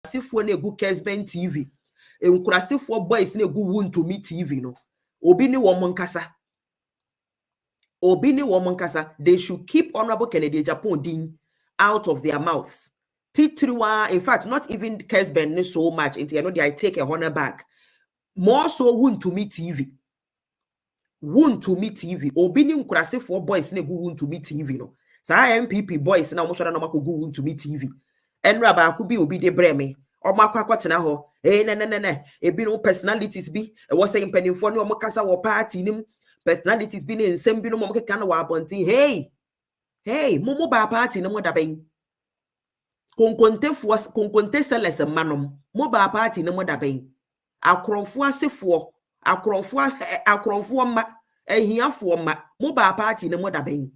nkurasifo na egu Kesben TV. Nkurasifo boys na egu Wun to Me TV no. Obi ni wo nkasa. Obi ni wo nkasa. They should keep Honorable Kennedy Agyapong din out of their mouths. Titriwa, in fact, not even Kesben so much. Into I take a honor back. More so Wun to Me TV. Wun to Me TV. Obi ni nkurasifo boys na egu Wun to Me TV no. Sa MPP boys na almost na mako go Wun to Me TV. Enra ba ku bi obi de breme. Omakwakwa ho. Ne. Ebi no personalities bi. E was saying penifo ni omokasa wo party nim. Personalities bi ne nsem bi no momkeka na wa abonti. Hey, momo ba party no mo da ben. Konkonte seles manom. Mo ba party no mo da ben. Akronfo asefo. Akronfo ma. Ehiafo ma. Mo ba party no mo da ben.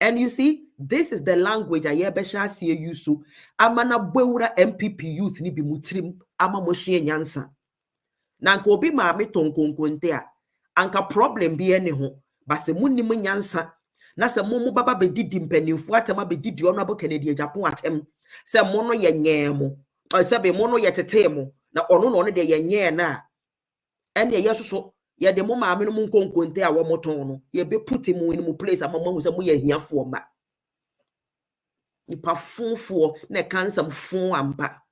And you see, this is the language I besha see you so. Amana bwura MPP youth ni bi mutrim ama moshie nyansa. Na nka obi ma me tonkonkonte a anka problem bi ene ho. Ba se munnim nyansa. Na se mo baba be didi mpanimfo atema be didi Honorable Kennedy Agyapong atem. Se mo no ye nyemo. Se be mo no ye tetemo. Na ono no de ye nye na. Ene ye soso ye de mo maame no mu nkonkonte a wo moton no ye be put him in mu place ama mo se mo ye hiafo ma nipa fonfo na kansam fon ampa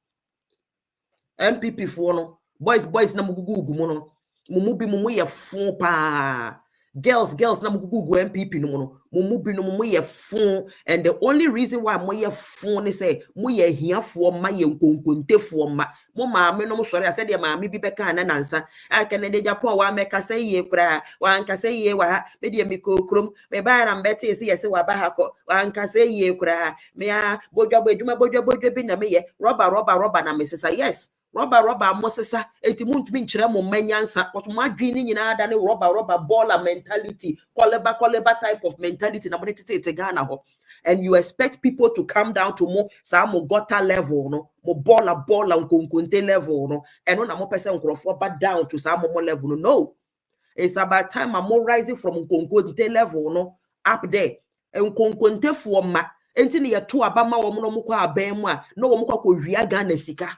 MPP fo no boys na mugugu mu no mu bi mu ye fon pa girls na mugugu MPP no no mu bi no mu ye fon, and the only reason why mo ye fon is say mo ye hiafo ma ye nkonkonte fo ma mo maame no mo sori ase de maame bi beka na nansa Kennedy Agyapong wa meka say ye kura wa anka say ye wa me de mi kokrom me ba na mbete say yes wa ba ha ko wa anka say ye kura me a bodwa bi na me ye rubber na me say yes rubber mosesa enti muntumi nkyere mo manyansa koto mo adwini nyina da ne rubber baller mentality koleba type of mentality na mo tete Ghana ho, and you expect people to come down to mo sa mo gutter level no mo baller nkonkonte level no eno na mo pese nkrofo ba down to sa mo level no. It's about time I'm more rising from nkonkonte level no up there nkonkonte fo ma enti ne ye to aba ma wo no mo kwa aban mu a no wo mo kwa wia Ghana sika.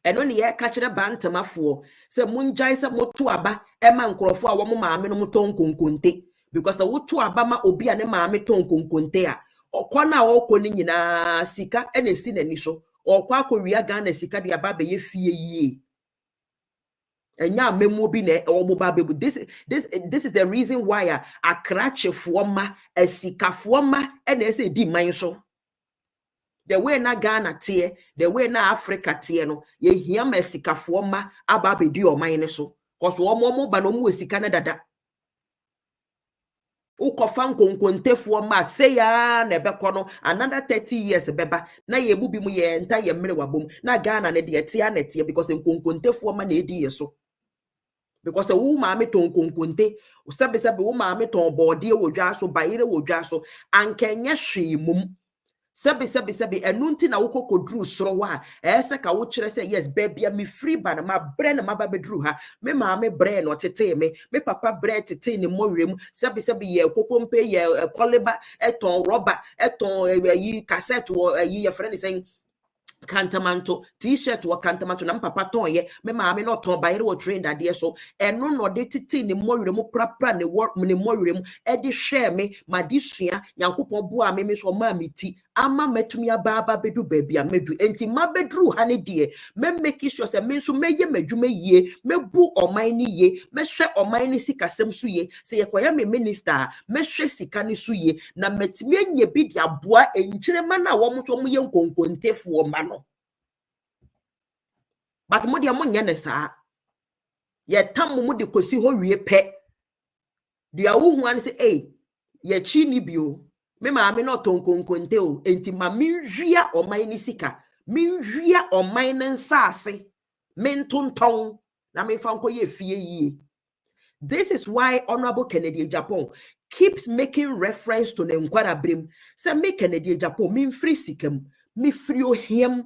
And when ye catch the bantama for, say munjai sa motu aba, ema nkrofo a womo maame no muton konkonte. Because a wotu abama obi ane maame ton konkonte a. Okwa na okọ ni nyina sika ene si na ni so. Okwa akọwia Ghana sika de aba be ye fie yie. Enya memu bi na obo ba bebu. This is the reason why a akrachefo ma, esikafo ma ene se di man so. The way na Ghana tie, the way na Africa tie no, ye hia mesikafo ma aba be di o man so. Cause wo ba no mu esika na dada. Ukofa nkonkontefo ma say ya na ebekọ no another 30 years beba na ye mu bi mu ye nta ye mmere wabom na Ghana ne de tie na tie because nkonkontefo ma na edi yeso. Because wo maame ton nkonkonte, usabe wo maame ton bode wo dwa so bayire wo dwa so ankenye hwe mum. Sebi enunti na woko kodru soro wa ese ka wo kire say yes baby me free ba na ma bre na ma ba bedru ha me ma me bre no tete me papa bre tete ni morem sebi ye kokompe ye koleba eton rubber eton yi cassette wo yi your friend is saying kantamanto t-shirt wa kantamanto na papa ton ye me maame no ton bayere wo train ade so eno no de titi ni moyure mu prapra ne wo ne moyure mu e de hwe me ma di sua yankopon bo a me so ma meti ama metumi aba bedu baby a medu enti ma bedru ha ne de me make sure say me so meye madwuma yie me bu oman ni ye me hwe oman ni sikasem so ye se ye koya me minister me hwe sika ni so ye na metumi anya bi de aboa enkyere ma na wo mo so mo ye nkonkontefo ma no. But mo dia mo nya ne saa ye tam mo de kosi ho wie pe dia wo hu an se ye chi ni bio me maame no tonkonkonte o enti ma minhwia oman ni sika minhwia oman ne nsase mentonton na me fa nkoye fie yie. This is why Honorable Kennedy Agyapong keeps making reference to the Nkwarabrim. Say me Kennedy Agyapong min free sikam me free ohim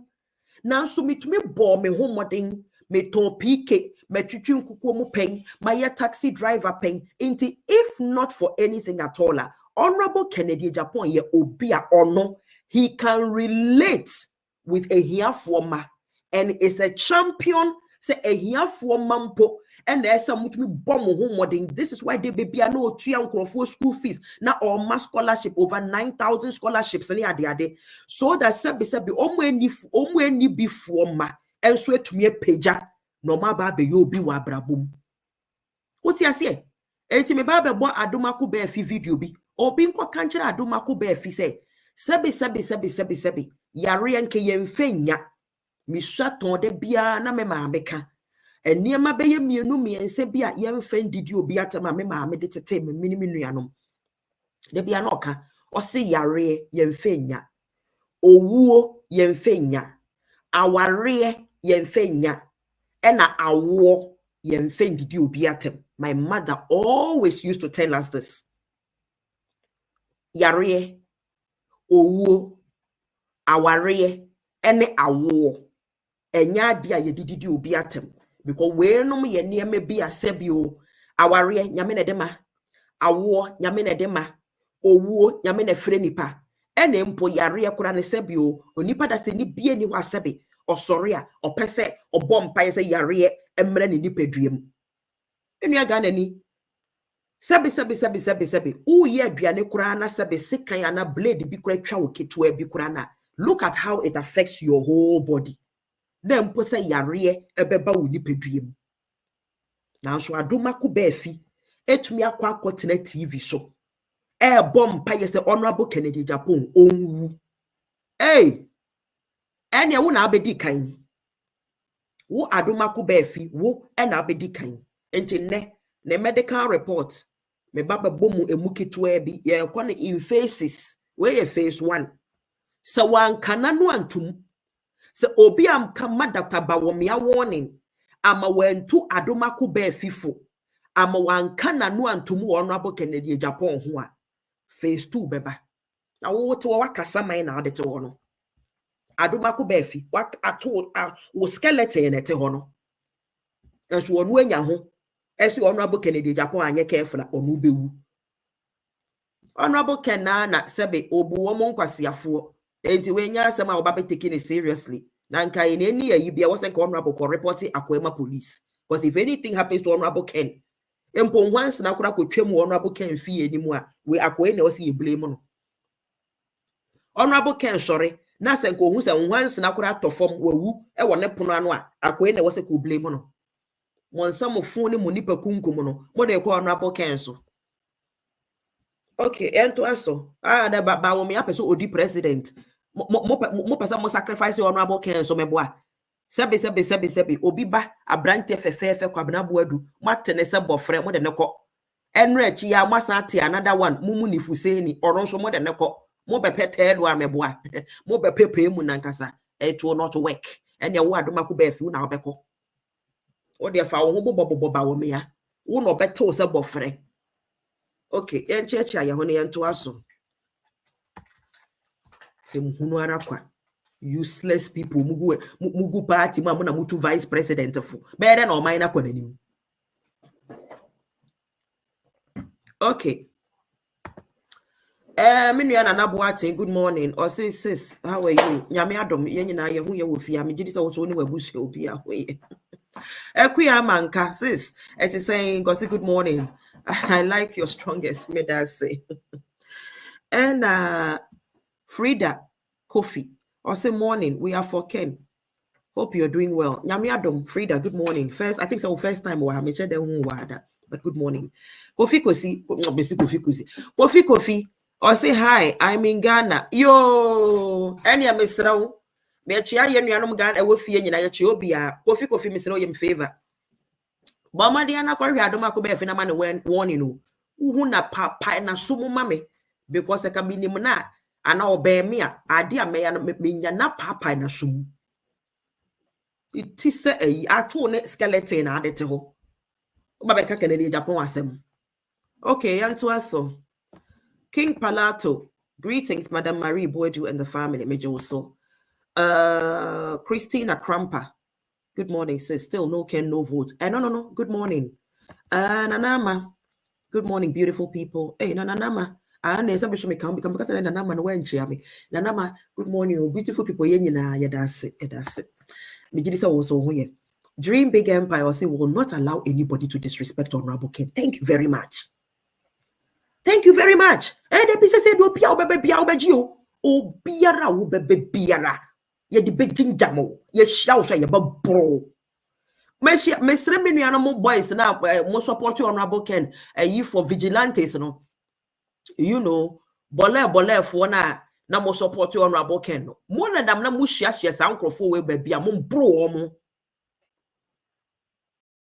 na so mitumi bo me homodin me ton PK me twitwi nkukuo mu pen my taxi driver pen inti if not for anything at all Honorable Kennedy Agyapong ye obi a ono he can relate with a here former and is a champion. Say a here for mampo. And there's some to me bomb home wedding. This is why they baby are no 3 for school fees. Now all mass scholarship over 9,000 scholarships and the so that sabi only before ma and swear to me a pager no ma baby you be wa brabum. What's ya say? Enti me babe bo adomako be fi video bi obi nkwa kanchira adomako be fi say sabi yare enke yemfenya mi shaton de bia na me ma meka eniema be ye mienu miense bia yemfen didi obi atama me ma me de tete me mini nuanom de bia na oka o se yare yemfenya owuo yemfenya aware yemfenya ena awo yemfen didi obi atem. My mother always used to tell us this. Yare, owo, aware, ene awo. Enya dia ye didi obi atem. Because we no me ye me be a sebio. Aware, nyamene dema. Awo, nyamene dema. Owo, nyamene frenipa. Ene mpo yare kura ne sebio. Onipa da se ni bie ni wa sebe. O soria, o pese, o bompa ye se yare, emre ni nipedriem. Enu agana ni sabi o ye aduane kura na sabi sekan ya na blade bi kura twa wo ketua bi kura na. Look at how it affects your whole body. Then mpo say yare ebeba wo nipadiem. Na so adomako ba afi etumi akwa akotena TV so e bom pa ye se honorable Kennedy Agyapong onwu. Hey, ene wo na abedi kan wo adomako ba afi wo e na abedi kan. Enti ne medical report me baba bomu emuketu ebi ye kone in phases we ye phase 1 so wan kana no antum so obi am kama Dr. Bawomia warning ama wentu adomako ba fifo ama wan kana no antum honorable Kennedy Agyapong ho a phase 2 beba na wo to wakasa man na adete ho no adomako ba fi wak ato wo skeleton ete ho no enso wonu anya ho esi honorable Kennedy Agyapong anye careful onu bewu honorable Kenana sebe obu wo monkwasiafo enti we nya asem a oba be taking it seriously na nka ene ni ayi bia wo se ka honorable ko report Akwema police because if anything happens to honorable Ken empo once na kura ko twem honorable Ken fi enimu a we Akwena wo se ye blame no honorable Ken sorry na se nko hu se once na kura tofom wawu e wo ne pono ano a Akwena wo se ko blame no Monsam phone mo nipa kunkum no mo de ko honorable Ken so okay ento aso da ba wo me apeso odi president mo pesa mo sacrifice honorable Ken so meboa sebe obi ba abrante fefefe Amoakwah-Boadu matene se bofre mo de ne ko enre chi ya masa ate another one mumu ni fuseni oron so mo de ne ko mo be pete do ameboa mo be pepe mu nankasa it will not work ene wo adomako ba fi na obeko o de fa wo ho bobo ba wo me ya wo no beto se bofre. Okay en checha ya ho ne ento aso se muhunu ara kwa useless people mugu party ma na mutu vice president fu be na o man na kwa nanim. Okay Minu na Amoakwah, good morning. Or sis, how are you? Nyame adom ye nyina ye hu ye wo fia me gidi se wo so ni wabusu obi a hoye. Ekuya manka sis, it is saying good morning. I like your strongest me that say. And Frida Kofi or say morning, we are for Ken. Hope you're doing well. Nyame adom Frida, good morning. First, I think so first time we have me share the hu wada, but good morning. Kofi Kofi or say hi, I'm in Ghana. Yo, any misrao. Me chia ye nuanom Ghana we fie nyina ye chia obia. Kofi misrao ye favor. Mama dia na kwahwe adomako be fe na ma ne warning no. Uhu na papa na sumu mame because e ka binim na ana obe me a ade a me ya me nya na papa na sumu. It is a ato ne skeleton na ade te ho. Oba be ka Kennedy Agyapong asem. Okay, yanto aso. King Palato, greetings, Madam Amoakwah-Boadu and the family. Major also. Christina Krampa, good morning, sis. Still no Ken, no vote. No. Good morning. Nanama, good morning, beautiful people. Hey, Nanama. Somebody should come because Nanama no one cheer me. Nanama, good morning, beautiful people. That's it. Dream big empire, say will not allow anybody to disrespect Honorable Ken. Thank you very much. Thank you very much. And the business said, "Oh, biara, oh, bebe biara. Ye the big jamo. Ye shout, ye bro. Mesre many animal boys now. Most support you, Honorable Ken. You for vigilantes, you know. Bole for na mo support you, Honorable Ken. More than them na mo share uncle for we baby. I'm bro mo.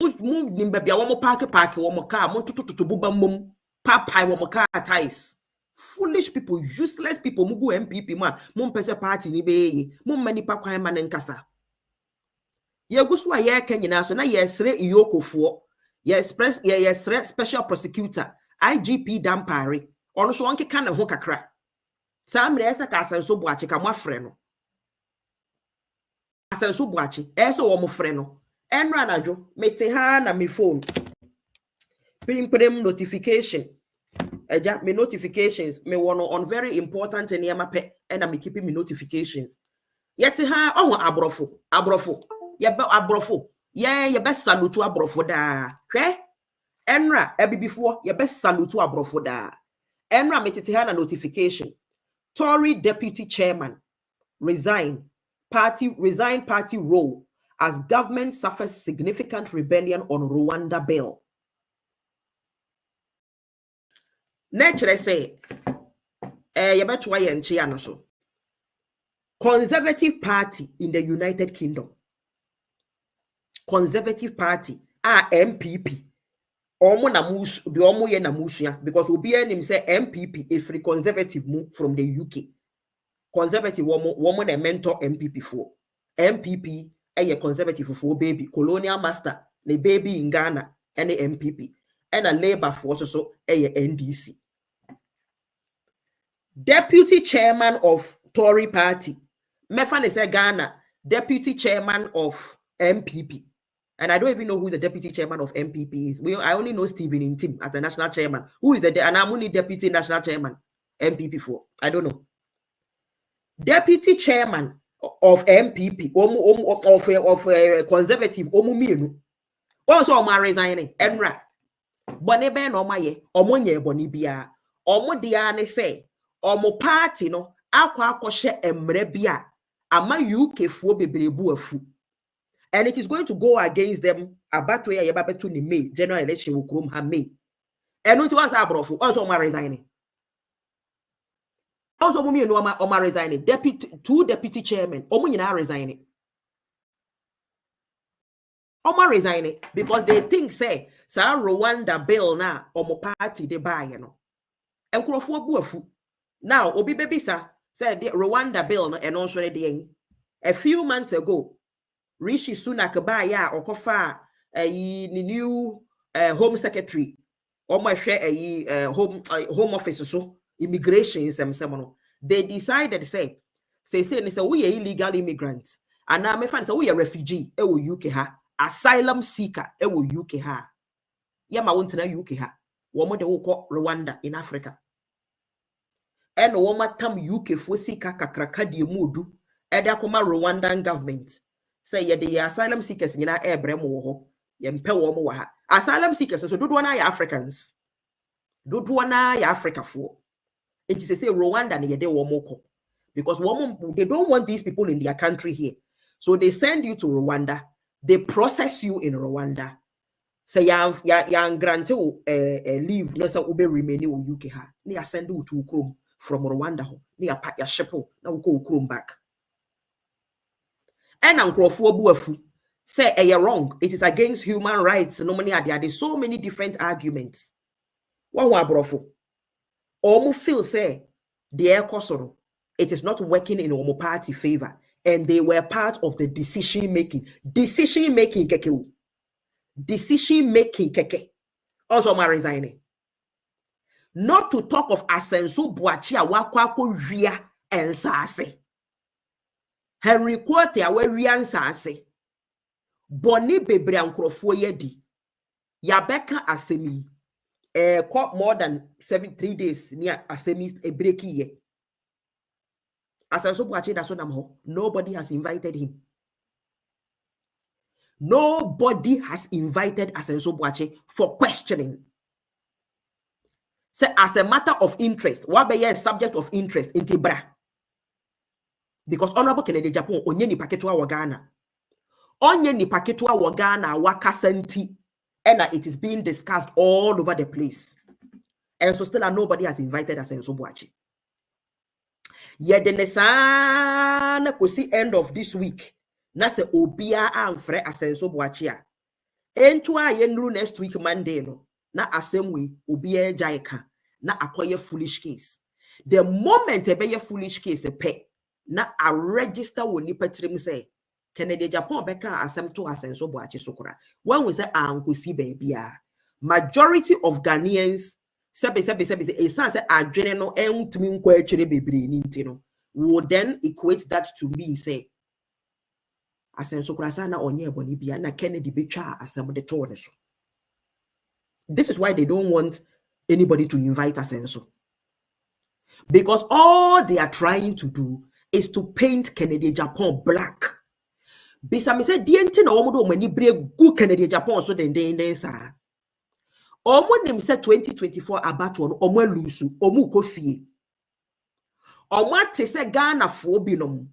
Move nimbabia womo park womo car mo to buba mum papai womo car ties. Foolish people, useless people, mugu MPP man, mum pese party ni be mum mani pa kwan man nkasa. Ye guswa ye kenyina so na ye sre iyokofo, ye express ye sre special prosecutor, IGP Dampare, ono so wonke kan ho kakra. Sa mre esa ka asenso boache ka mo afre no. Asenso boache, esa wo mo frɛ no. Enra najo mete ha na me phone prim notification eja me notifications me wono on very important and yama pe and I'm keeping me notifications yet ha on abrofo ye be abrofo ye be salutu abrofo da hwe enra ebibifo ye be salutu abrofo da enra mete ha na notification Tory deputy chairman resign party role as government suffers significant rebellion on Rwanda bill. Nature say, Conservative Party in the United Kingdom. Conservative Party, MPP. Because we him say MPP is free conservative move from the UK. Conservative woman a mentor MPP for. MPP a conservative for baby colonial master the baby in Ghana and the MPP and a labor force so a NDC. Deputy chairman of Tory party Mefan say Ghana deputy chairman of MPP, and I don't even know who the deputy chairman of MPP is. I only know Stephen Intim as the national chairman. Who is and I'm only deputy national chairman MPP for? I don't know. Deputy chairman of MPP of conservative omuminu also omo resigning enra bone be no maye omo nye bone bia omo dia ne say omo party no akwa emre bia ama UK fuo bebrebu afu, and it is going to go against them abatwe ya yebabetu ni May general election will come ha May and it was abrofo also omo resigning. Also, Mumi no Oma resigning. Two deputy chairmen. Omu resigning. Oma resigning because they think say sa Rwanda bill na omo party de buy no. Enkrofo buafu. Now obi bebisa said the Rwanda bill no enonso de a few months ago Rishi Sunak buy ya okofa ni new home secretary omo hwe home office so immigration they decided say we are illegal immigrants and now me find say we are refugee e wo UK ha asylum seeker e wo UK ha ya ma won't na UK ha wo mo de wo ko Rwanda in Africa and wo matam UK fo seeker kakraka de modu e da koma Rwandan government say ye the asylum seekers nyina e brem wo ho ye mpe wo mo wa ha asylum seekers so dodo na ya Africans dodo na ya Africa fo. It is to say Rwanda they womoko because they don't want these people in their country here. So they send you to Rwanda, they process you in Rwanda. Say yang grant leave no say ube remain in UK ha. Ni send you to Ukrum from Rwanda ho. Ni pack your ship na go Ukrum back. And Ankrofo buafu say you're wrong. It is against human rights. Normally there's so many different arguments. Wa brofo. Omo feel say the air kosoro, it is not working in Omo party favor, and they were part of the decision making keke. Also ma resigning. Not to talk of Asenso Boachia wakwako ria and sase. Henry Quote awe rian sase. Boni bebre ankrofo yedi. Yabeka asemi. Caught more than 3 days near Asemis a breaky ye. As I so watching that nobody has invited him. Nobody has invited Asenso Boakye for questioning. So as a matter of interest, what be a subject of interest in Tibra? Because Honorable Kennedy Agyapong onye ni paketwa wa Ghana. Onye ni paketwa wa Ghana wakasenti, and it is being discussed all over the place. And so still nobody has invited Asenso Boakye. Yet the Nesana could see end of this week. Na se obia amfre Asenso Boakye. Entwa yenru next week Monday no. Na assembly obia jaika. Na akoye foolish case. The moment a be foolish case pe na a register woni patrim say Kennedy Agyapong beka asem to Asenso Boakye sokora. When we say ankosi baby majority of Ghanaians sebe a sense adwene no entumi nkwa akire bebre ni nti no would then equate that to mean say Asenso krasa na onye eboni bia na Kennedy betwa asem de to so. This is why they don't want anybody to invite Asenso. Because all they are trying to do is to paint Kennedy Agyapong black. Bisa me say dienti na omo do mani bre gu Kennedy Agyapong so den sa. Omo nim say 2024 abatwo no omo alusu omo kofie. Omo ate say Ghana fo binom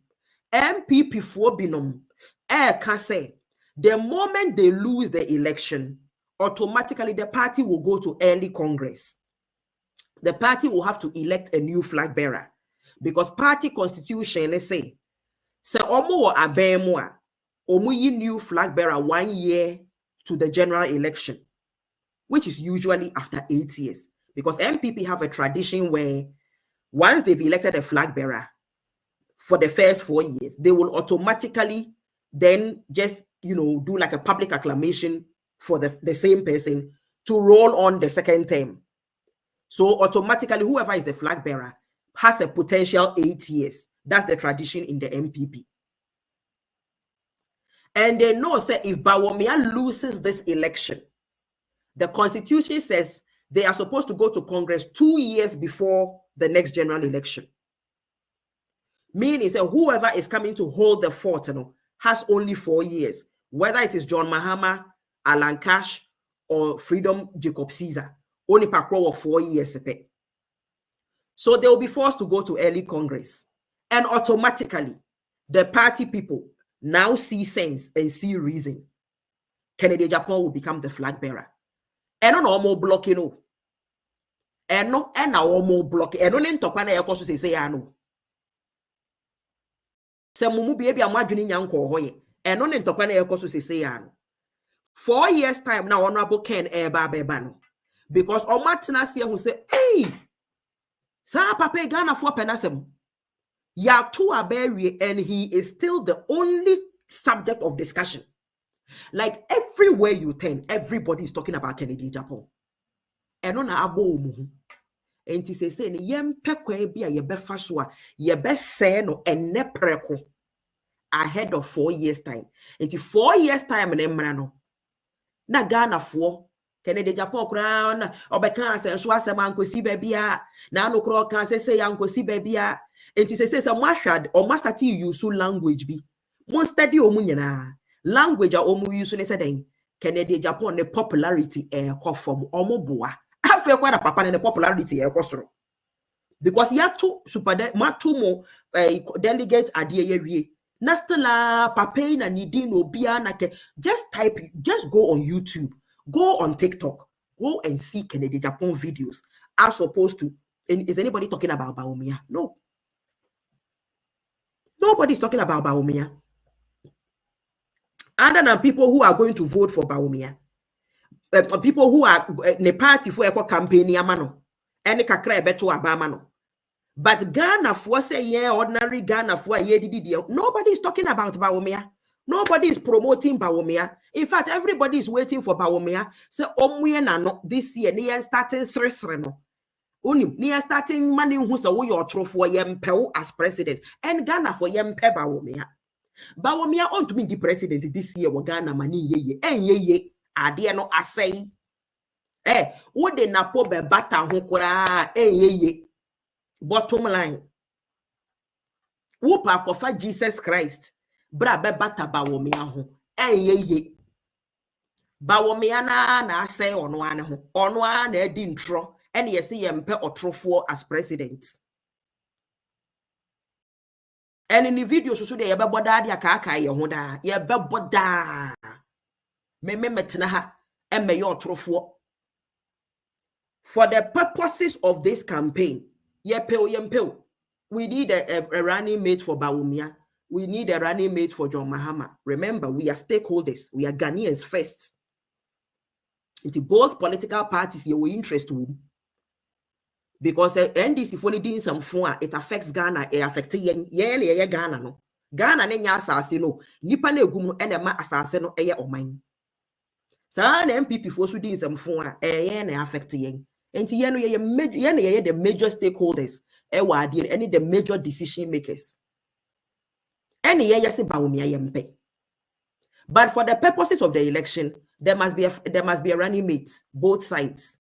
MPP fo binom can say the moment they lose the election, automatically the party will go to early Congress. The party will have to elect a new flag bearer because party constitution, let's say omo abemwa omo yi new flag bearer 1 year to the general election, which is usually after 8 years, because MPP have a tradition where once they've elected a flag bearer for the first 4 years, they will automatically then just do like a public acclamation for the same person to roll on the second term. So automatically, whoever is the flag bearer has a potential 8 years. That's the tradition in the MPP. And they know, say, if Bawumia loses this election, the constitution says they are supposed to go to Congress 2 years before the next general election. Meaning, say, whoever is coming to hold the fort has only 4 years. Whether it is John Mahama, Alan Cash, or Freedom Jacob Caesar. Only per crore of 4 years. So they will be forced to go to early Congress. And automatically, the party people now see sense and see reason. Kennedy Agyapong will become the flag bearer. And no more blocking. And no more blocking. And no ntokwana yakoso say ano. Se mumu bi a mwadwini nyanko hoye. And no ntokwana yakoso say ano. 4 years time now Honorable Ken Eba Bebano. Because Omatna see who say, hey, sa papa Ghana for penasem. Ya tu aberi, and he is still the only subject of discussion. Like everywhere you turn, everybody is talking about Kennedy Agyapong. And on abo muhu. And he say ni yempekwe bia yebefa so a yebe say no enne preko ahead of 4 years time. And 4 years time na no. Na Ghana for Kennedy Agyapong crown obeka say so asem ankosi babia na no kro kan say ankosi babia enti say mwashad o master ti use language bi mon study o nyina language a o mu use ne say den Kennedy Agyapong ne popularity e ko from omo boa afa kwa da papa ne popularity e ko soro because ya to super mo delegate ade ye wie na still papa na nidi no bia na ke just type, just go on YouTube. Go on TikTok. Go and see Kennedy Agyapong videos as opposed to, is anybody talking about Bawumia? No. Nobody's talking about Bawumia. Other than people who are going to vote for Bawumia. People who are ne party for a campaign yamano. Any kakra beto abamano. But Ghana for say yeah, ordinary Ghana for nobody is talking about Bawumia. Nobody is promoting Bawumia. In fact, everybody is waiting for Bawumia. So, no this year, near starting Sresreno. Only near starting money who's a way or for Yempel as president. And Ghana for Yempe Bawumia. Bawumia on to be the president this year. Ghana money ye. And ye. Adia no asay. Would they napo be bata hokura? Ye. Bottom line. Whoop kofa Jesus Christ. Bra be bata Bawumia ho. Ye. Bawumia na say ono na edi ntro ene yesi yempe otrofo as president. And in the video so de yebebo da dia ka ye ho da yebebo da me metena ha emme ye otrofo. For the purposes of this campaign, yempel. We need a running mate for Bawumia. We need a running mate for John Mahama. Remember, we are stakeholders. We are Ghanaians first. Into both political parties, you will interest in. Because NDC for doing some fun, it affects Ghana, it affects Ghana. No. Ghana ne assassin no. Nipa ne gumu ene ma assassin no eye o mine. Sa na MPP for so doing some fun, ne affect yen. Enti yen no the major stakeholders. Any the major decision makers. Any yes Bawumia yempe. But for the purposes of the election, there must be a running mate, both sides.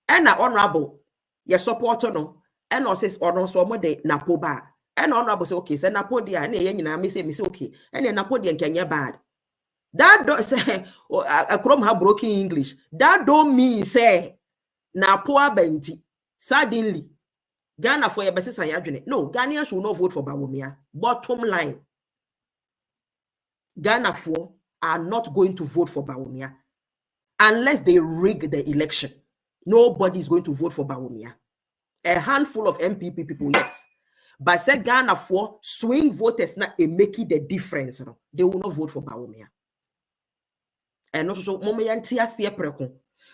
And honorable, your supporter no, and also says or no so de napoba. And honorable say okay, say napodia, and yen say okay, and then napodian Kenya bad. That don't say a chrome have broken English. That don't mean say napoa benti suddenly. Ghana for your basis and no, Ghanaians should not vote for Bawumia. Bottom line, Ghana for are not going to vote for Bawumia unless they rig the election. Nobody is going to vote for Bawumia. A handful of MPP people, yes, but say Ghana for swing voters not making the difference. They will not vote for Bawumia. And also,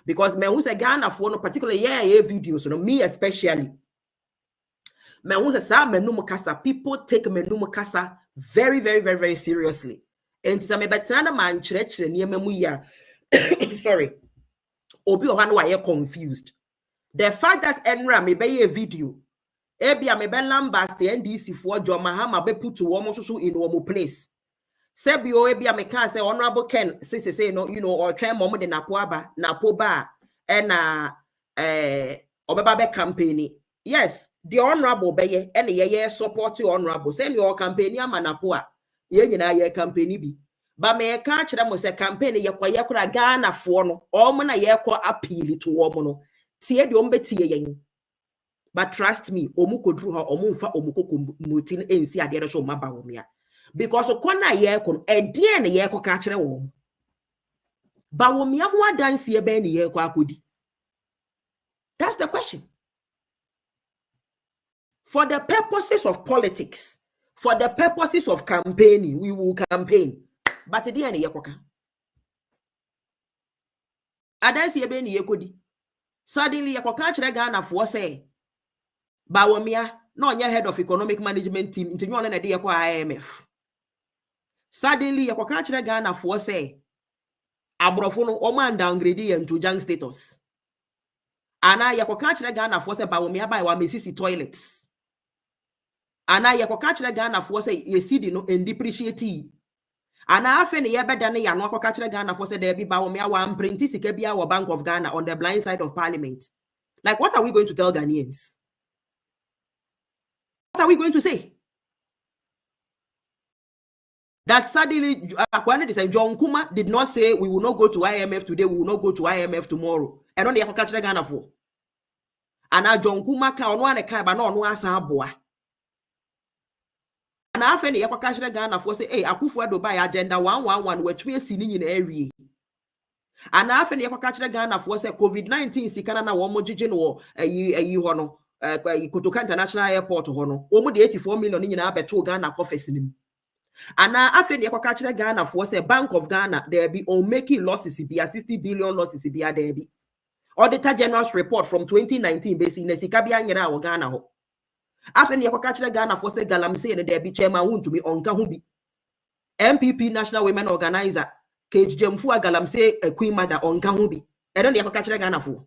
because me who say Ghana for no particularly videos, me especially. People take menum kasa very, very, very, very seriously. And some betana man church near memuya. Sorry. Obi ohano why confused. The fact that Enra may be a video, Ebia may be lambast the NDC for John Mahama be put to woman in one place. Sebio Ebia may can say honorable Ken, say no, or try moment in Napoba, and Obabe campaign. Yes. The honorable beye and ye support the honorable. Send your campaign manapua. Ye ye campaign be. But me catch them was a campaign ye kwa Ghana for no. All mana ye kwa appeal to woman. Tie the umbeti yen. But trust me, omuko drew her omufa omuko mutin ensi adere show mabawumia. Because okona ye kon edien ye kwa catch them wom. Bawumia who dance ye ben ye kwa kudi. That's the question. For the purposes of politics, for the purposes of campaigning, we will campaign. But the end yekoka. Adansi yebeni yekodi. Suddenly yekoka chere Ghana for say Bawumia no nya head of economic management team into nyo na de yekwa IMF. Suddenly yekoka chere Ghana for say abrofo no oman downgrade yen to young status. Ana yekoka chere Ghana for say Bawumia buy wa mesisi toilets. Ana yekoka chere Ghana for say ye see no and depreciate. Ana afe ne yebeda ne ya no akoka chere Ghana for say there be Bawumia wa printi sika bia wa Bank of Ghana on the blind side of Parliament. Like, what are we going to tell Ghanaians? What are we going to say? That suddenly John Kuma did not say we will not go to IMF today, we will not go to IMF tomorrow. And on the akoka chere Ghana for. Ana John Kuma ka ono ane ka ba na ono asa aboa. And after the Yakwa Ghana for say, hey, Akufo-Addo by agenda 111, which we are seeing in the area. And after the Yakwa Ghana for say COVID-19, Sikana na Womojin or a hono, Kotoka International Airport hono, almost 84 million in Abeto Ghana coffers in him. And now after the Yakwa Ghana for say Bank of Ghana, there be on making losses, be a 60 billion losses, be a there be. Auditor General's report from 2019, basically, Sikabia Yera or Ghana. After the Yakwa Ghana for say Galamsey and there be chairman to be on Kahubi. MPP National Women Organizer, Cage Jemfua Galamsey, Queen Mother on Kahubi. And then the Yakwa Ghana for.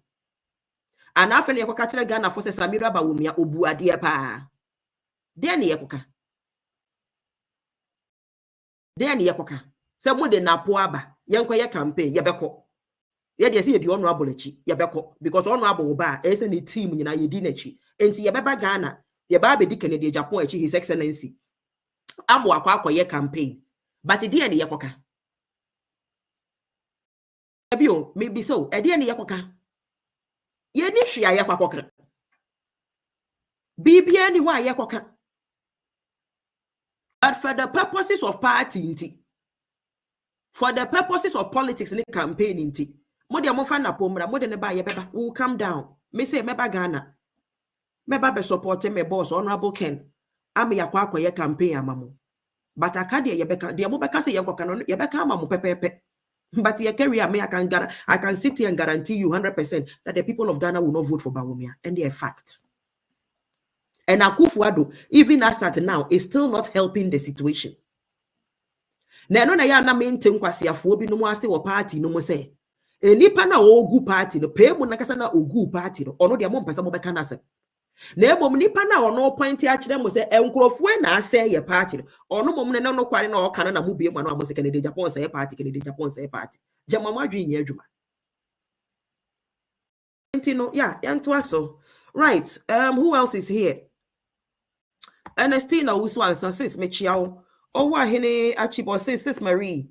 And after the Yakwa Ghana for say Samira Bawumia Obu Adia Pa. Then the Yakoka. Then the Yakoka. Some de Napoaba, Yankoya campaign, Yabeko. Yet you see the honorable Yabeko, because honorable ba is any team in a Yedinechi, and see Yababa Ghana. Yababe Dickon the Agyapong, His Excellency. Amoakwah-Boadu campaign. But the end Yakoka. Ebio, maybe so. Edi ani yakoka. Ye ni hwe ayakwa Bibi ani wa yakoka. But for the purposes of party, for the purposes of politics and campaigning, mo de mo fa na pomra, mo de ne ba ye beba. We'll calm down. Me say meba Ghana. Meba be supporting me boss Honorable Ken. Am yakwa ye campaign amamu. But I can't ye beka. De mo beka say yakoka no ye beka amamu pepepe. But ye carry me, I can sit here and guarantee you 100% that the people of Ghana will not vote for Bawumia, and they're a fact. And Akufo-Addo, even as at now, is still not helping the situation. Na no na ya na maintain kwasiafo bi no mo ase wo party no mo say. Enipa na ogu party no pe mu na kasa na ogu party no ono de mo mpesa mo beka na asem. Na ebom nipa na ono point a kire mo say enkrofo na ase ye party no ono mom ne no kware na oka na mu bie mu na mo say Canada Japan say party Canada Japan say party. Jama mo adwen ye adwuma. No, yeah, yanto so. Right. Who else is here? Ernestina Uswan sis Mechiao. Oh, Hene Achibo sis Marie.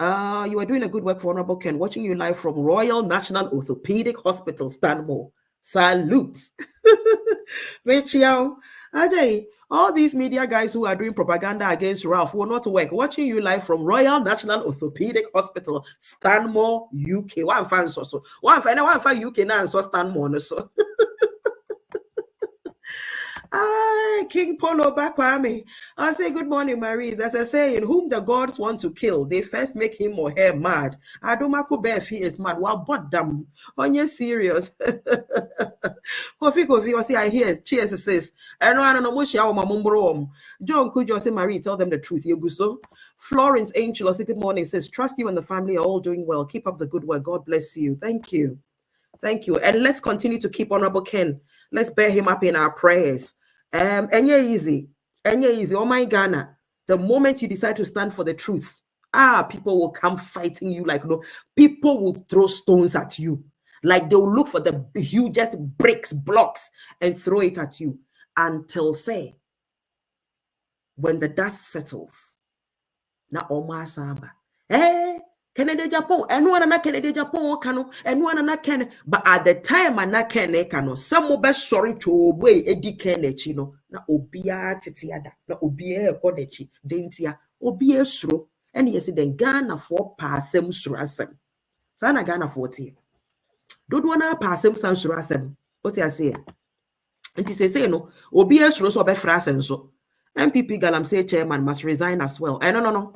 You are doing a good work for Honorable Ken. Watching you live from Royal National Orthopedic Hospital, Stanmore. Salute. Mechiao. Ajay, all these media guys who are doing propaganda against Ralph will not work. Watching you live from Royal National Orthopedic Hospital, Stanmore, UK. One fan so. One fan UK now so Stanmore so. King Polo Bakwame. I say good morning, Marie. There's a saying, whom the gods want to kill, they first make him or her mad. Adomako Befi is mad. Wow, but damn. On you serious. Kofi, see, I hear. Cheers, sis. I don't know what John Kujo say, Marie, tell them the truth. Yoguso. Florence Angel, say good morning. Says, trust you and the family are all doing well. Keep up the good work. God bless you. Thank you. Thank you. And let's continue to keep Honorable Ken. Let's bear him up in our prayers. Easy. Oh my Ghana. The moment you decide to stand for the truth, people will come fighting you like no. People will throw stones at you. Like they will look for the hugest bricks, blocks, and throw it at you. Until say, when the dust settles. Na Oma Samba. Canada Japan, and one na Canada Japan cano, and one na can, but at the time I can cano, some will be sorry to obey a dicanechino, na obia titiada, na obia codechi, dentia, obia sro, and yes, then Ghana for passem surasem. Sana Ghana 40. Don't wanna pass him some surasem. What I say? And he say no, obia sro so be frasem so. MPP Galam say chairman must resign as well. No.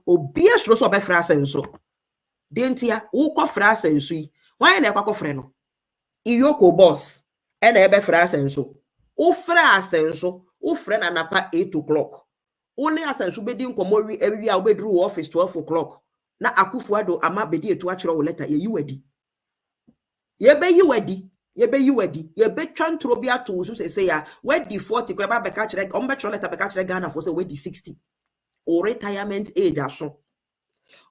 Obia sro so be frasem so. Dentia, uko frasem so. Why na kwa kofre no? Iyoko boss. E na ebe frasem so. U frasem so. U friend anapa 8 o'clock. Only asenso be di nkomo every hour be drew office 12 o'clock. Na Akufo-Addo ama be di etu achiro wo letter ye yiwadi. Ye be yiwadi. Ye be twantro bi ato so say ya we di 40 kwa ba ka kire on be tro letter be ka kire Ghana for say we di 60 or retirement age aso.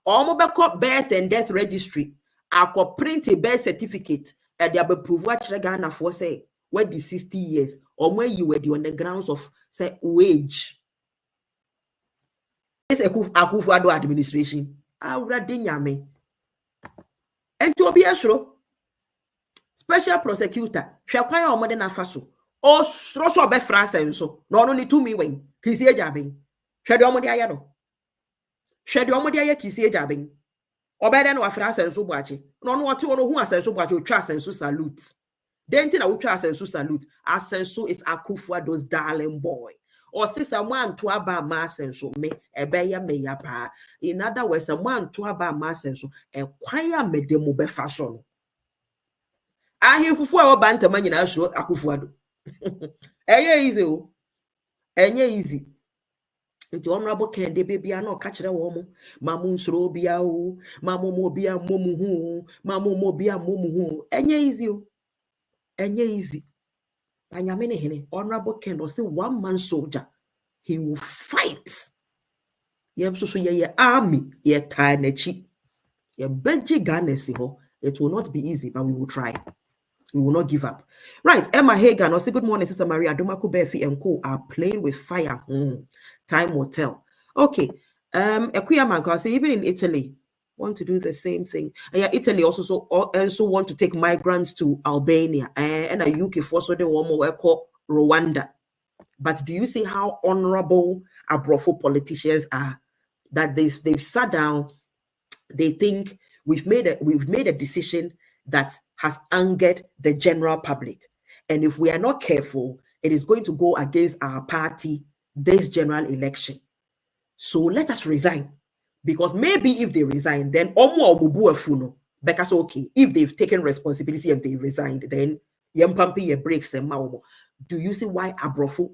Omo be ko birth and death registry akọ print a birth certificate e dey be prove wa kire Ghana for say we di 60 years or when you were on the grounds of say wage. This Akufo-Addo administration already nyame enti obi esro special prosecutor hwekwan a omode na faso o sro so be fra senso no no ni tumi wen kisi ejaben hwede omode aye no hwede omode aye kisi ejaben obede na wa fra senso buache no no ote ono hu asenso buache o twa senso salute denti na wo twa asenso salute asenso is Akufo-Addo's darling boy. Or say someone to aba masenso me ebeya me ya pa. In other words, someone to aba masenso e kwaya me demo be faso no. Ahemfufu a obantama nyina hro Akufo-Addo. Enye easy o. Enye easy. Nti Honorable Ken de bebia na ka kire wo mo. Mamu nsoro bia o, mamu mo bia momu hu, mamu mo bia momu hu. Enye easy o. Enye easy. Anyamene hene Honorable Ken will say one man soldier. He will fight. Ye army, ye tanechi. Ye beji ganesi ho. It will not be easy, but we will try. We will not give up. Right, Emma Hagan will say good morning, Sister Maria. Amoakwah-Boadu and co are playing with fire. Time will tell. Okay. Ekuya Manko will say even in Italy, want to do the same thing. And yeah, Italy also want to take migrants to Albania and a UK for so they want more call Rwanda. But do you see how honorable Abrofo politicians are? That they've sat down, they think we've made a decision that has angered the general public, and if we are not careful, it is going to go against our party this general election. So let us resign, because maybe if they resign, then because okay, if they've taken responsibility and they resigned, then yempampi breaks them. Do you see why Abrofo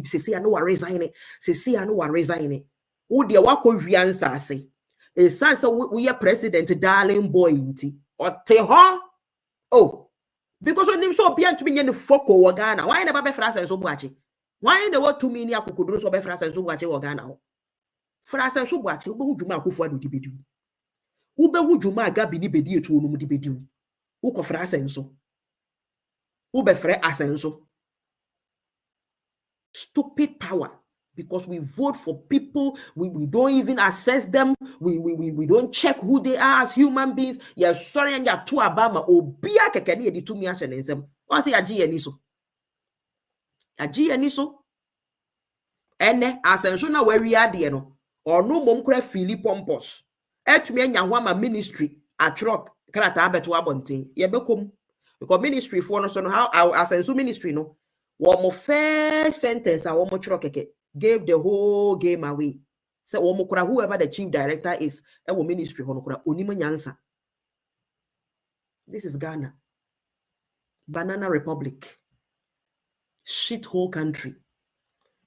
say I know resigning? Say I know resigning. Who the wako viansa say? A son so we are president darling boy inti or te ho. Oh, because when him so be to me in the foko wagana. Why never be frasa and so watching? Why in the word 2 million akukudro so be frasa and so watching wagana? Frasa and so watching, who juma kufu adu dibedu. Ube who juma gabi ni bedi etu onu dibedu. Who ko frasa and so. Ube fre asenso. Stupid power. Because we vote for people, we don't even assess them, we don't check who they are as human beings. You're sorry and you're too abama obia kekeni edi to me ashenensem. Once yaji eniso. Yaji eniso. Ene asensho na where are the no or no mom kre fili pompos. Etumi enya ministry atrok krata abeto abonten. Yebekom because ministry for no so no how asenso ministry no. One first sentence a one keke gave the whole game away. So whoever the chief director is, ministry nyansa. This is Ghana. Banana Republic. Shithole country.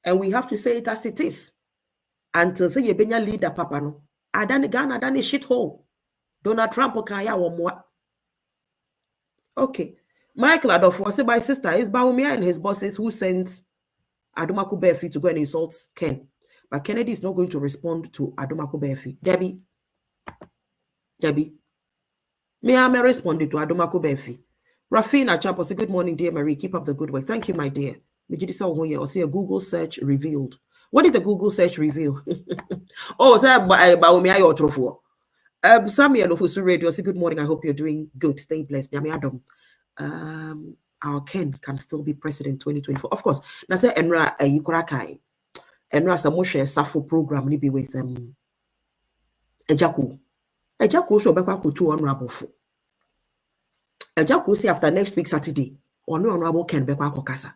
And we have to say it as it is. Until say you leader papa no. Adani Ghana adani shithole. Donald Trump okaya womwa. Okay. Michael Adolfo said my sister is Baumia and his bosses who sent Amoakwah-Boadu to go and insult Ken. But Kennedy is not going to respond to Amoakwah-Boadu. Debbie. May I respond to Amoakwah-Boadu? Rafina Champo said, good morning, dear Marie. Keep up the good work. Thank you, my dear. Or say a Google search revealed. What did the Google search reveal? Oh, say Baumia Yotrofo. Samuel Ofusu Radio say, good morning. I hope you're doing good. Stay blessed. Yami Adam. Our Ken can still be president 2024. Of course. Now say Enra Yukurakai. Enra Samoshe Safo program ni be with Agyapong. Agyapong show back to 2 honorable. Agyapong say after next week Saturday, or no honorable Ken back Kasa.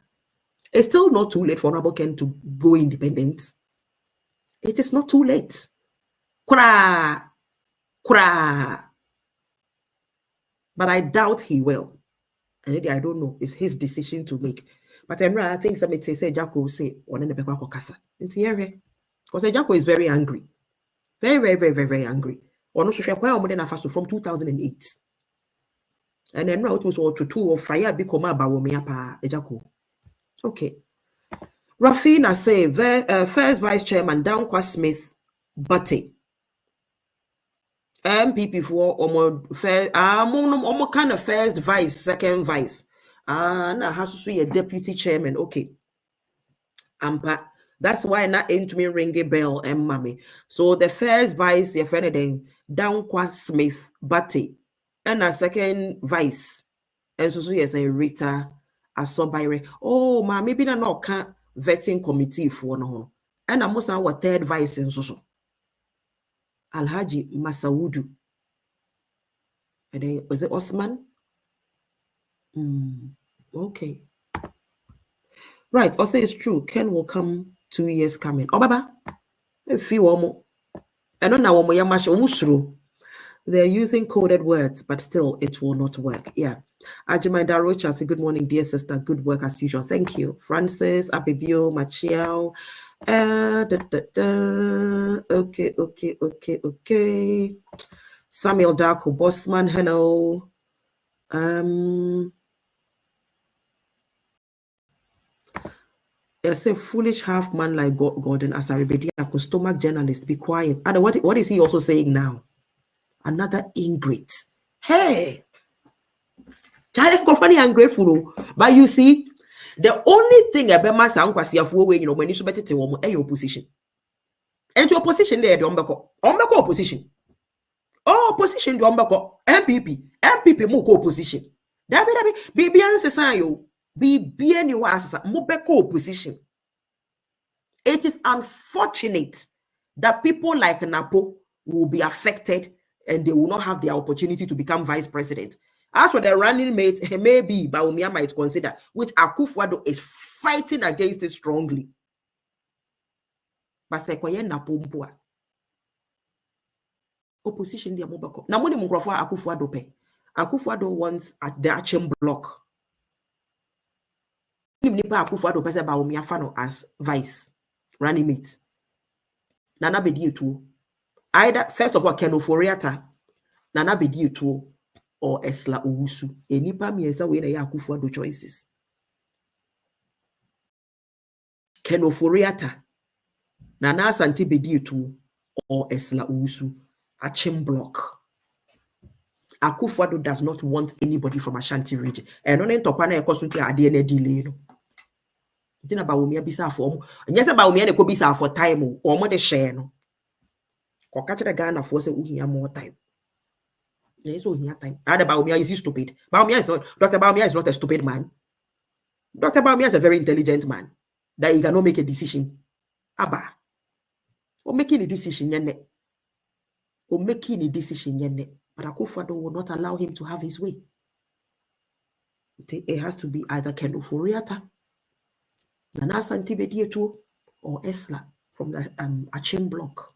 It's still not too late for honorable Ken to go independent. It is not too late. Kura. But I doubt he will. And I don't know. It's his decision to make. But I think somebody say Agyapong say one in the Bekwa Kasa. Because Agyapong is very angry. Very, very, very, very, very angry. From 2008. And then now it was all to 2 or fire become about Agyapong. Okay. Rafina say first vice chairman Amoakwah Smith Bate. MPP for first kind of first vice, second vice. Now has to see a deputy chairman. Okay. That's why not into me ring a bell and mommy. So the first vice, your friend then Amoakwah Smith Bate. And a second vice. And so yes, a Rita Asobire. Oh ma, maybe not vetting committee for no. And I must have our third vice and so. Alhaji Masaudu. And then was it Osman? Okay. Right. Also, it's true. Ken will come 2 years coming. Oh, Baba. If you want more. I don't know. They're using coded words, but still, it will not work. Yeah. Ajimaida Rocha say, good morning, dear sister. Good work as usual. Thank you. Francis, Abibio, Machiao. Okay. Samuel Darko, Bossman, hello. I say foolish half man like Gordon Asaribedia, stomach journalist, be quiet. And what is he also saying now? Another ingrate. Hey, Charlie Kofani ungrateful. But you see, the only thing about my sound when you should better to your opposition. And your opposition there, the opposition. Oh, opposition do ombako MPP mo ko opposition. Dabi bibian sesan yo. Bibia ni wa asesa mo beko opposition. It is unfortunate that people like Napo will be affected and they will not have the opportunity to become vice president. As for the running mate, maybe Bawumia might consider, which Akufo-Addo is fighting against it strongly. But Sekoye Napo mpua. Opposition dia mobako. Na moni munkrofo Akufo-Addo pe. Akufo-Addo wants at the Agyapong block. Nipa Akufo-Addo pe se Bawumia fano as vice running mate. Nana bedi tu. Either first of all Ken Ofori-Atta, Nana bedi tu, or Esla Owusu. Enipa miensa we na ya Akufo-Addo choices. Ken Ofori-Atta, Nana Asante bedi tu, or Esla Owusu. Agyapong block. Akufo-Addo does not want anybody from Ashanti region. And on ento kwana ekosunti ade na delay no. Tina Bawumia bisa for. Nyese Bawumia ne ko bisa for time o mo de share no. Ko catch the Ghana for say uhia more time. Yes, uhia time. Ada Bawumia is stupid. Bawumia is not. Dr. Bawumia is not a stupid man. Dr. Bawumia is a very intelligent man that he cannot make a decision. Aba. O making a decision yenne. O making a decision yenne. But Akufo-Addo will not allow him to have his way. It has to be either Ken Ofori-Atta, Nana Asante Bediatu, or Esla from the Agyapong block.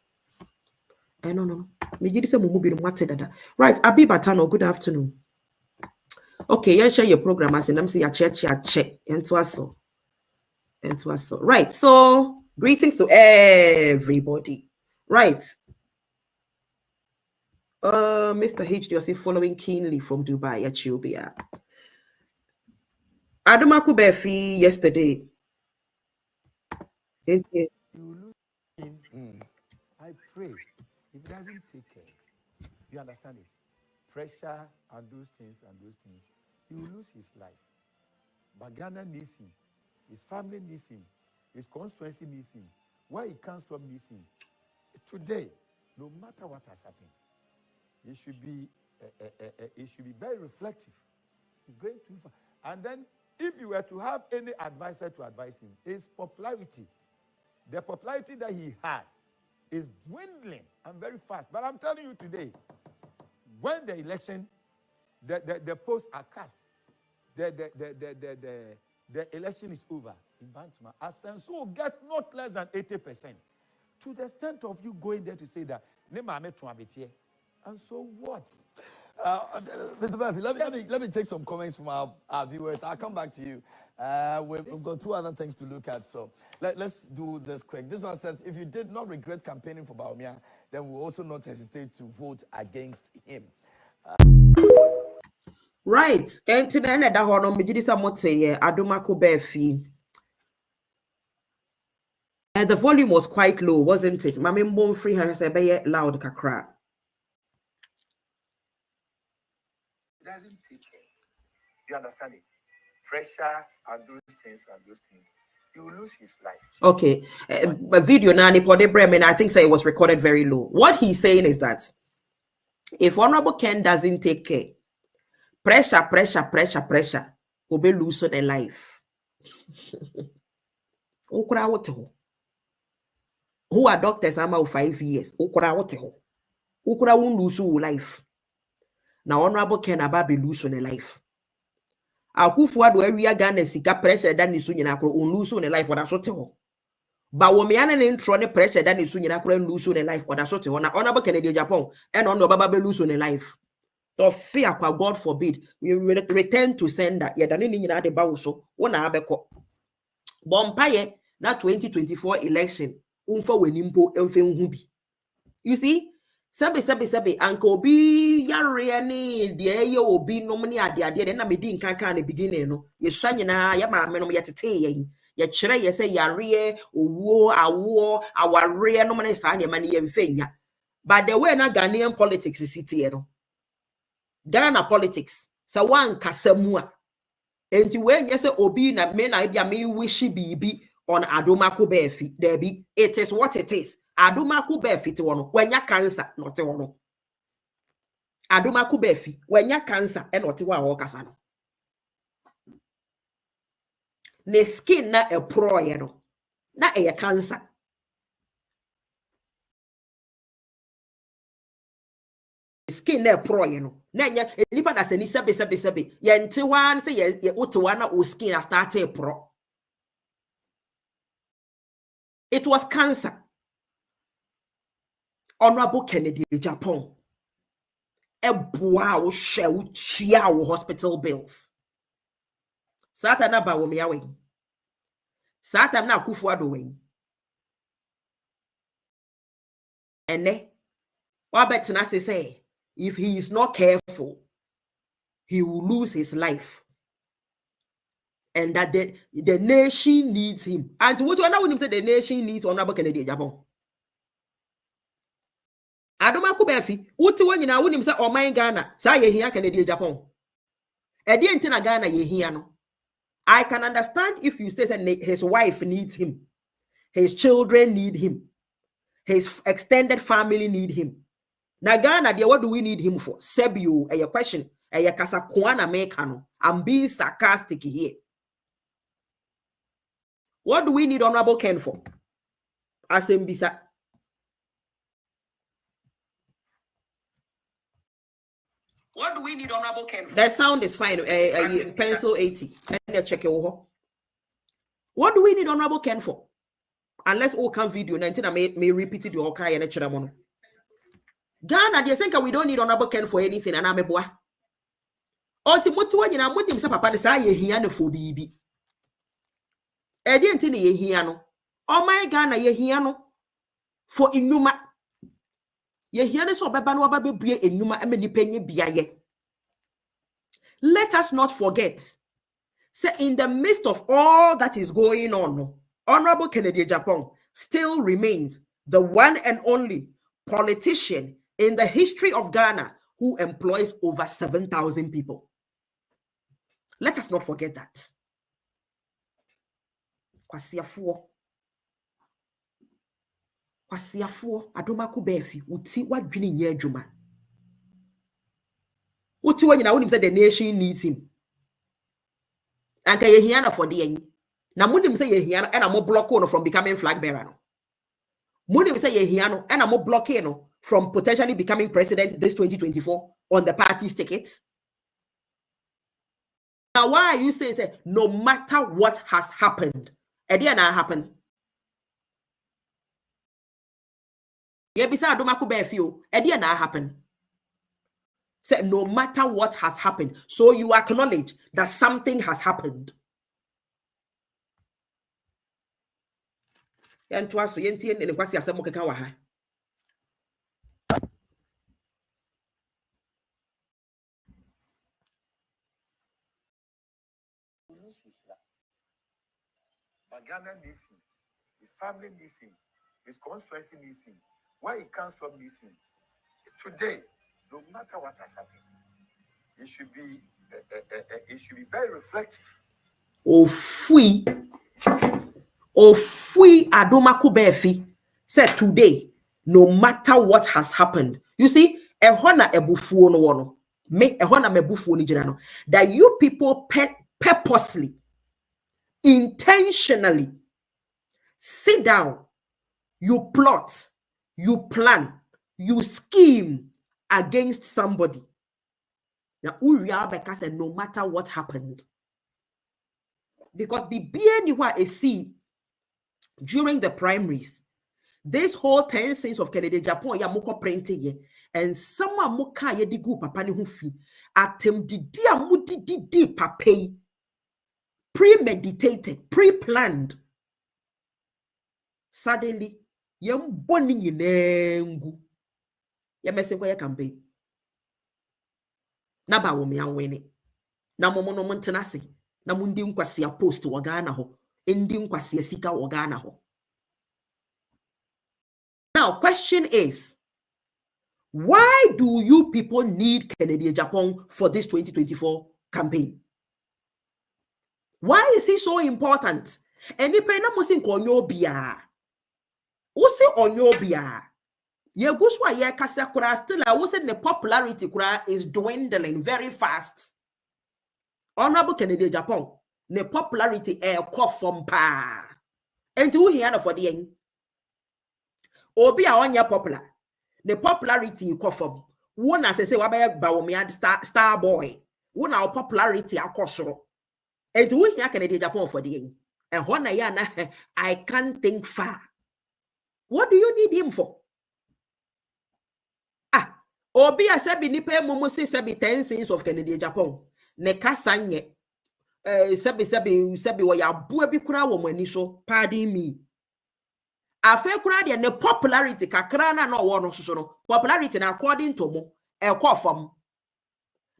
No. Right, Abi Batano, good afternoon. Okay, you share your program as in let me see your check. Right, so greetings to everybody. Right. Mr. HDOC following keenly from Dubai, Ethiopia. Amoakwah-Boadu yesterday. I pray if it doesn't take care, you understand it? Pressure and those things, he will lose his life. But Ghana needs him, his family needs him, his constituency needs him. Why he can't stop missing? Today, no matter what has happened, he should be very reflective. He's going too far. And then, if you were to have any advisor to advise him, his popularity, the popularity that he had, is dwindling and very fast. But I'm telling you today, when the election, the posts are cast, the election is over in Bantama, Asensu will get not less than 80%. To the extent of you going there to say that, and so what? Mr. Murphy, let me take some comments from our viewers. I'll come back to you. We've got two other things to look at, so let's do this quick. This one says, if you did not regret campaigning for Bawumia, then we'll also not hesitate to vote against him. Right. And to the end of that, Amoakwah-Boadu. The volume was quite low, wasn't it? Mami Mbonfree has a very loud kakra. Doesn't take care. You understand it? Pressure and those things, he will lose his life. Okay. A video Nani Pode Bremen, I think it was recorded very low. What he's saying is that if Honorable Ken doesn't take care, pressure, will be losing their life. Who are doctors about 5 years? Who won't lose your life? Now, Honorable Ken Ababi lose on a life. Akufo-Addo area Ghana sika pressure that ni sunyina kro on lose on a life or that sort of. But when me an intro ne pressure that ni sunyina kro lose on a life or that sort of. Now, Honorable Kennedy Agyapong and on the Baba lose on a life. So fear, God forbid, we return to sender. Yeah, the nini na de bawso. Wona abeko. Bompaye na 2024 election. Unfa wenimpo emfe nhubi. You see? Sabi anko obi yare ni de ye obi no mni ade na medi nkanka na beginning no ye hwa nyina ya ma me no ye tete yen ye kire ye se yare owuo awo aware no mne sa ne ma ne ye mfenya. But the way na Ghanaian politics is it no Ghana politics sa wan kasamu a enti we nye se obi na me na bia me wish bibi on Amoakwah-Boadu debi. It is what it is. Amoakwah-Boadu te wono wanya cancer not wono. Adomakubefi when ya cancer and otiwa okasa no. Ne skin na e proye no. Na e cancer. Skin na proye no. Na nya nipa da se ni sebe. Ye nti wan se ye otiwa na o skin a start e pro. It was cancer. Honorable Kennedy Agyapong. Eboa wo hwe wo chia wo hospital bills. Satan na ba wo me yawe. Satan na Akufo-Addo we. Ene wabetena say if he is not careful, he will lose his life. And that the nation needs him. And what you know when say the nation needs Honorable Kennedy Agyapong. Adomakwah-Boadu, uti wanyina wunim say oman Ghana, say ye hia Kennedy Agyapong. E di enti na Ghana ye hia no. I can understand if you say his wife needs him. His children need him. His extended family need him. Na Ghana, what do we need him for? Sebio, a question. A kasa kwana mekano. I'm being sarcastic here. What do we need Honorable Ken for? Asembisa. What do we need Honorable Ken for? That sound is fine. Pencil 80. And check it. What do we need Honorable Ken for? Unless all can video 19, I may repeat it the okay and a chiramono. Ghana, they think we don't need Honorable Ken for anything, and I'm a boy. Ultimately, I'm with him, papa, the say he and for BB. I didn't think ye hiano. Oh my Ghana, ye hiano for inuma. Ye hiano so babano baby inuma and many penny biaye. Let us not forget, say in the midst of all that is going on, Honorable Kennedy Agyapong still remains the one and only politician in the history of Ghana who employs over 7,000 people. Let us not forget that. Kwasiafuo Adomakwah-Boadu uti wadwini nye adwuma. Uti wanyina wonim say the nation needs him. Anka ye hiana for the yen. Na munim say ye hiana and amo block no from becoming flag bearer no. Munim say ye hiano and amo block no from potentially becoming president this 2024 on the party's ticket. Now why are you saying say no matter what has happened, it didn't happen? Yeah, beside Adomakwah-Boadu, it didn't happen. Say no matter what has happened, so you acknowledge that something has happened. And to us, yenti and kwasi asemo keka wa ha. Lose his life. But Ghana needs him. His family needs him. His constituency needs him. Where he comes from needs him. Today, no matter what has happened, it should be very reflective. Ofui Adomakwah-Boadu said today, no matter what has happened. You see, ehona ebufuo no wono. Me ehona mebufuo ni jina no. That you people purposely, intentionally sit down, you plot, you plan, you scheme against somebody. Now, Uriah said, no matter what happened, because during the primaries, this whole 10 cents of Kennedy Agyapong ya moko printing ye, and someone moka ye digu papa ni hufi atem didi amudi papa premeditated, pre-planned. Suddenly, yam boni nyinengu ya mesenko ya campaign. Na ba wo me anwene. Na momo no montenase. Na mundi nkwasi ya post wo Ghana ho. Endi nkwasi ya sika wo Ghana ho. Now, question is, why do you people need Kennedy Agyapong for this 2024 campaign? Why is he so important? And the pena musin konyo bia. Ose onyo bia. Ye guswa ye kasa kura still I was saying the popularity kura is dwindling very fast. Honorable Kennedy Agyapong, the popularity cough from pa. And to hear for the end. Obi a on your popular. The popularity cough from. One as I say wabaya bawomia star boy. One our popularity akosoro. And to hear Kennedy Agyapong for the end. And when I can't think far. What do you need him for? Obi a sabi nipe momo se sabi 10 cents of Kennedy Agyapong. Ne kasanye. Sabi wa ya bua bi kura wo mani so. Pardon me. Afe kura de ne popularity kakra na no wo no so no. Popularity na according to mo fam.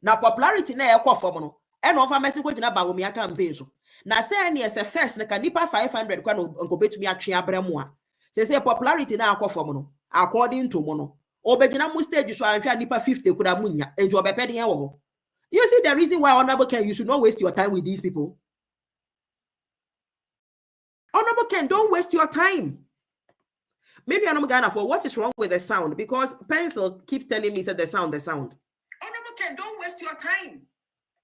Na popularity na fam no. E no fa mesi ko gina ba wo mi campaign so. Na say ne se first ne ka nipa 500 kwa no nko betumi atwe abramo a. Say popularity na fam no. According to mo no. Obegina mu stage so anhwa nipa 50 kura munya. Enti obepede yen wo. You see the reason why Honorable Ken, you should not waste your time with these people. Honorable Ken, don't waste your time. Maybe I'm Ghana for what is wrong with the sound, because Pencil keep telling me that the sound. Honorable Ken, don't waste your time.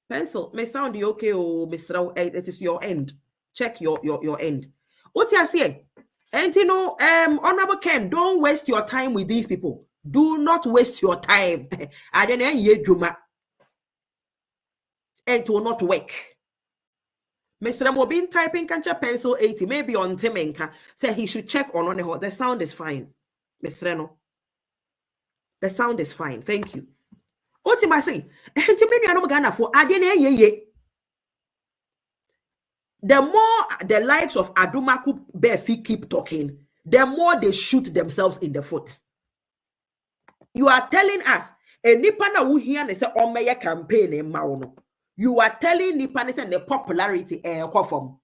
Pencil, may sound you okay, or Mr. It is your end. Check your end. What's your say? And you know, Honorable Ken, don't waste your time with these people. Do not waste your time. I don't know. It will not work. Mr. Mobin typing cancha pencil 80, maybe on Temenka, say he should check on the sound is fine. Mr. Reno. The sound is fine. Thank you. What am I saying? The more the likes of Amoakwah-Boadu keep talking, the more they shoot themselves in the foot. You are telling us, a nipana who hear and say, "Oh, my campaign in Mauno." You are telling Nipanis and the popularity from.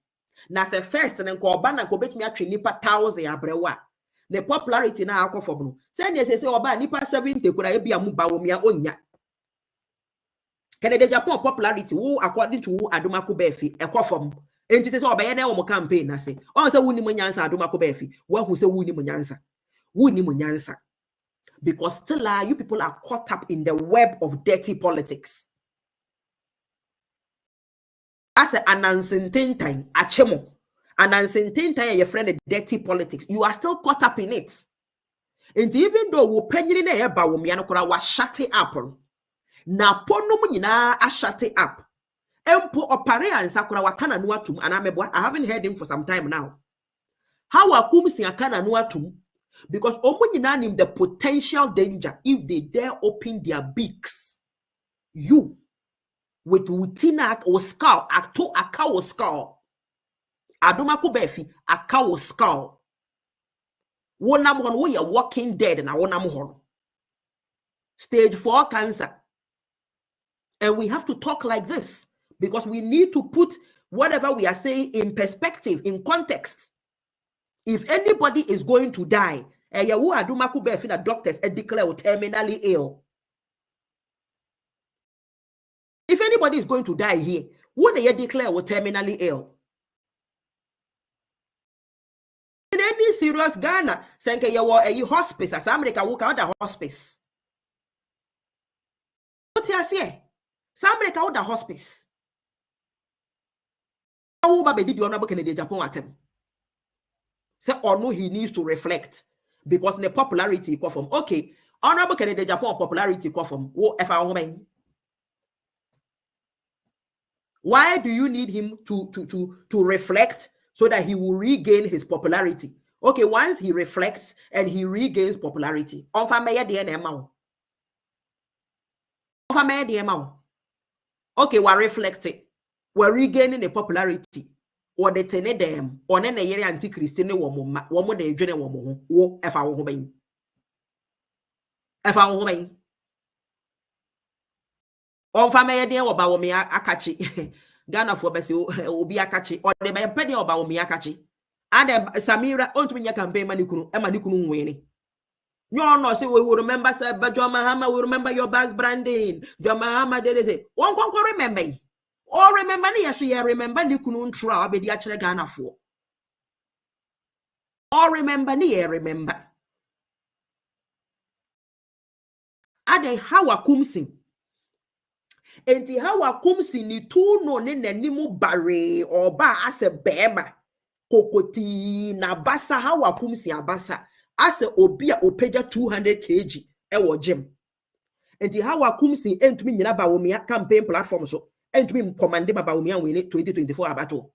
Na se first and ko ba na ko betumi atwe nipa 1000 abrewa. The popularity na akofom no. Say na say oba nipa 70 kura e bia mu ba wo mia onya. Kennedy Agyapong popularity wo according to Amoakwah-Boadu ekofom. Enti say oba ye na wo campaign na say. On say wuni munyansa Amoakwah-Boadu. Wo hu say wuni munyansa. Wuni munyansa. Because still you people are caught up in the web of dirty politics. As an announcing time, achemo. Announcing time, your friend, dirty politics. You are still caught up in it. And even though we penny in a ba we was shut it up. Na pono munina a shut it up. Empo opare and sakura wakana nuatum and I haven't heard him for some time now. How akum si akana nuatum? Because omunina nim the potential danger if they dare open their beaks. You with Wutinak or skull, acto a cow skull. Amoakwah-Boadu, a cow skull. One number one, we are walking dead and I want number stage 4 cancer. And we have to talk like this because we need to put whatever we are saying in perspective, in context. If anybody is going to die, Amoakwah-Boadu doctors declare terminally ill. If anybody is going to die here, when you declare we're terminally ill. In any serious Ghana, say you were a hospice, as America work out the hospice. What you say? America out the hospice. How did you Honorable Kennedy Agyapong attempt? Say or no, he needs to reflect because the popularity come from. Okay, Honorable Kennedy Agyapong popularity come from. If I woman. Why do you need him to reflect so that he will regain his popularity? Okay, once he reflects and he regains popularity, okay, we're reflecting, we're regaining the popularity. Or the tene them, or then a year anti-Christian woman, the general woman, wo if I woman. If I woman. On family dear or Baomi Akachi, Ghana for Bessie will be Akachi, or the penny or Baomi Akachi. And Samira, on to your campaign, Manikunu winning. No, say we will remember, sir, but John Mahama will remember your bags branding. John Mahama did say, one can remember. Or remember, yes, you remember Nikunun Tra, be the actual Ghana for. Or remember, near remember. ade Hawa Kumsin. Enti Hawa Kumsin ni tu no ne nanimu bare or ba as a bema. Kokoti na basa Hawa Kumsin abasa. As a obia opeja 200 kg ewo gym. Enti Hawa Kumsin entumi nyina ba wo mea campaign platform so. Entumi commande ba wo mea wini 2024 abato.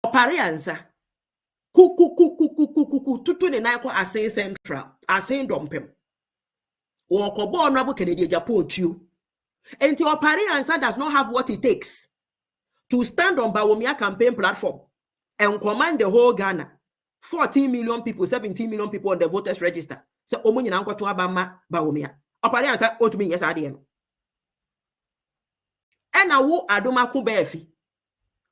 Oparianza. Kuku tutu ne na ko asen central asen dompem wo kobo honorable Kennedy Agyapong tuo enti Oparianza does not have what it takes to stand on Bawumia campaign platform and command the whole Ghana 14 million people 17 million people on the voters register so omo nyina nkoto abama Bawumia Oparianza otumi yes ade no ena wo adomako baafi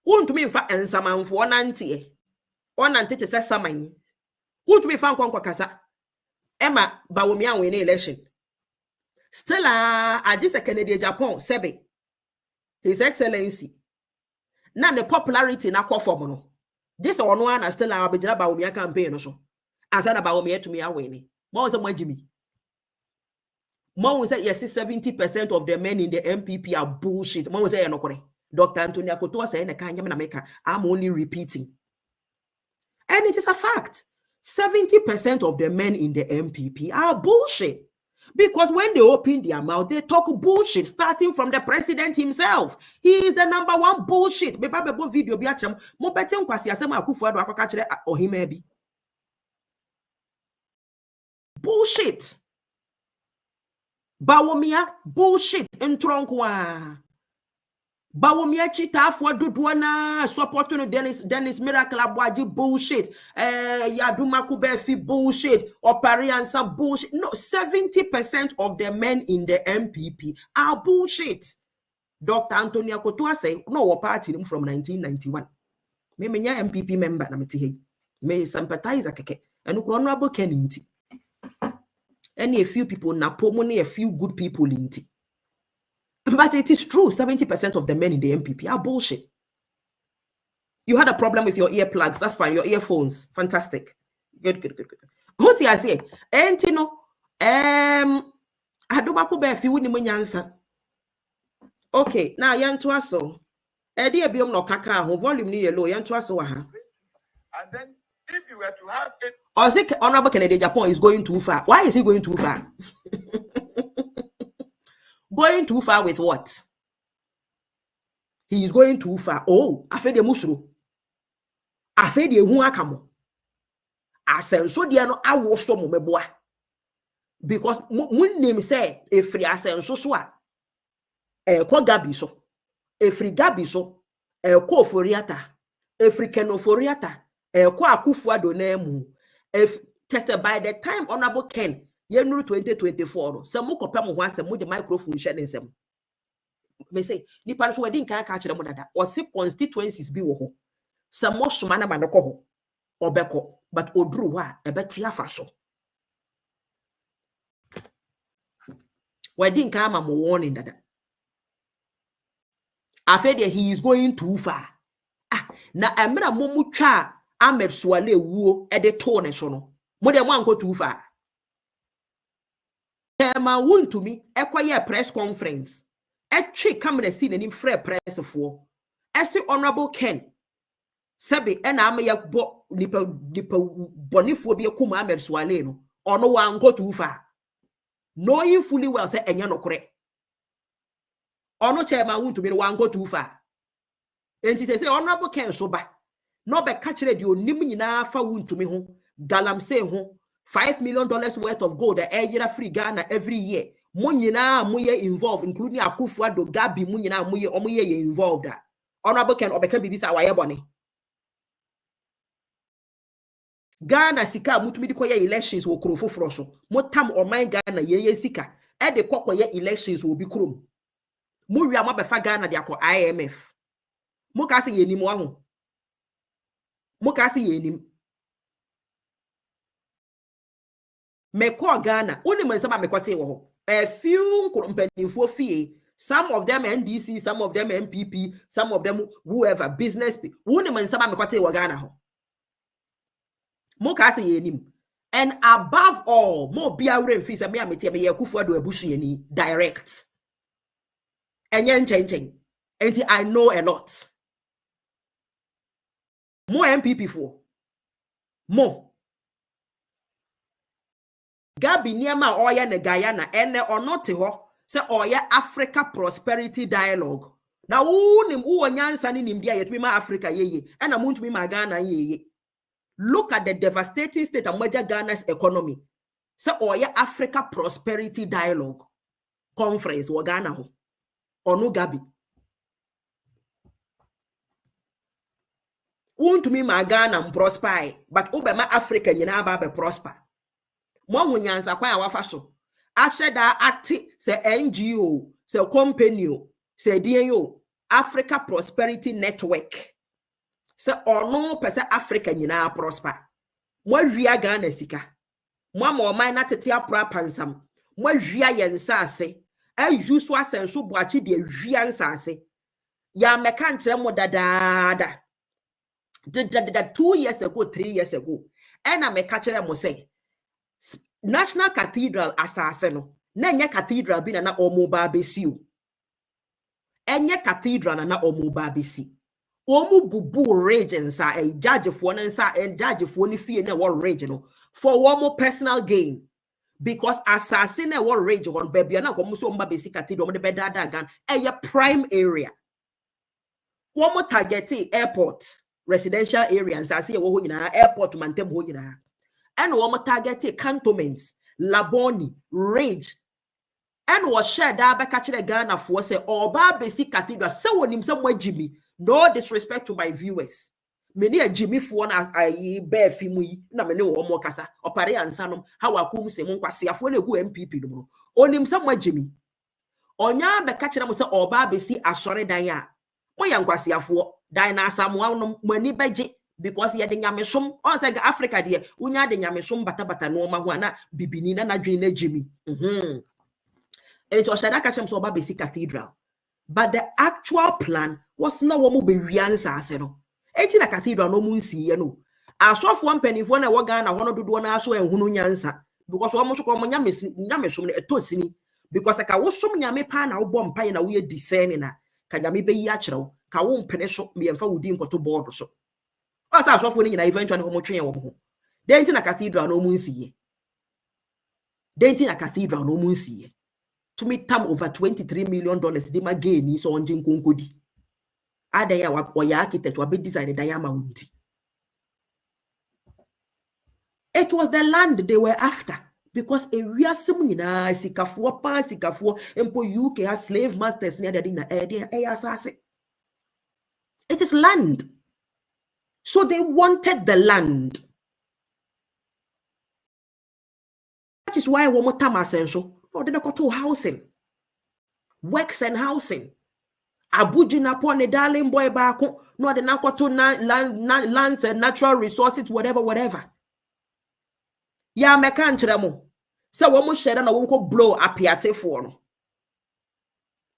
wontumi mfa ensamanfo nante nante te se saman wontumi fa nkwa kasa Emma Bawumia win election still just a Kennedy Agyapong sebe His Excellency na the popularity na kwa form no this one na still abegina Bawumia campaign no so asa na Bawumia to me awin mo say mwagimi mo say yes 70% of the men in the MPP are bullshit mo say no kore Dr. Anthony Akoto say na kan na meka I'm only repeating and it is a fact 70% of the men in the MPP are bullshit. Because when they open their mouth, they talk bullshit, starting from the president himself. He is the number one bullshit. Video bullshit. Bawumia bullshit. Bawumia chita for Duduana support no Dennis Miracle Abwaji bullshit. Yadumaku Befi bullshit. Oparianza bullshit. No, 70% of the men in the MPP are bullshit. Dr. Anthony Akoto say no party from 1991. Me menya MPP member na meti me sympathize akeke. Enu ko honorable Keninti. Any a few people na pomoni a few good people inti. But it is true, 70% of the men in the MPP are bullshit. You had a problem with your earplugs, that's fine, your earphones, fantastic. Good. What I say? Entino, Adobako be fi wuni munyansa. Okay, now yanto aso. Edi ebiom no kaka ho volume ni yellow yanto aso wa ha. And then if you were to have it, or say Honorable Kennedy Agyapong is going too far. Why is he going too far? Going too far with what? He is going too far. Oh, afe de musro. Afe de hu akamo. Asenso de no awoso mo meboa. Because mun name say efri asenso so a ko gabi so. Efri gabi so ko foriata. Efri kenoforiata ko Akufo-Addo na mu. If tested by the time Honorable Ken Yenuru 2024, some more copy mo once mo the microphone share them. Me say, ni parish wedding can catch them dada. Or say constituencies be wo ho. Some more sumana ba no ko ho. Obeko, but odru wa ebeti afa so. Wedding can ma mo warning dada. Afede he is going too far. Na emra mo mu twa Ahmed Suale wuo e de to ne so no. Mo de mo anko too far. Ma won to me ekwaye press conference etwe camera see nanim free press for ese Honorable Ken sebe na amya bo nipa bonifo bi ekuma Ahmed Suale no ono wa anko too far knowing fully well say enya no kore ono chairman won to me wa anko too far enti say Honorable Ken so ba no be catch re di onim nyina fa won to me ho galamsey ho $5 million worth of gold the air free Ghana every year. Munyina muye involved, including Akufo-Addo, Gabi munyina muye involved. Honorable Ken obeka bibisa waye boni. Ghana sika mutumi di koye elections wo krofo froso. Motam o man Ghana ye sika. E de kokoye elections wo bi krom. Mu wi amabefa Ghana de akọ IMF. Mu ka se yenim wa ho. Mu ka se yenim. Me call Ghana only man sama me kote wo ho a few mpanimfo fie, some of them NDC, some of them MPP, some of them whoever business only man sama me kote wo Ghana ho mo ka se yenim And above all, more be aware of fees and me Akufo-Addo ebusuani direct. And yen changing. And I know a lot. More MPP for. More. Gabi niama oya ne Guyana ene onote ho se oya Africa Prosperity Dialogue. Na unim nyansa ni nimbia yetumi ma Africa yeye. Ena muntumi ma Ghana yeye. Look at the devastating state of Ghana's economy. So, oya Africa Prosperity Dialogue Conference wa Ghana ho. Onu Gabi. Won't me ma Ghana prosper, but Obama Africa nyina ba be prosper. Mo hunyansa kwa wafa so. Asheda acti se NGO, se company, se DNO, Africa Prosperity Network. Se ono pese Africa nyina prosper. Mo wia Ghana sika. Mo ma na tete apra pansam. Mo wia yensa ase. Ayusu asenso boachi de wia nsase. Ya meka nkyere mo dadaada. 2 years ago, 3 years ago. And I meka kyere mo say National Cathedral asase na nye cathedral bi na omo ba besi o. Enye cathedral na omo ba besi. Omo bubu regions a judgefo na nsa judgefo ni fie na what region for omo personal gain. Because asase na what region on baby na komo so mba besi cathedral mo de bedada gan eye prime area. Omo target airport residential areas asase wo ho nyina airport mantem ho nyina. And womo target cantonments, Laboni, Rage, and was shared that by catching a Ghana for say Oba basic cathedral. So when him somewhere Jimmy, no disrespect to my viewers. Many a Jimmy for as I bear fimui, na many or more casa, or pare and sanum, how I come say Monquasia for the go MPP no. On him somewhere Jimmy. Onya be catching them say Oba basic assured daya. Moyanquasia for Dina Samuel money beje. Because ye de nyameshom on say Africa de unya de nyameshom bata no ma ho na bibini na dwen na Jimmy Eto shada ka chem so ba basic cathedral, but the actual plan was no wo mo be wiansa ase no enti na cathedral no mu nsiye no asofo mpanifo na wo Ghana ho no dodo na aso enhunu nyansa because wo mo so ko mo nyameshom no etosini because ka wo som nyame pa na wo bom pai na wo ye discern na ka nyame be yi a kyerɛw ka wo mpene so me yemfa wodi nkoto board so. As I saw for eventually homo train wo. Denti na cathedral no munsiye. Denti na cathedral no munsiye. To me tam over $23 million de ma gain so onjin konkodi. Ada ya wa ya architect wa be design da ya mawunti. It was the land they were after because area sim nyina sikafuo empo UK has slave masters near the na asase. It is land. So they wanted the land. That is why one more time essential. No, they got to housing, works and housing. Abuja upon a darling boy back. No, they not got to lands and natural resources, whatever. Ya me kanchira mo. So one more share na one ko blow up yate for.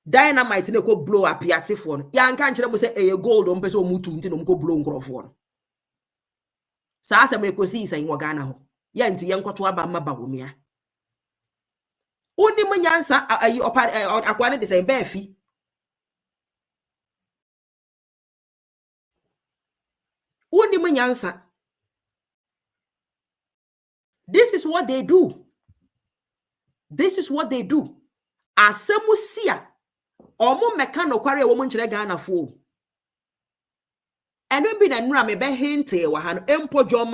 Dynamite ne ko blow up yate for. Ya kanchira mo say e gold on person mutu nti no ko blow nkrofo. Sa asem ekosi isa in Ghana ho. Ya nti ye nkoto aba maba wo mia. Oni mo nyansa ayi akwane de say be fi. Oni mo nyansa. This is what they do. This is what they do. Asemu sia omo meka no kware wo mo nkyere Ghana fo. Eno bi na nura me be hinte wa ha no empo John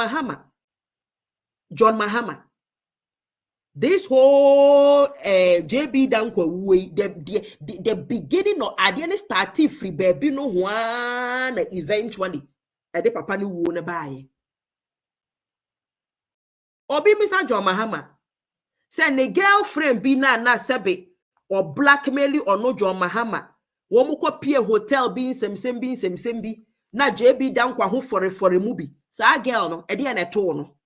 Mahama. This whole JB Dankwa way the beginning of adiane starting free baby no one eventually ade papa ni wo ne baaye. Obi misa John Mahama say ne girlfriend bi na sebe or blackmail or no John Mahama wo mu ko pie hotel bi nsem bi na JB Dankwa ho for mu bi sa girl no ede na to no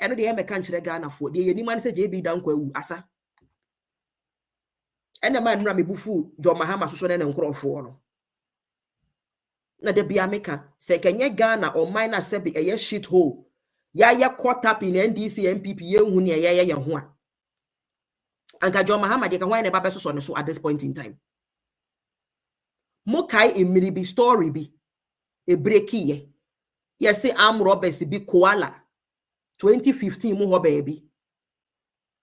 eno de me kan kyere Ghana fo de yeni man say JB Dankwa wu asa ene man nra me bufu John Mahama so ne nkrofo no na de bia meka say kenye Ghana or minor sebe eye shit hole ya caught up in NDC MPP ye hu ne ye ho a anka John Mahama de ka hwan ne ba beso so ne so at this point in time mokai emiribi story bi e breaki ye yes say arm robbers bi koala 2015 mu ho baby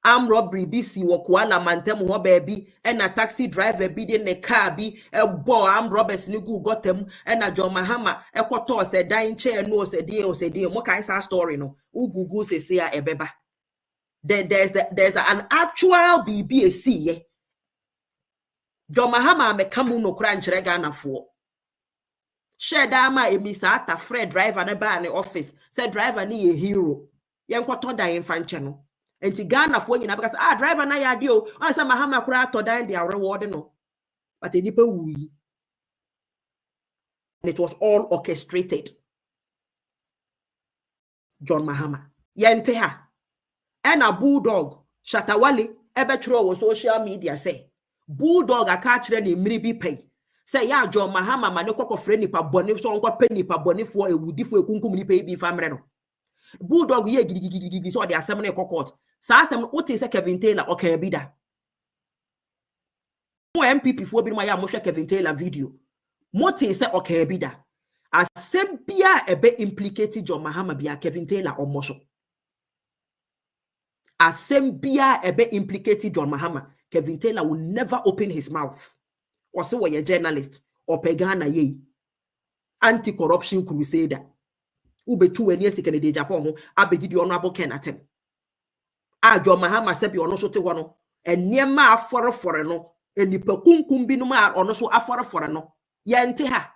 arm robbery bi si wo koala mantem ho baby and a taxi driver bi de ne car bi e bo arm robbers ni gu gotem and a John Mahama e koto se dan chair no se dey mo kai sa story no ugugu se se a ebeba there's an actual BBAC ye John Mahama me kamu no kura nkyere Ghana fo share da ma emisa ata Fred driver na ba ne office say driver ni ye hero yen kwato dan infanche no enti Ghana fo nyina because driver na ya de o an say Mahama kura to dan dia reward no but enipa wuyi and it was all orchestrated John Mahama yente ha and a bulldog Shatawale ebetro wo social media say bulldog aka kire ne mmiri bi pen say ya John Mahama ma ne kokofre nipa bone so onko pe nipa bone fo ewudifo ekunkum nipa bi famre no bulldog ye gidi so de asem na kokot sa asem no wote say Kevin Taylor o kan bi da mo MPP fo bi no ya mo hwe Kevin Taylor video mote say o kan bi da asem bia ebe implicate John Mahama bia Kevin Taylor o mo so asem bia ebe implicate John Mahama Kevin Taylor will never open his mouth or say we a journalist or pegana ye anti-corruption crusader ubetu weni esikene de Agyapong ho abegidi honorable Ken atem John Mahama se bi ono so te ho no eniema aforefore no enipa kunkum bi no ma ono so aforefore no ye nte ha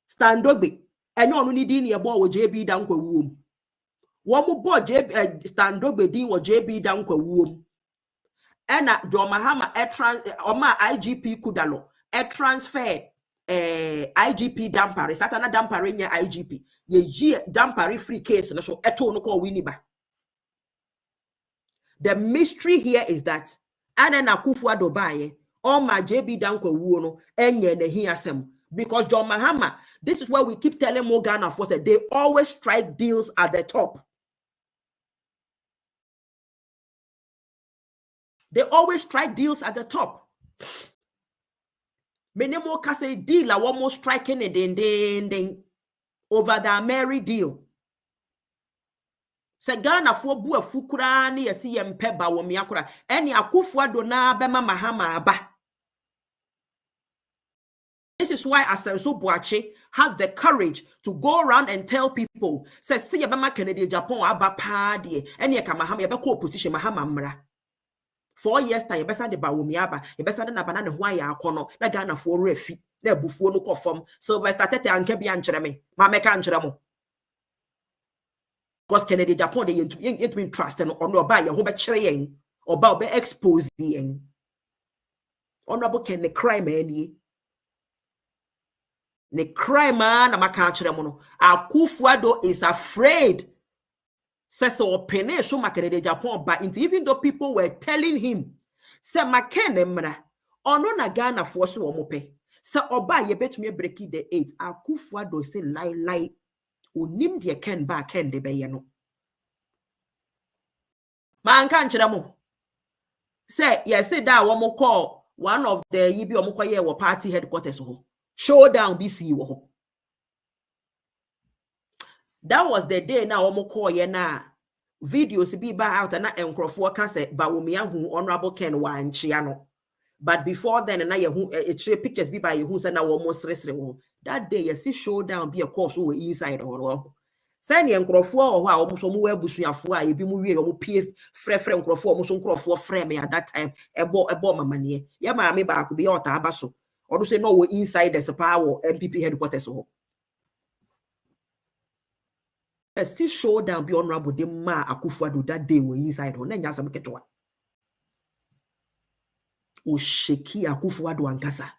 standogbe enye ono ni din ye bo wo JB da nkwa wuom wo mo bo JB standogbe din wo JB da nkwa wuom ena John Mahama oma IGP kudalo transfer IGP dampare satana dampare nya IGP ye dampare free case no so eto no ko winiba. The mystery here is that Anana Akufo-Addo baye all my JB dankwa wuo no enye na hi asem because John Mahama, this is where we keep telling more Ghana for that they always strike deals at the top. They always strike deals at the top. Many more can say deal are almost striking it ding over the Mary deal. Se Ghana for bu afukura ni yesi yempe ba wo miakura eni Akufo-Addo na bema Mahama aba. This is why Asenso Boache had the courage to go around and tell people, say, see yabama Kennedy Agyapong aba pa die eni eka Mahama yabeko opposition Mahama mra. 4 years time yebesa de ba wo miaba yebesa de na bana ne ho aya akono na Ghana for refi na bufuo no kofom Sylvester Tete anka bi ankyere me ma meka ankyere mo because Kennedy Agyapong de yent trust no ono ba ye ho be kire yen oba be expose yen honorable Ken the crime ani ne crime na maka ankyere mo no Akufo-Addo is afraid says so pene so Kennedy Agyapong but even though people were telling him say makene mra ono na Ghana for so omope say oba ye betumi break the 8 Akufo-Addo say lie onim de ken ba ken de be ye no man kan kire mo say yes say that wo mo call one of the yibi o mo koye wo party headquarters ho showdown BC wo ho. That was the day now omo call ye na videos be ba out na enkrofo ka say ba wo me ahu honorable Ken wa nchia no but before then na ye hu pictures be by ye hu say na wo mo sresre wo that day ye see showdown be a course wo inside ho say ne enkrofo ho a omo so mo wa busuafo a ebi mo wie omo pie frefre enkrofo omo so enkrofo frɛ me at that time ebo mamane ye ma me ba ko be ota aba so odo say no wo inside the power MPP headquarters ho. A still showdown be honorable de ma Akufo-Addo that day we inside ho na nya sam ketwa o sheki Akufo-Addo ankasa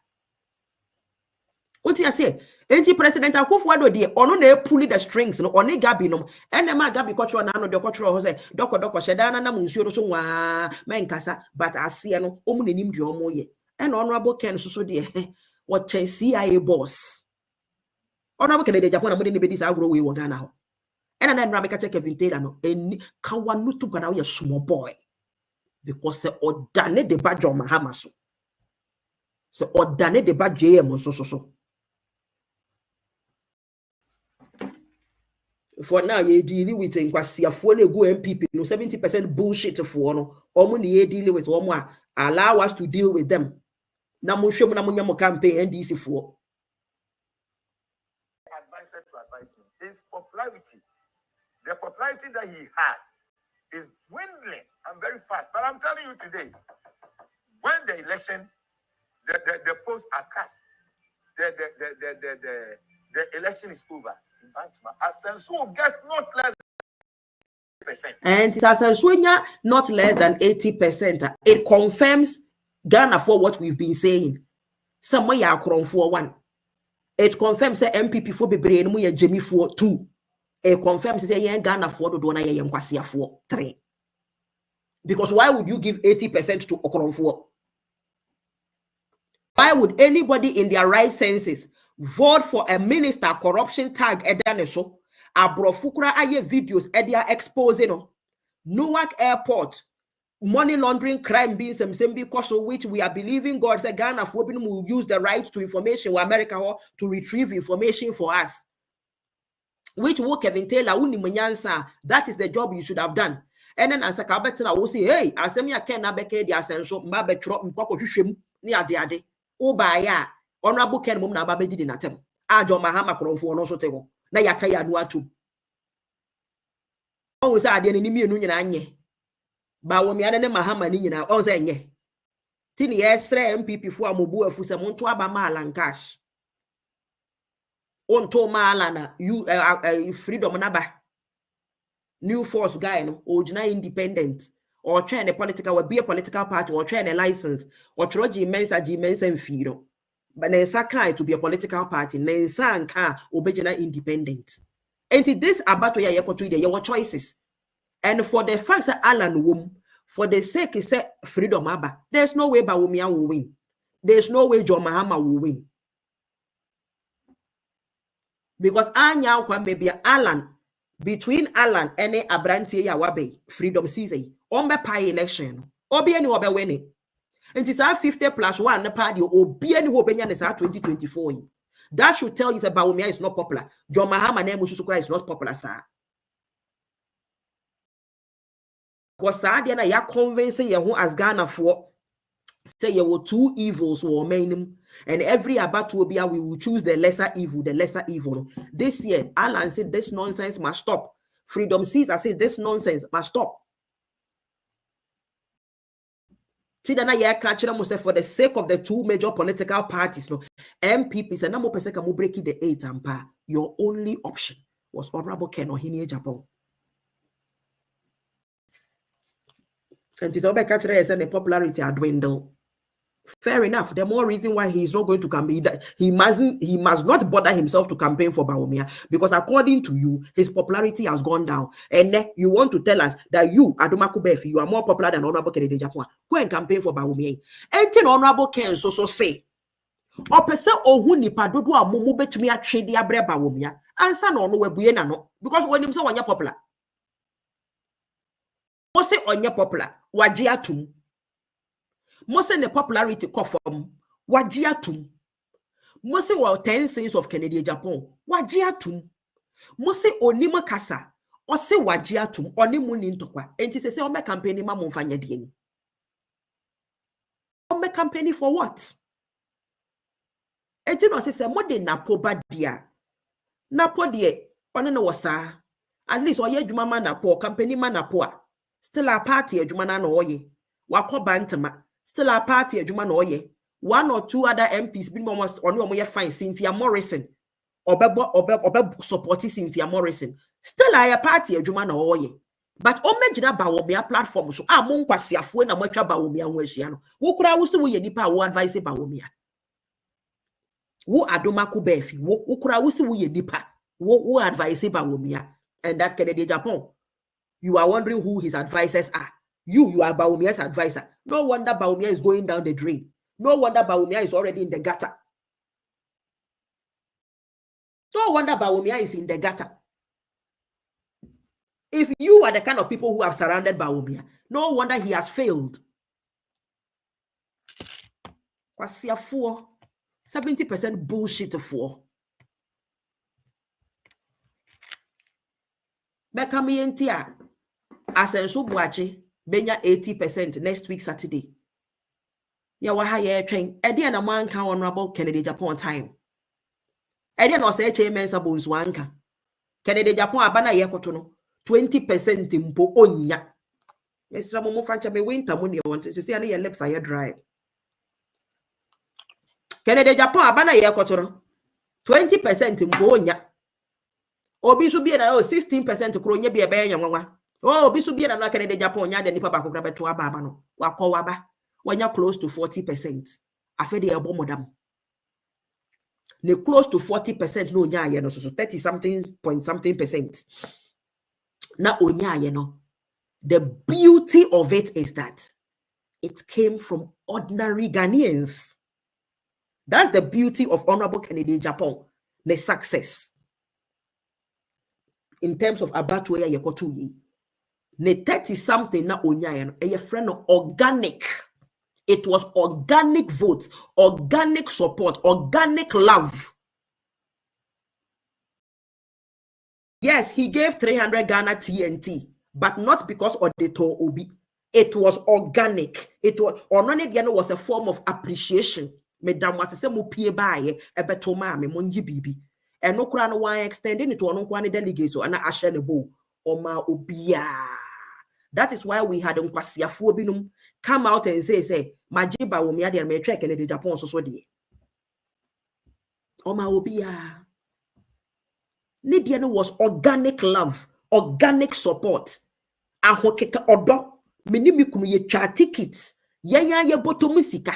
what you say enti President Akufo-Addo de ono na pull the strings no oni Gabi no ene ma Gabi kotro na no de kotro ho say doko sheda na munsuo no so wa menkasa but ase no omu nanim de omo ye ene honorable Ken so de what CIA boss honorable Kennedy Agyapong na mo de ne be dis agro we wo Ghana ho And then Rameka check Kevin Taylor no any kawanu to kana a small boy because se odane de badge on Mahamaso. So odane de badge JM so. For now, you dealing with Nkwasi Afo go MPP no 70% bullshit for no. Omo ni dealing with omo allow us to deal with them. Na mo hwem na mo nya mo campaign NDC for. Advisor to advise him. His popularity, the popularity that he had, is dwindling and very fast. But I'm telling you today, when the election, the polls are cast, the election is over. Asensu will get not less than 80%. And Asensu not less than 80%. It confirms Ghana for what we've been saying. Somewhere ya kron for 1. It confirms that MPP for bebre no ya Jimmy for 2. It confirms say yen Ghana for do na yen Kwasi for 3. Because why would you give 80% to Okronfo? Why would anybody in their right senses vote for a minister corruption tag edanesho? Abrofukura aye videos edia exposing Newark Airport money laundering crime being some because of which we are believing God said Ghana for will use the right to information or America to retrieve information for us. Which will Kevin Taylor unimanyansa, that is the job you should have done. And then as a cabetan will say, hey, Asemia can abeke the essential mabetro mpoko shim ni ade. Obaya, honorable Ken Mum na babe did in atem. Ajo Mahama Kronfo no so tego. Na yakaya nuatu. On was ade ni mi enu nyina anye. Ba wo mi ade ne Mahama ni nyina on say nye. Tini yesre MPP fo amobu afu se monto aba mala cash. On to mala na you freedom naba. New force guy no ojina independent or trying a political or be a political party or trying a license or troji mensa and firo. But nensa kai to be a political party, nensa and ka obejina independent. And this about ya yakotu de your choices. And for the fact that Alan wom, for the sake is freedom aba, there's no way Bawumia will win. There's no way John Mahama will win. Because Anya maybe Alan between Alan and Abranti Yawabe, freedom season, ombe pie election, obi any obe winning. And it's our 50+1 party, obi any hopenya is 2024. That should tell you that Bawumia is not popular. John Mahama name Mususukra is not popular, sir. Because Sadiana ya convincing you as Ghana for say you were 2 evils or main, and every about will be we will choose the lesser evil. This year, Alan said this nonsense must stop. Freedom Caesar said this nonsense must stop. Tidana ya catch them for the sake of the 2 major political parties, no MPP said no person can break the 8 ampa. Your only option was Honorable Ken Ohini Agyapong. And it's all catch and the popularity are dwindle. Fair enough. The more reason why he is not going to campaign, he must not bother himself to campaign for Bawumia, because according to you, his popularity has gone down. And then you want to tell us that you, Adomakubefi, you are more popular than Honorable Kennedy Agyapong. Go and campaign for Bawumia. Anything Honorable Ken so say. Or person ohu nipa dodo a mumu betumi atwe de abre Bawumia. Answer no webue na no, because when him say wanya popular. Mo say onye popular, waji atum. Most the popularity confirm wajiatum. Most well 10 cents of Kennedy Agyapong wajiatum. Most onima kasa or say wajiatum onimunin tokwa. And say on my campaign ma monfanya dien. On my campaign for what? And you know say more de napo badia. Napo de one no wasa. At least oye juma man napo campaign man napo. Still a party juma no oye. Wako bantama. Still a party adwuma na oye. 1 or 2 other MPs been almost on your fine Cynthia Morrison or supporting Cynthia Morrison. Still a party adwuma na oye. But omejina Bawumia platform so Kwasi Afo na motwa Bawumia nwehia no. Wo kura wo se wo ye nipa wo advice Bawumia. Wo Adomakubefi wo kura wo se wo ye nipa wo advice Bawumia. And that Kennedy Agyapong, you are wondering who his advisors are. You are Bawumia's advisor. No wonder Bawumia is going down the drain. No wonder Bawumia is already in the gutter. No wonder Bawumia is in the gutter. If you are the kind of people who are surrounded by Bawumia, no wonder he has failed. 70% bullshit for. Bekamientia, Asensu Buachi, Benya 80% next week Saturday. Yawaha train. Edian a man can honorable Kennedy Agyapong time. Edian was a chairman Sabons Wanka. Kennedy Agyapong abana yekotono 20% impo onya. Mr. Momo Fancha me winter money want to see any your lips are dry. Kennedy Agyapong abana yekotono 20% impo onya. Obi should be at 16% kronya be a bear yawa. Oh, Obi should be at Kennedy Agyapong ya the nipa bako grab to ababano. Wako waba when you're close to 40%. Afedi elbow modam. Ne close to 40% no nya no so 30 something point something percent. Na onya no. The beauty of it is that it came from ordinary Ghanaians. That's the beauty of Honorable Kennedy Agyapong. The success. In terms of Abattoir Yekotu. Ne 30 something na onya no. A friend of organic. It was organic votes, organic support, organic love. Yes, he gave 300 Ghana TNT, but not because of the to Obi. It was organic. It was was a form of appreciation. Madam was a mupie baye, a betoma me monji bibi. And no crown why extending it to an unquani delegates or an ashenable or ma obia. That is why we had Binum come out and say, Majiba Umiadi and Metrek and the Japan so di. Oma Obia. Nidiano was organic love, organic support. Ahokeka odo, minimikunu ye cha tickets. Yenya ye botomusika.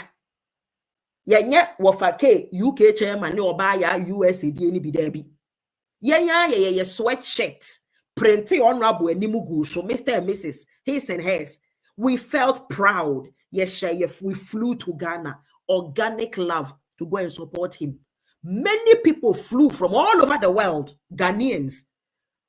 Yenya wafake UK chairman ni obaya USAD ni bidebi. Yenya ye sweatshirt. Printed honorable and Nimugu, so Mr. and Mrs. His and hers. We felt proud. Yes, we flew to Ghana. Organic love to go and support him. Many people flew from all over the world. Ghanaians.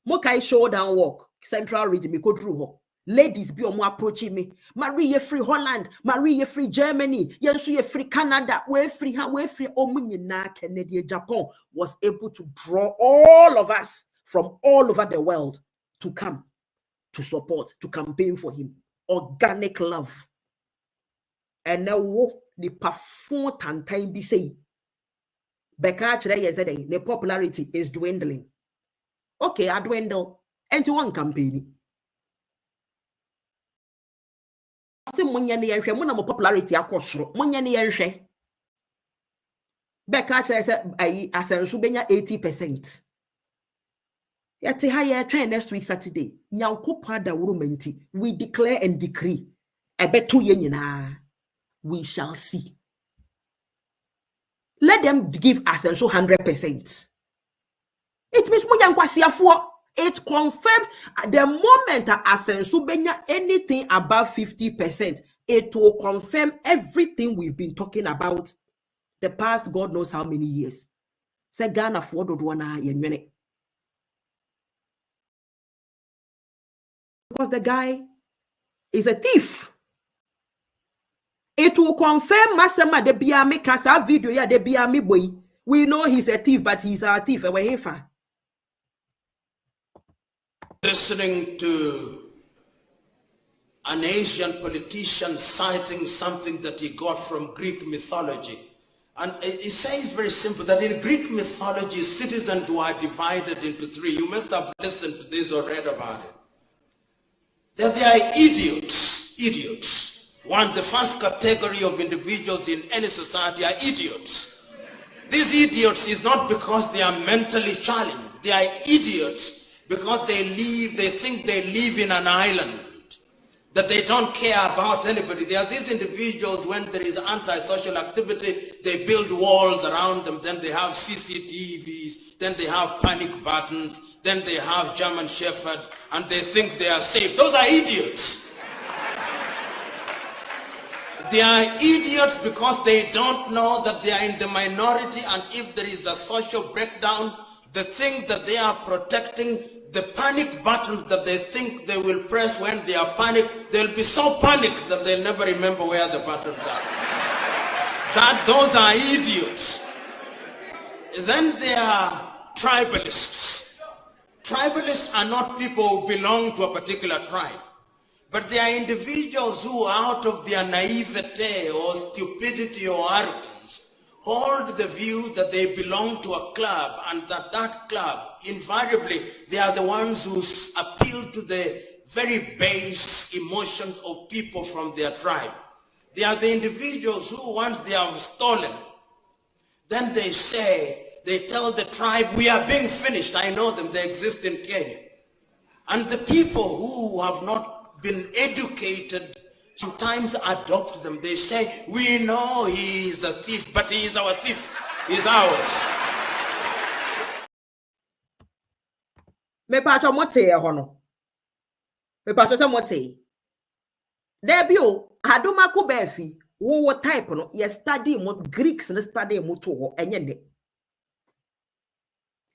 Mokai showdown walk. Central region. Me kodruho. Ladies be omo approaching me. Marie free Holland. Marie free Germany. Yensu free Canada. We free. Omunyina Kennedy Agyapong was able to draw all of us from all over the world to come to support, to campaign for him. Organic love. And now, the perform time be say, the popularity is dwindling. Okay, I dwindle into one campaign. Popularity as 80%. Yet higher train next week Saturday. We declare and decree. I bet 2 years we shall see. Let them give Ascension 100%. It means it confirms the moment that Ascension benya anything above 50%, it will confirm everything we've been talking about the past God knows how many years. Say Ghana for because the guy is a thief. It will confirm Masama de Biami Kasa video ya de Biami boy. We know he's a thief, but he's a thief. Listening to an Asian politician citing something that he got from Greek mythology. And it says very simple that in Greek mythology, citizens were divided into 3. You must have listened to this or read about it. That they are idiots. One, the first category of individuals in any society are idiots. These idiots is not because they are mentally challenged. They are idiots because they think they live in an island, that they don't care about anybody. There are these individuals, when there is antisocial activity, they build walls around them, then they have CCTVs, then they have panic buttons, then they have German shepherds, and they think they are safe. Those are idiots. They are idiots because they don't know that they are in the minority, and if there is a social breakdown, the thing that they are protecting the panic buttons that they think they will press when they are panicked, they'll be so panicked that they'll never remember where the buttons are. Those are idiots. Then there are tribalists. Tribalists are not people who belong to a particular tribe, but they are individuals who, out of their naivete or stupidity or arrogance, hold the view that they belong to a club, and that club, invariably, they are the ones who appeal to the very base emotions of people from their tribe. They are the individuals who, once they have stolen, then they tell the tribe, we are being finished. I know them, they exist in Kenya. And the people who have not been educated sometimes adopt them. They say, we know he is a thief, but he is our thief. He's ours. Me pacho mote hono. Me pacho se mote. Debio, aduma ko befi, wo type no, ye study mo Greeks no study mo to ho enye ne.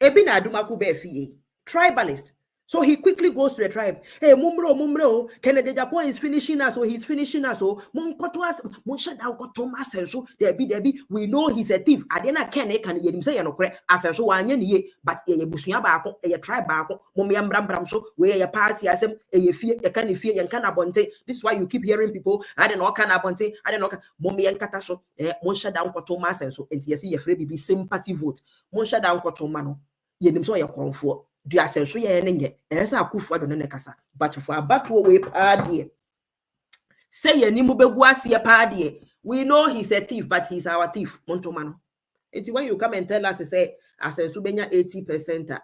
Ebi na aduma ko befi ye. Tribalist. So he quickly goes to the tribe. Hey, mumro, Kennedy Agyapong is finishing us, so he's finishing us. So mun shut down Thomas, so Debbie, we know he's a thief. Adena Kenne can ye say no correct as so ye, but ye busunya bako, ye tribe bako, mummy bram so where your party as him, ye fear, ye can fear, ye can abonte. This is why you keep hearing people. I don't know can abonte, I don't know mummy and kataso, mun shut down Thomas, and so and ye see your free be sympathy vote. Mun shut down Tomano, ye nimso ya comfort. Do you say so? Yeah, esa akufu ado ne kasa. But for abatu we paadie. Say ye nimu beguasi ye paadie. We know he's a thief, but he's our thief. Montomano. It's when you come and tell us, say, as a subenya 80%.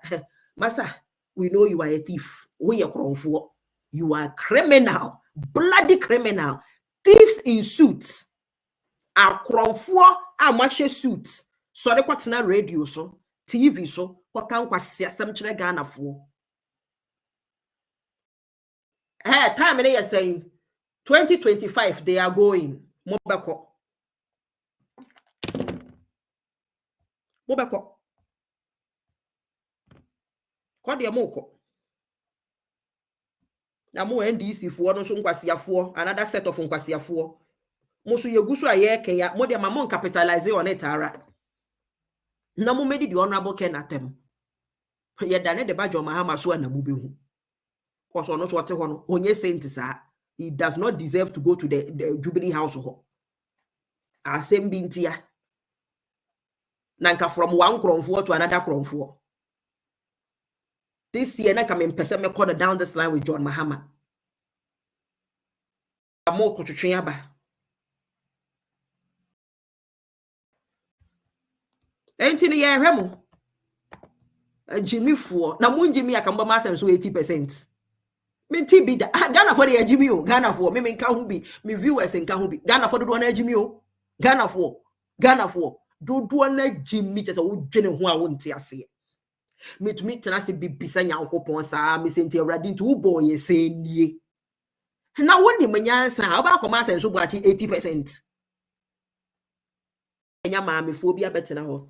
Masa, we know you are a thief. We are kronfo. You are criminal, bloody criminal. Thieves in suits. A kronfo a mache suits. So they got na radio so. TV so kwa siasam chire Ghana fo. Time they are saying 2025 they are going Mobako. Kwa dia moko. Na mo NDC fo no so nkwasiafo, another set of nkwasiafo. Mo so yegusu ayeke ya mo dia mamon capitalize on it ara. Na mo medi the honorable Kenatem. Ye dane de badge Mahama so na bubehu. Cause ono so wote ho no onye saint sa. He does not deserve to go to the Jubilee House ho. Asem bintia. Nanka from one kronfo to another kronfo. This year na come in person me call down this line with John Mahama. Amo ko twetwe aba. Enti ni ye hwemo. Jimmy for na mun Jimmy akamba masen so 80%. Me ti bi da Ghana for the Jimmy o Ghana for me nka ho bi me viewers nka ho bi Ghana for do na Jimmy o Ghana for do na Jimmy just wo dwene ho a wo nte ase. Me to me tena se bibisa nyankopon sa me senti awrade nti wo boy ye se nie. Na woni manyansa oba akoma masen so buachi 80%. Enya maame fo bi abetena ho.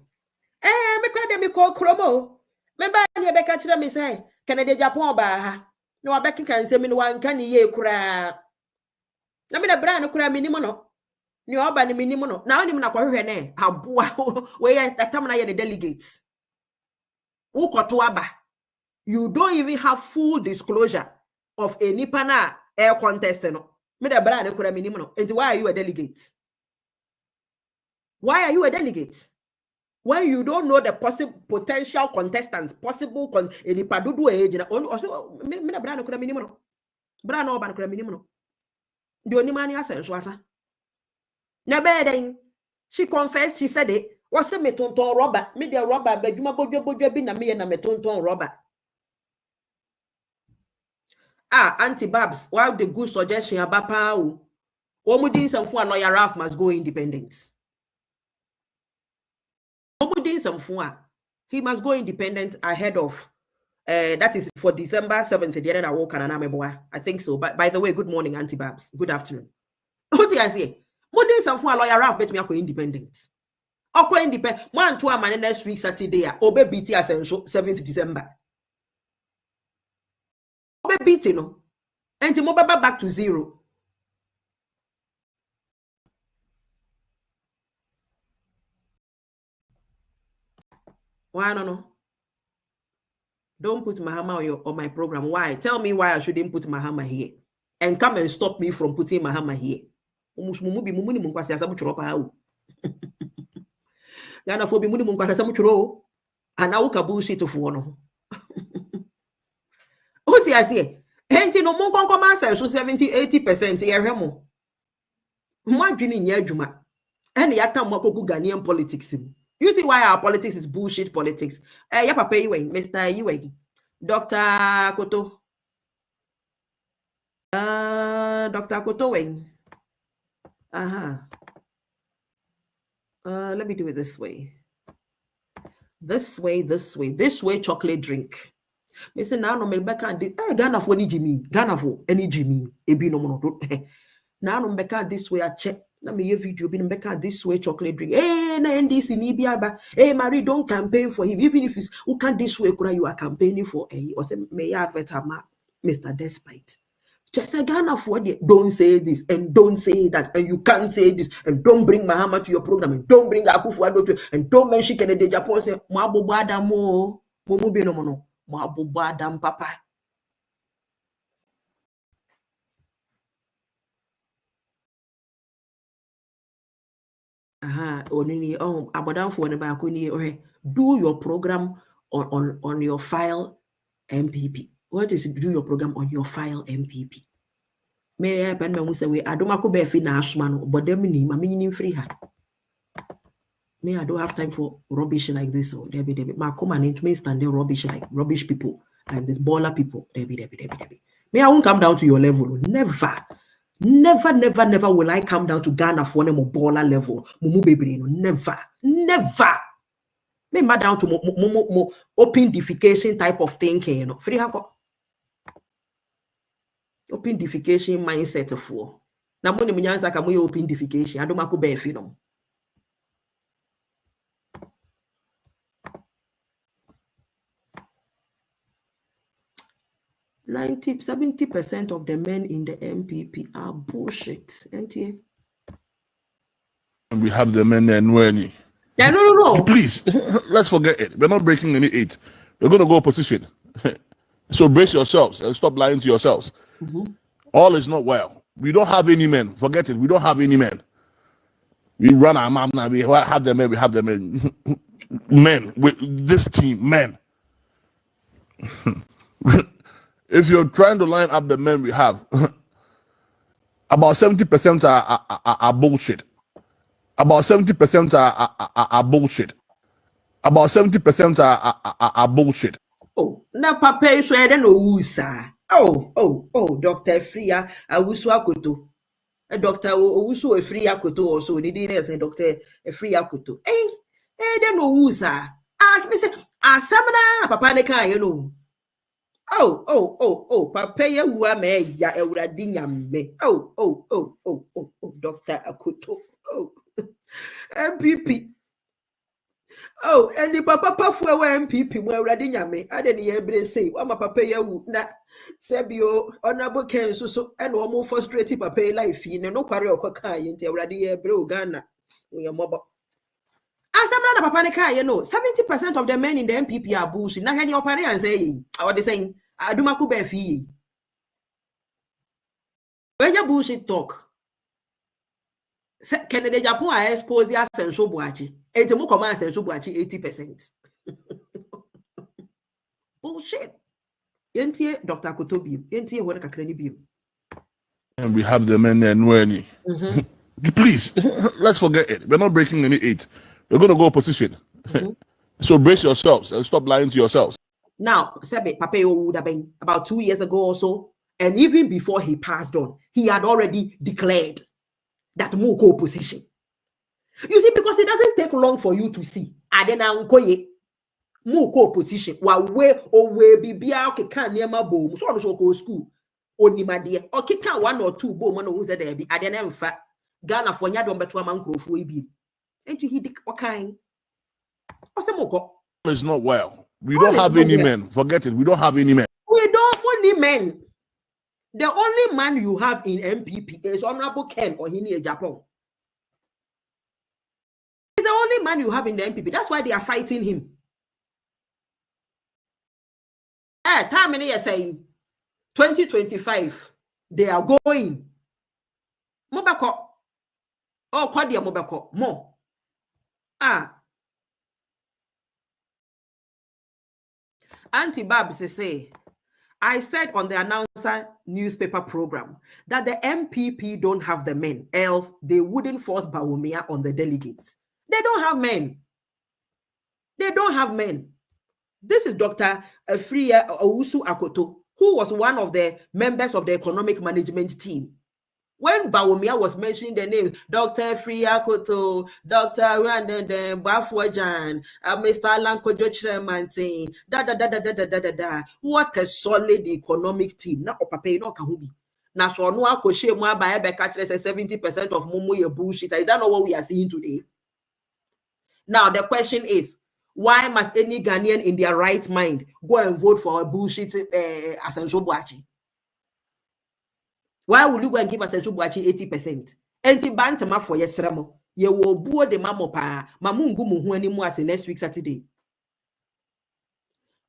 Me kwa de me call kromo. Me ba ni be ka kire me say Kennedy Agyapong ba ha. No abeki kan se me no wanka ni ye kura. Na me na bra no kura minimo no. Ni oba ni minimo no. Na oni me na kwahwe ne aboa we ye tatam na ye the delegates. Ukoto aba. You don't even have full disclosure of a nipana air contest no. Me da bra no kura minimo no. And why are you a delegate? Why are you a delegate? When you don't know the potential contestants, possible nipadudu age na also me na bra no kura minimo no. Bra no oba no kura minimo no. The only man asenso asa. Na beden she confessed, she said it. What's the metonton rubber? Me the rubber beduma bodwo bi na me na metonton rubber. Auntie Babs, why the good suggestion about power? Omudin some for lawyer Ralph must go independent. He must go independent ahead of that is for December 7th. The other walk I think so. But by the way, good morning, Auntie Babs. Good afternoon. What do I say? Modin some for lawyer Ralph bet me go independent. Oko independent. Man to man next week Saturday. Obe BT as 7th December. beating no. And the mobile back to zero. Why no? Don't put my hammer on my program. Why? Tell me why I shouldn't put my hammer here. And come and stop me from putting my hammer here. Ghana for be muni munkwasa samuchuro. And I will bullshit of one. What I say? Henti no mon konko so 70-80% yeremo. Mwa dwini nya adwuma. And yata mwakogu Ghanaian politics. You see why our politics is bullshit politics. Ya papa Iwe, Mr. Iwe. Dr. Koto. Dr. Koto Wing. Let me do it this way. This way, chocolate drink. Me say now no me back and Ghana for any Jimmy. Ghana for any Jimmy. Ebi no mono. Now no back this way I check. Let me hear video be back this way chocolate drink. Na NDC ni biaba. Marie don't campaign for him. Even if it's who can this way you are campaigning for or say may advert Mr. Despite. Just say Ghana for don't say this and don't say that and you can't say this and don't bring Mahama to your program and don't bring Amoakwah-Boadu to and don't mention Kennedy Agyapong say Amoakwah-Boadu mo be no mono. Amoakwah-Boadu papa. Do your program on your file MPP. What is it? Do your program on your file MPP. May I pen me say we Adomako be fi na asman, but them ni mami free her. Me I don't have time for rubbish like this. So Debbie. Ma come and it means stand there rubbish like rubbish people like this baller people. Debbie. Me I won't come down to your level. Never will I come down to Ghana for them baller level. Mumu baby, never. Me down to open defecation type of thinking, you know. Free hako. Open defecation mindset for. Na money munyanza kamu open defecation. I don't mako be film. Ninety 70% of the men in the MPP are bullshit. NTA. We have the men there, no. Yeah, no. Please, let's forget it. We're not breaking any eight. We're going to go opposition. So brace yourselves and stop lying to yourselves. All is not well. We don't have any men. Forget it. We don't have any men. We run our mouth now. We have the men. We have the men. Men with this team, men. If you're trying to line up the men we have, about 70% are bullshit. About 70% are bullshit. About 70% are bullshit. Oh, na papa so I don't know who sir. Oh, Dr. Freya Awosu-Akoto. Dr. Owusu Freya Akoto also. The dinner say Dr. Freya Akoto. Don't know who sir. As me say, asamna papa ne kan you know. Oh, papa ya wua me ya ewurade nyame. Oh, Dr. Akoto. Oh, MPP. Oh, and the papa for MPP mo ewurade nyame. Ade ne yebre say, wa ma papa ya wu na sebio honorable Ken so and o mo frustrate papa life yi ne no kware okoka yi nti ewurade yebre o Ghana. We mobo. Asamna na papa ne kai you know 70% of the men in the MPP are bullshit. Na heni opare and say what they saying Adumaku be fi. When you bullshit talk Kennedy Agyapong are expose ya senso buachi. Enti mo command senso buachi 80%. Bullshit. Yenti Dr. Kotobi, yenti wona kakrani bi. And we have the men there, no. Please, let's forget it. We're not breaking any eight. We're going to go opposition. So brace yourselves and stop lying to yourselves. Now, Sebe Papa would have been about 2 years ago or so, and even before he passed on, he had already declared that Moko opposition. You see, because it doesn't take long for you to see. Adena Nkoye Moko opposition. Wa we bibia okay can near my boom. So on go school. Only my dear. Okay, can 1 or 2 boom on who's there be. Adena in fact Ghana for Nyadom Betua Manko for be. And you hit okay. What's the Moko? It's not well. We don't have any men. Forget it. We don't have any men. We don't only men. The only man you have in MPP is Honorable Ken Ohini Agyapong. He's the only man you have in the MPP. That's why they are fighting him. Time many are saying 2025, they are going. Mobako. Oh, Kwadia Mobako. More. Auntie Babs say, I said on the announcer newspaper program that the MPP don't have the men, else they wouldn't force Bawumia on the delegates. They don't have men. They don't have men. This is Dr. Afriya Owusu Akoto, who was one of the members of the economic management team. When Bawumia was mentioning the name, Dr. Afriya Akoto, Dr. Randende, Bafuajan, Mr. Alan Kojo Chiremante, what a solid economic team. Now, Opape, no Kahubi. Now, so no akoshe mo abaye be catch 70% of mumu ye bullshit. I don't know what we are seeing today. Now, the question is, why must any Ghanaian in their right mind go and vote for a bullshit Asensho Boachi? Why would you go and give Asensho Boachi 80%? Enti bantama for yesremo. Ye wo buo de mamo pa. Mamungu muhu animu as next week Saturday.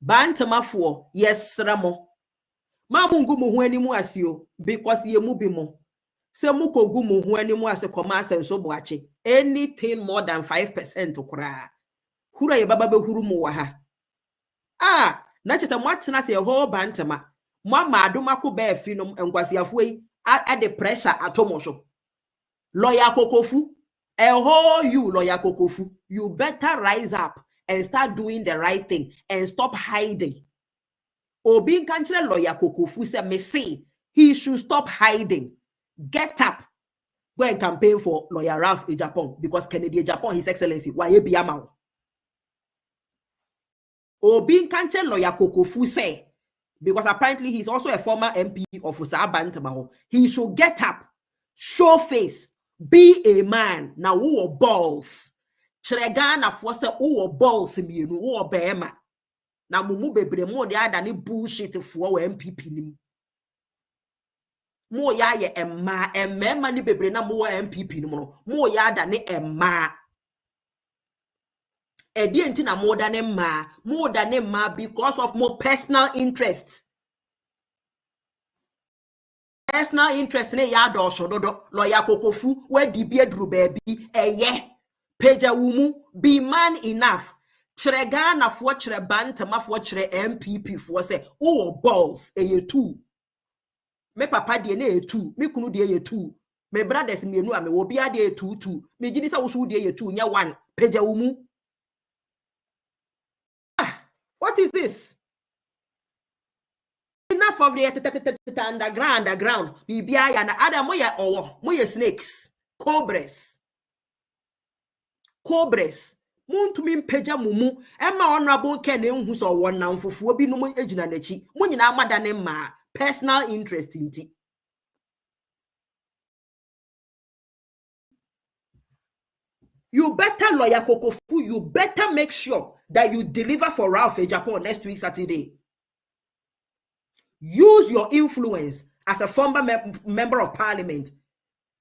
Bantama for yesremo. Mamungu muhu animu as you because ye mubimo. Se muko gu muhu animu as a commerce and so boachi. Anything more than 5% to cry. Hura ye baba be huru mu waha. Na cheta mwatina se whole bantama. Mama adumako be finom enkwasi afue at the pressure atomosho. Lawyer Kokofu, a whole you lawyer Kokofu, you better rise up and start doing the right thing and stop hiding. Obin country lawyer Kokofu said me say he should stop hiding. Get up. Go and campaign for lawyer Ralph Agyapong because Kennedy Agyapong, His Excellency, why be amao. Obin country lawyer Kokofu say, because apparently he's also a former MP of Usabantamaho, he should get up, show face, be a man. Now who are balls? Chregana foster who are balls me who are bema. Now mumu bebre mo de adani bullshit for MPP nim. Mo ya ye emma ni bebre na mo MPP nim no. Mo ya adani emma. Edi enti na more than emma because of more personal interests. Personal interest ne ya do shododo lawyer Kokofu we di biedru baby peja wumu be man enough chrega na fo chere bantama fo chere MPP fo say oh balls eye two me papa de na e two me kunu de eye two me brothers mienu a me obi ade e two me gini sa wo so de eye two nya one peja wumu. What is this? Enough of the underground. Bibia and other moya snakes, cobras. Moon to me peja mumu. Emma honorable Ken who saw one now for 4 bi no mo ejina nechi. Munyina madane ma personal interest in tea. You better lawyer Kokofu, you better make sure that you deliver for Ralph Agyapong next week Saturday. Use your influence as a former member of parliament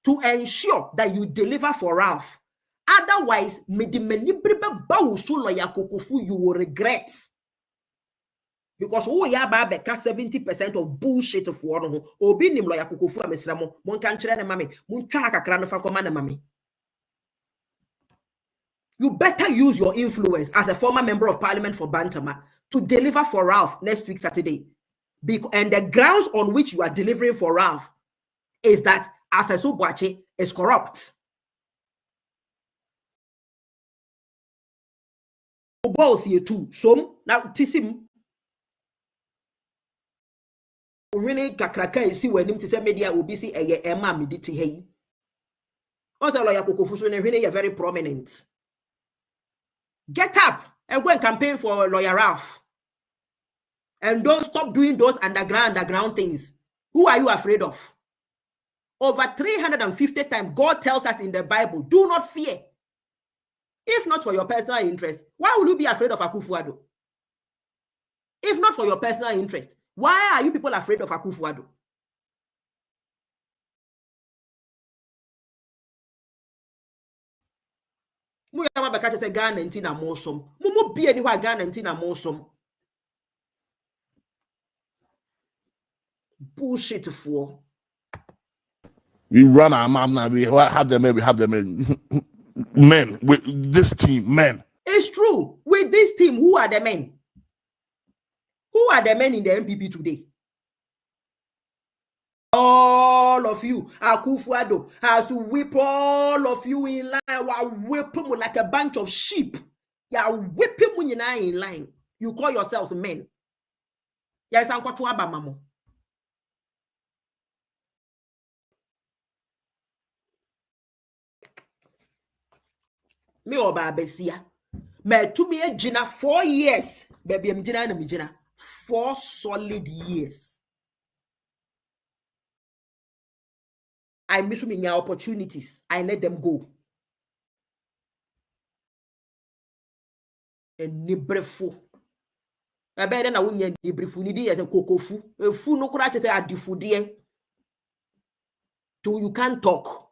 to ensure that you deliver for Ralph. Otherwise, you will regret. Because we are 70% of bullshit of one. Obi nim lawyer Kokofu amesramo. Mon kan chere ne mame. Mon twa kakra no fa koma ne mame. You better use your influence as a former member of parliament for Bantama to deliver for Ralph next week Saturday. And the grounds on which you are delivering for Ralph is that Asensho Boachi is corrupt. Balls here too. So now tisim really kakraka is see when him to say media will be see a emma mediti hey. Also lawyer Kokofu so you're very prominent. Get up and go and campaign for lawyer Ralph. And don't stop doing those underground things. Who are you afraid of? Over 350 times, God tells us in the Bible, do not fear. If not for your personal interest, why would you be afraid of Akufo-Addo? If not for your personal interest, Why are you people afraid of Akufo-Addo? Muyama bakacha say Ghana ntina mosom. Mumu bie ni wa Ghana ntina mosom. Bullshit for. We run our mouth now. We have them in. We have them in. Men with this team, men. It's true. With this team, who are the men? Who are the men in the MPP today? All of you, Akufo-Addo has to whip all of you in line. Whip them like a bunch of sheep. Yeah, whip them in line. You call yourselves men. Yes, I'm to Abamamo. Me oba besia. Me to me a jina 4 years. Baby, I'm jina 4 solid years. I miss me opportunities. I let them go. And nibrefu. I better na wunye nibrefu ni di as a kokofu. A fu no kura say adifu die. Till you can't talk.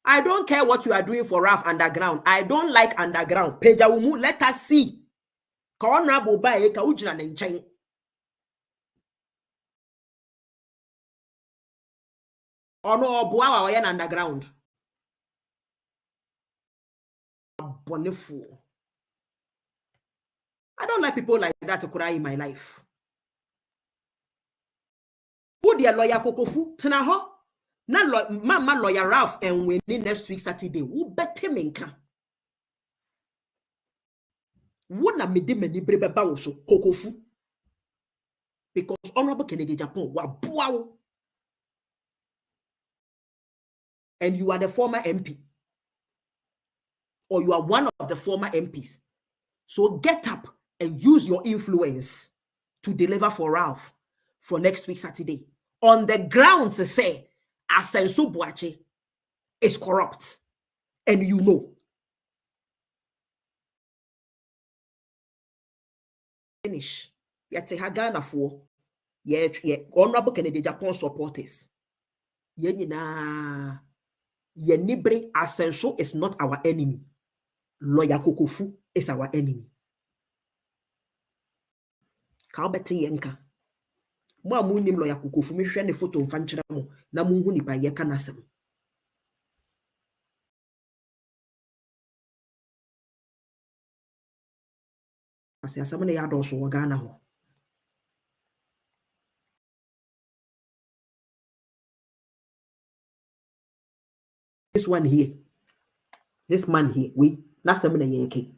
I don't care what you are doing for Raf underground. I don't like underground. Peja umu, let us see. Kawana boba e ka ujina nenchen. Ono obuawa wayan underground. Bonifu. I don't like people like that to cry in my life. Who dear lawyer Kokofu? Tinaho? Na mama lawyer Ralph and when next week Saturday. Who better menka? Wona mede mani brebe bawo so Kokofu. Because Honorable Kennedy Agyapong wa buawo. And you are the former MP. Or you are one of the former MPs. So get up and use your influence to deliver for Ralph for next week Saturday. On the grounds to say, Asenso Boakye is corrupt. And you know. Finish. Yete Hagana for Honorable Kennedy Agyapong supporters. Yenina Yenibre Asenso is not our enemy. Lawyer Kokofu is our enemy. Kaubete yenka. Mo amunim lawyer Kokofu me hwe ne photo mfa nkyere mo na mo hu nipa ye ka nasem. Asasam ne ya do so Ghana ho. This one here. This man here, we nasem ne ye ke.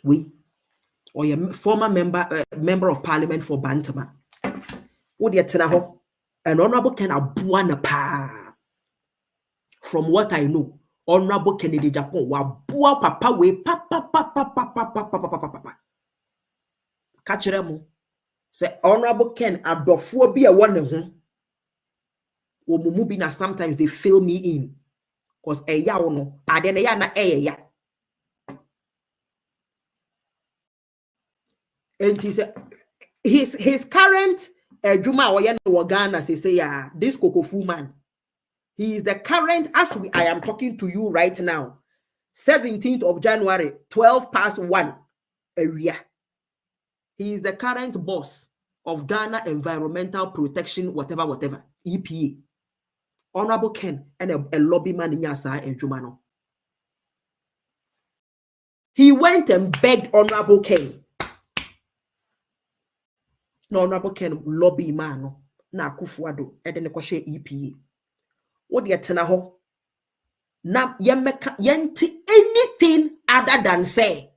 We or your former member of parliament for Bantama. What you tell her? An honorable Ken Abuana pa. From what I know, Honorable Kennedy Agyapong wa bua papa we papa. Catch them. Say Honorable Ken adofo bi e won ho. Omumu bi na sometimes they fill me in. Cause eya no, ade na ya na eya. And he said his current Juma Oyen Wagana say this Kokofu man. He is the current, as I am talking to you right now, 17th of January, 12 past 1 area. He is the current boss of Ghana Environmental Protection, whatever, EPA. Honorable Ken and a lobbyman in Yasa and Jumano. He went and begged Honorable Ken. No, Honorable Ken lobby man na Akufo-Addo and then the EPA. What you tell her? Now yenti anything other than say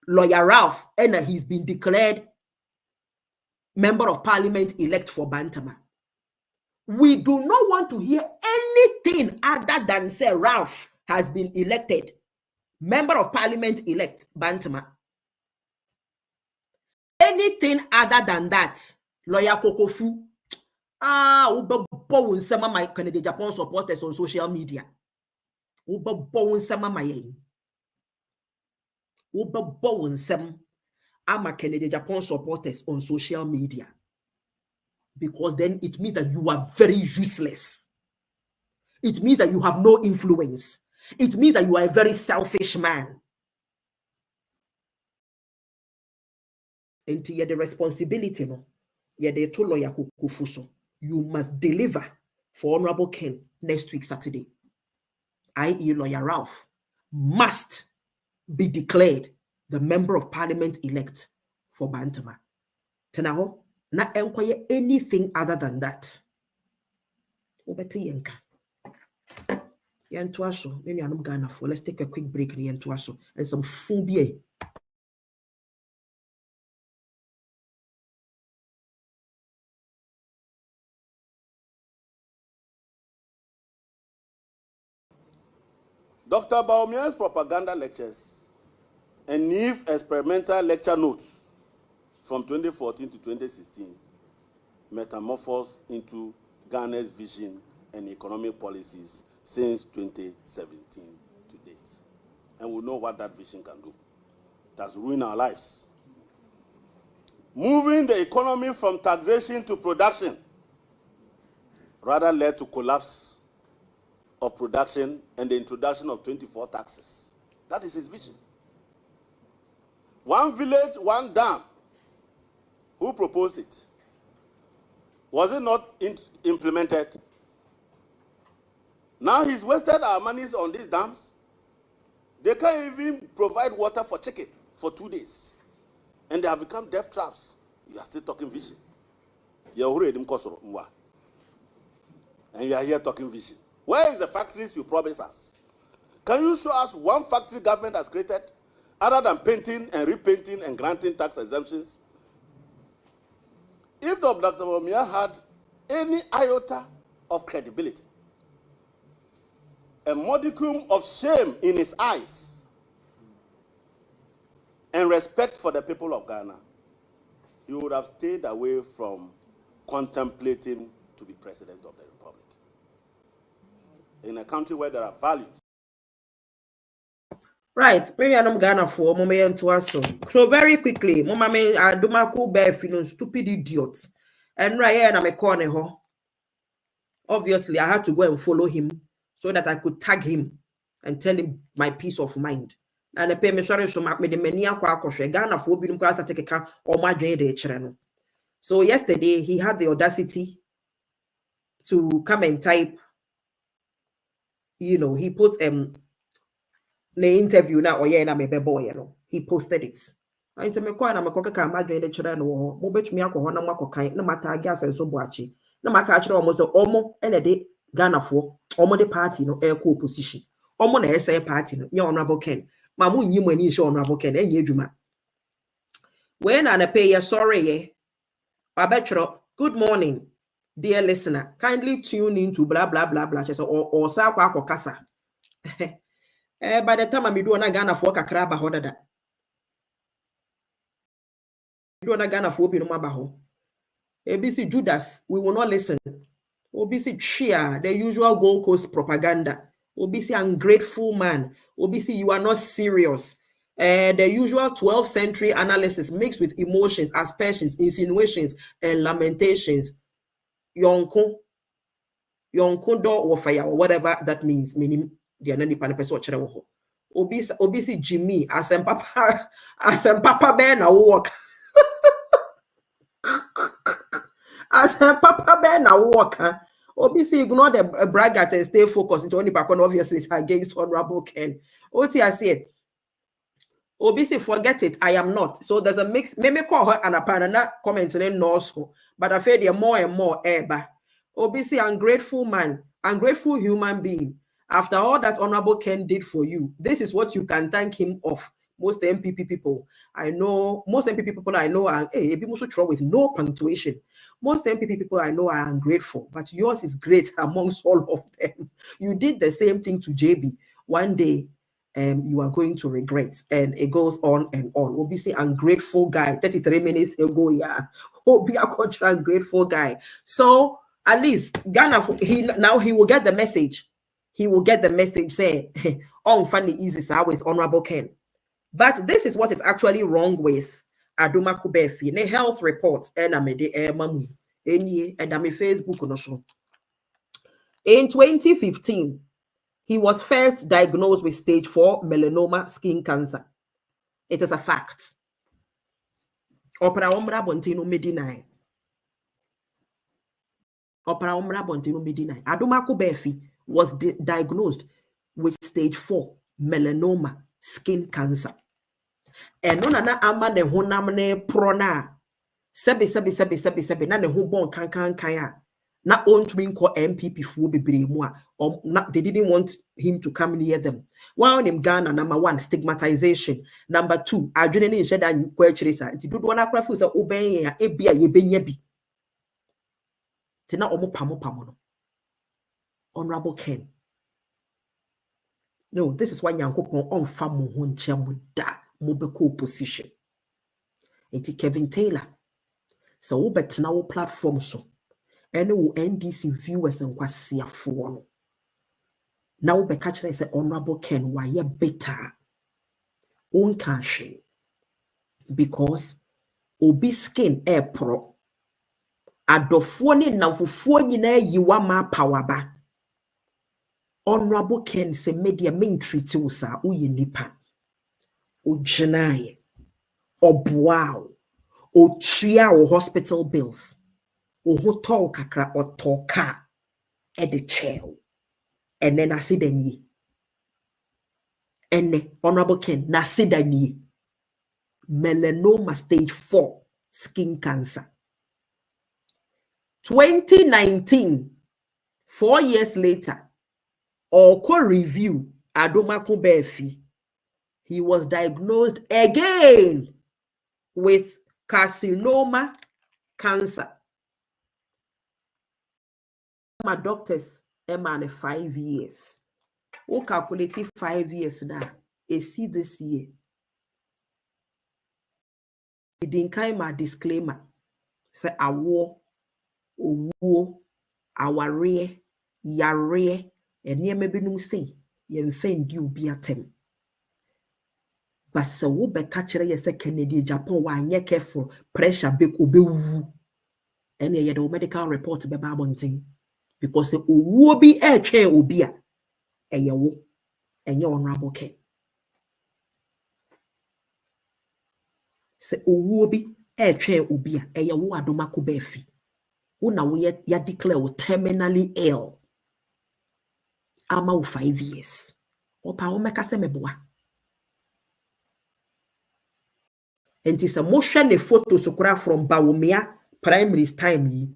Lawyer Ralph and he's been declared member of parliament elect for Bantama. We do not want to hear anything other than say Ralph has been elected member of parliament elect Bantama. Anything other than that, Lawyer Kokofu, Uba sama my Kennedy Agyapong supporters on social media. Uba sama my Oba some ama Kennedy Agyapong supporters on social media. Because then it means that you are very useless. It means that you have no influence. It means that you are a very selfish man. And the responsibility, no, the to lawyer kufuso. You must deliver for Honorable Ken next week Saturday. I.e. Lawyer Ralph must be declared the member of parliament elect for Bantama. Tenaho, na enquire anything other than that. Obeti yenka. Yantuaso, maybe I'm Ghana for. Let's take a quick break in Yantuaso and some phobia. Dr. Bawumia's propaganda lectures and NIF experimental lecture notes from 2014 to 2016 metamorphosed into Ghana's vision and economic policies since 2017 to date. And we know what that vision can do. It has ruined our lives. Moving the economy from taxation to production rather led to collapse of production and the introduction of 24 taxes. That is his vision. One village, one dam. Who proposed it? Was it not implemented? Now he's wasted our monies on these dams. They can't even provide water for chicken for 2 days. And they have become death traps. You are still talking vision. And you are here talking vision. Where is the factories you promised us? Can you show us one factory government has created other than painting and repainting and granting tax exemptions? If Dr. Bawumia had any iota of credibility, a modicum of shame in his eyes, and respect for the people of Ghana, he would have stayed away from contemplating to be president of the republic. In a country where there are values. Right, maybe I'm Ghana for moment to us. So very quickly, Mama me I do my cool bear feeling stupid idiots. And right here, I'm a corner. Obviously, I had to go and follow him so that I could tag him and tell him my peace of mind. And I pay me sorry to make me the mania kwa Ghana for being class take a car or my de. So yesterday he had the audacity to come and type. You know, he put the interview now or na me boy, you know. He posted it. I tell me kwa na me ka ma dwen de kire no mo betumi akọ na makokan na mata gas and so boachi na maka kire omo so omo ene de Ghana fo omo de party no e ko opposition omo na ese party no nye Honorable Ken ma mo nyi mo ani she Honorable Ken enye adwuma we na pay ya sorry ye abetro. Good morning dear listener, kindly tune in to blah blah blah blah or sa kwa akokasa. By the time I do na Ghana for kakra ba hodada. Do na Ghana for bi no ma ba ho. ABC Judas, we will not listen. OBC cheer, the usual Gold Coast propaganda. OBC ungrateful man. OBC you are not serious. The usual 12th century analysis mixed with emotions, aspersions, insinuations, and lamentations. Yonko do or fire or whatever that means. Meaning the anani person chere obisi Jimmy asem papa ben na walk. Asem papa ben na walk. Obisi ignore the braggart and stay focused into only background. Obviously it's against Honorable Ken. Oti I said Obisi forget it. I am not. So there's a mix. Maybe call her and a panana comments in also, but I feel there more and more eba. Obisi ungrateful man, ungrateful human being. After all that Honorable Ken did for you, this is what you can thank him of. Most MPP people I know, most MPP people I know are people so trouble with no punctuation. Most MPP people I know are ungrateful, but yours is great amongst all of them. You did the same thing to JB. One day, you are going to regret, and it goes on and on. Obviously, ungrateful guy. 33 minutes ago, yeah. Obi a ungrateful guy. So at least Ghana, he will get the message. He will get the message. Say, oh, funny easy, so with Honorable Ken. But this is what is actually wrong with Amoakwah-Boadu. Ne health reports and amede mamu any and am Facebook no so. In 2015, he was first diagnosed with stage 4 melanoma skin cancer. It is a fact. Opera Omra Bontino Medina. Opera Omra Bontino Medina. Amoakwah-Boadu was diagnosed with stage 4 melanoma skin cancer. And no na ama ne honam ne prona. Sebi na ne ho bon kan na ontumi nko MPP fuo bebre mu a they didn't want him to come near them. One in Ghana, number 1, stigmatization. Number 2, adwene ne nhye da nkwa akire sa. Nti dodo na akra fu se oben ya ebia ye benya bi. Ti na omo pamo no. Honorable Ken. No, this is why Nyankopon onfa mo ho nche mo da mo beko opposition. Nti Kevin Taylor. So wo betena wo platform so. Any NDC viewers and kwasia for now be catch say Honorable Ken why you better on cash because obi skin air pro adofo ne namfofo nyina yiwa ma power ba. Honorable Ken say media main treat you sa uye nipa ojinaye oboa o tria o hospital bills. Oho tol kakra or toka at the chair. And then I see the knee. And Honorable Ken, na see the knee. Melanoma stage 4 skin cancer. 2019, 4 years later, Oko review Amoakwah-Boadu. He was diagnosed again with carcinoma cancer. My doctors man 5 years. Who calculated 5 years now? See this year. It didn't kind my disclaimer. Say awo, owo, aware, yare, and near maybe no say ye offend you be at him. But so wo be catch ye say Canadian Japan wa nye careful pressure big obe wu. And ye the medical report be babonting. Because the owo bi etwe obi a eyewo enye Honorable Ken. Se owo bi etwe obi a eyewo Amoakwah-Boadu. Una we ya declare terminally ill. Ama 5 years. Opa o meka se meboa. Enti se mo hwe ne photos kura from Bawumia primary's time yi.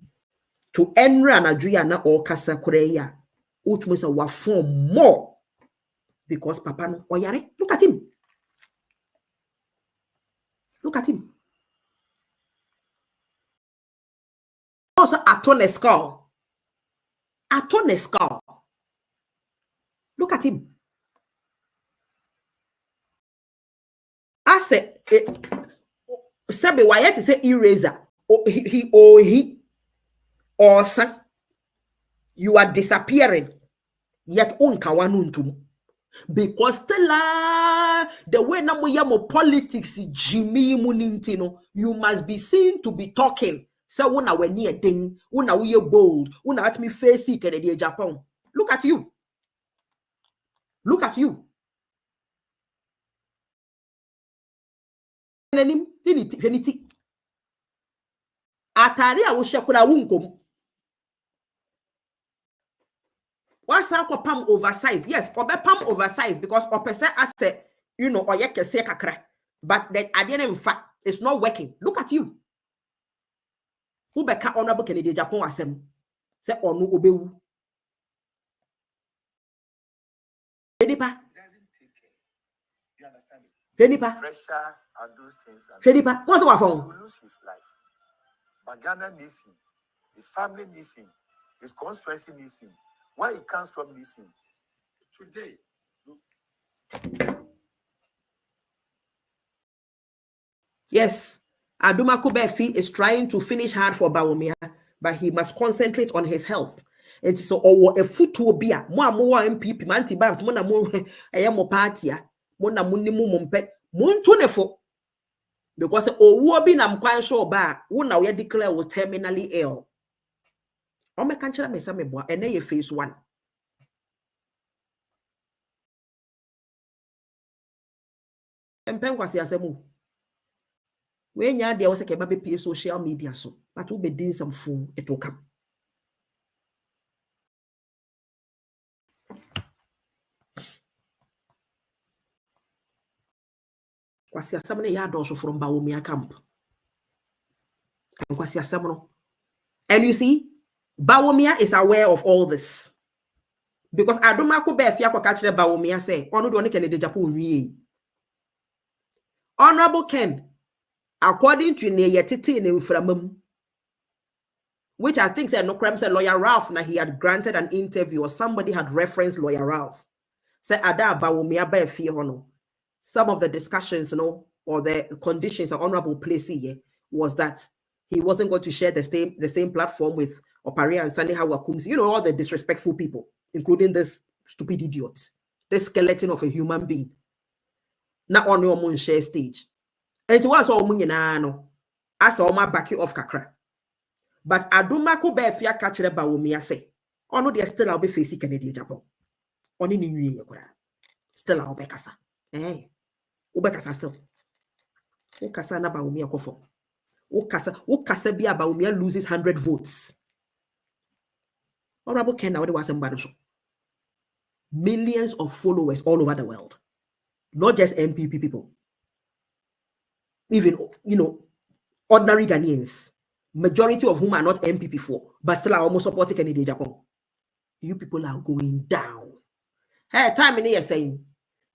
To Enra and Adriana or Casa Korea, which means a form more because Papa no oyare. Look at him. Look at him. Also, Atone skull. Look at him. I said, Sabi, why to say eraser? He or son, you are disappearing. Yet unkawanuntum. Because the way namuyamo politics Jimmy Munintino, you must be seen to be talking. So una we near ding, una we bold, una at me face it at the Agyapong. Look at you. Look at you. Atari a wo shekura wunkom. What's pam oversized? Yes, obe pam oversized because opese ase, you know, or kese kakra. But then at the end of fact, it's not working. Look at you. Who beka Honorable Canadian Japan asem? Say onu obewu. Fedipa. You understand me? Fedipa. Pressure and those things. Fedipa. What's the He phone? will lose his life. But Ghana needs him. His family needs him. His constituency needs him. Where he comes from needs him. Today. Yes, Amoakwah-Boadu is trying to finish hard for Bawumia, but he must concentrate on his health. And so, a foot to be a more MPP, Manti Babs, Mona Mo, a Yamo party, Mona Munimu Mumpet, Muntunefo. Because owo bi nam kwan so ba, wo na we declare wo terminally ill. O me kan kira me sa me boa, ene ye phase 1. Empen kwasi asemu. We nya de wo se ke ba be social media so, but we be doing some phone, it will come. Kwasi asem ne ya do so from Bawumia camp. And kwasi asem no. And you see, Bawumia is aware of all this. Because Adomako be fia kwa kachire Bawumia say, onu do ne ken de Japan wie. Honorable Ken, according to ne yetete ne mframam, which I think said no crime said lawyer Ralph na he had granted an interview or somebody had referenced lawyer Ralph. Say ada Bawumia be fia hono. Some of the discussions, or the conditions of Honorable Plessy was that he wasn't going to share the same platform with Opari and Sandy Hawakumsi. All the disrespectful people, including this stupid idiot, this skeleton of a human being. Not on your moon share stage. And it was all munyanano. I saw my back off kakra. But Adumako be fia kachere Bawumia say, oh no, they're still I'll be facing Canadian Japan. Only New Year, still I'll be kasa. Eh. Ubekasa still. Ukasa na Bawumia kofo. Ukasa bi Bawumia loses 100 votes. Honorable Ken now was embarrassed. Millions of followers all over the world. Not just MPP people. Even, ordinary Ghanaians. Majority of whom are not MPP for, but still are almost supporting Canadian Japan. You people are going down. Hey, time in here saying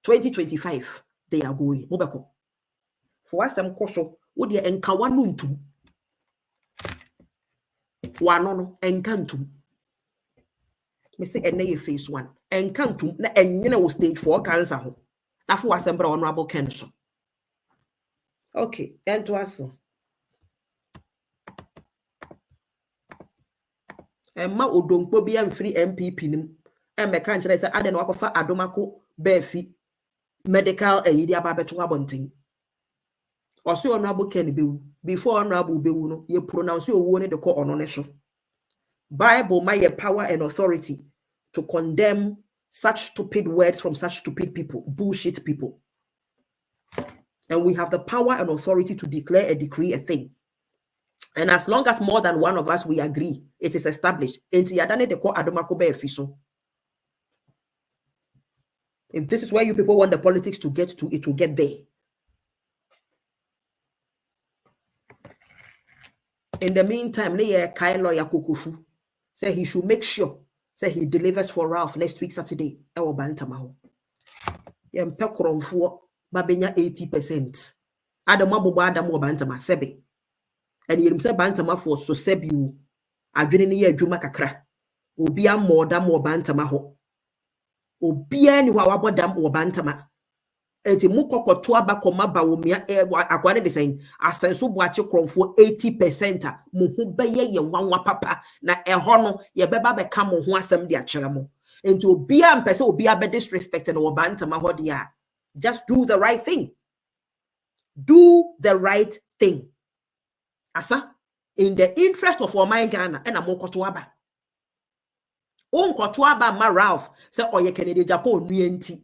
2025. They are going. Mobako. For us, some kosho, would ye enkawanuntum? Wanono, encantum. Me say ene phase 1. Encantum, na enyina stage 4 cancer. Na for us, Honorable Kenso. Okay, and to us. Emma odompo bi am free MPP nim. Emma kan kire say ade no akofa Adomako befi. Medical aid ababeto abonten. Oso Honorable Ken bewu. Before Honorable bewu no, ye pronounce your word de call on so. Bible my power and authority to condemn such stupid words from such stupid people, bullshit people. And we have the power and authority to declare a decree a thing. And as long as more than one of us we agree, it is established. Enti yadane de call Adomako be official. If this is where you people want the politics to get to, it will get there. In the meantime, Kai lawyer Kukufu say he should make sure say he delivers for Ralph next week Saturday. Ewo bantamaho. Yempe kromfo babenya 80%. Adama bobo Adamu bantama sebe. And you say bantama for so sebi adwene ne ye adwuma kakra. Obi amoda mo bantama ho. Obia ni wa wabodam wo bantama. Enti mukokoto abakoma Bawumia akwane de saying asenso boache kromfo 80% mo hu beye ye wanwa papa na eho no ye beba beka mo ho asem de akere mo. Enti obia mpese obia be disrespect no bantama ho de a. Just do the right thing. Do the right thing. Asa in the interest of Oman Ghana and amokoto aba. Onkoto aba ma Ralph say oye Canadian Japan nuenti.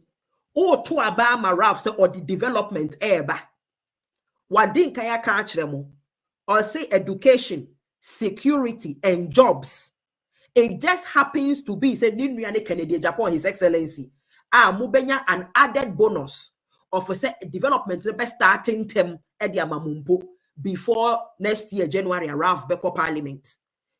O to aba ma Ralph say or the development eba. Wadin kaya ka akire mo. Or say education, security and jobs. It just happens to be say Ninuane Canadian Japan His Excellency. Mubenya an added bonus of say development be starting term edi amamumpo before next year January Ralph Beko Parliament.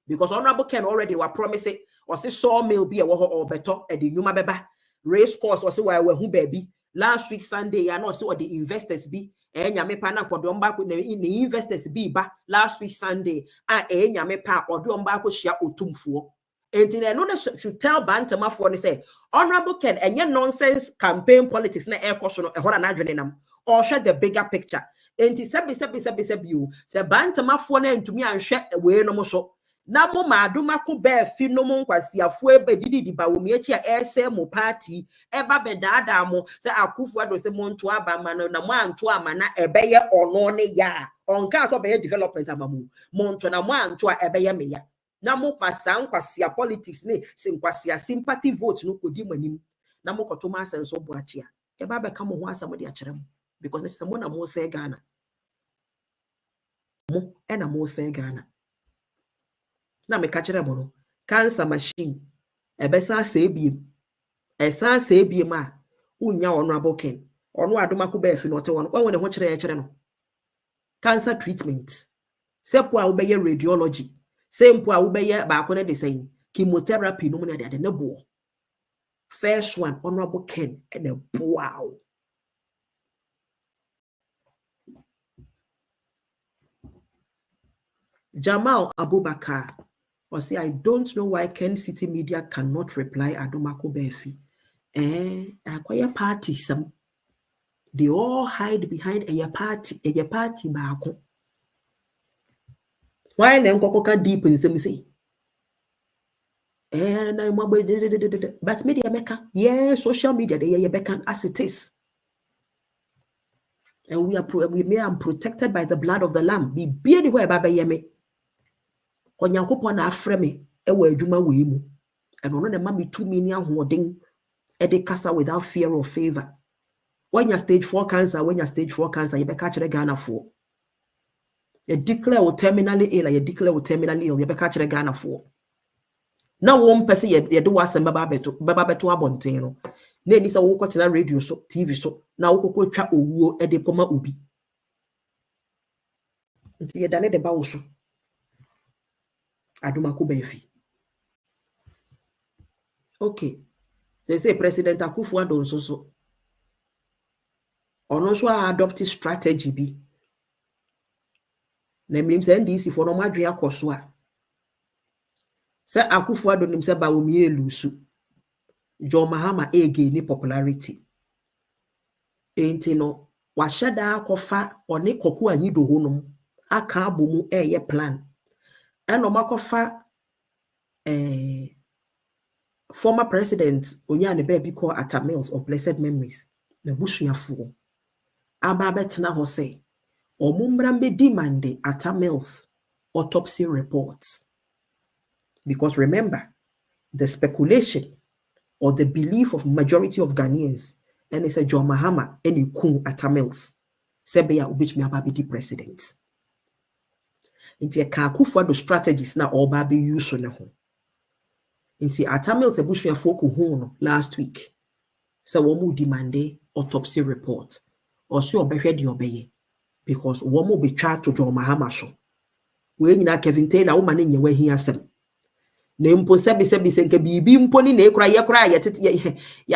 Because Honorable Ken already were promising or say sawmill be a woho or better at the Numa Beba race course or say where who baby last week Sunday I know so what the investors be nyame pa na kodomba ko the investors be ba last week Sunday nyame pa odomba ko hia otumfuo enti no should tell Bantama for ne say Honorable Ken enye nonsense campaign politics na air caution e hora na adwene nam or share the bigger picture enti sebi you say Bantama for na ntumi anhwe we no mo so na mo ma Adomako be fi no mo nkwasiafo ebe didi ba wo mechi a ese mo party eba be daada mo se Akufo-Addo se mo nto aba ma no na mo anto ama na ebe ye ono ne ya onka so be ye development amamu mo nto na mo anto a ebe ye me ya na mo pasa nkwasia politics ne se nkwasia sympathy vote no kodi manim na mo koto ma asenso boachi a eba be ka mo ho asamo de akere mo because se mo na mo se Ghana mo e na mo se Ghana na me catch them cancer machine ebesa sebiem esa sebiem a unya ono aboken ono Adomako be fi no te wono won ho kire no cancer treatment sepo a wo be radiology sempo a wo be ba ko ne de say chemotherapy no na de ne bo first one ono aboken e na wow Jamal Abubakar or say, I don't know why Ken City Media cannot reply Adomako Befi. Acquire party some. They all hide behind a party bako. Why then Coca deep in some say? And I'm but media maker, yeah, social media, they are as it is. And we are protected by the blood of the Lamb. Be beard where Baba Yeme. Konyankopon na afre me ewa adwuma we mu eno no na ma me 2 million hoden e de kasa without fear or favor. When you stage 4 cancer, you be catch the Ghana for. You declare terminally ill, you declare terminally ill, you be catch the Ghana for. Now one person you do was baba beto abonten no. Na ni sa wo kwatena radio so, TV so, na wo kokko twa owuo e de poma obi. Nti ye dane de ba wo so. Adomako Befi. Okay. They say President Akufo-Addo so. Ono so adopt strategy bi. Na mim say NDC for no madwe akoso a. Say Akufo-Addo nim say ba wo mi elusu. John Mahama gain popularity. Enti no wa shada akofa one koku anyi do honum aka abomu ye plan. Eno makofa former president Onyane Baby called Atta Mills of blessed memories. Na busuafo aba betena ho say omumbra be demand Atta Mills autopsy reports. Because remember, the speculation or the belief of majority of Ghanaians and it's a John Mahama and you kun Atta Mills sebeya ubitmi ababidi president. Inti e ka Akufo-Addo strategies na oba be use na ho. Inti Atta Mills ebusuafo ko hu no last week. So womu demand autopsy report. Or so obehwe de obeye. Because womu be charged to John Mahama so. We nyina Kevin Taylor woman nye we hi asem. Ne mpo sebi senke bibi mpo ni na ekura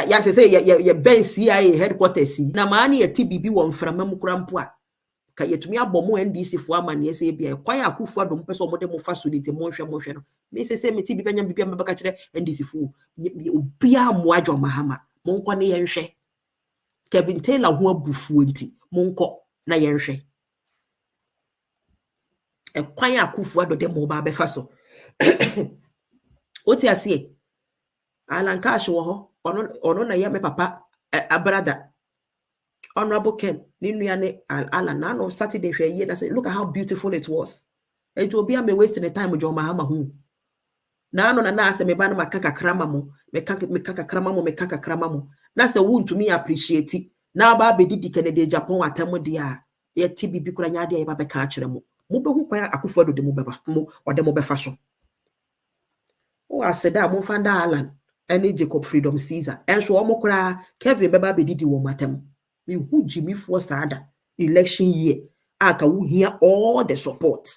ya say ya ben CIA headquarters na maani ya ti bibi wo mframa mu kura mpo a ka yetumi abomo NDC fo amane say bia kwan Akufo-Addo mpeso mo de mo fa so nti mo hwe no me say me ti bibi anya bibi ambaka kire NDC fo obia mo John Mahama mo nko ne yenhwe Kevin Taylor ho abufuo nti mo nko na yenhwe kwan Akufo-Addo de mo ba befa so Oti asie Alan Cash wo ho ono na ye me papa abrada Honorable Ken ni nuane Alan na no Saturday hwe ye na say look at how beautiful it was. It will be am wasting the time John Mahama hu na no na ase me ba na makaka krama mo mekaka krama mo na say wuntumi appreciate na ba be didi Kennedy Agyapong atam de a ye ti bibi kura nya de ye ba be ka akere mo mo be hu kwan Akufo-Addo de mo beba mo ode mo befa so. O aseda mo fanda Alan any Jacob Freedom Caesar and so omokra Kevin beba be didi wo matem we who Jimmy for sada election year aka who hear all the support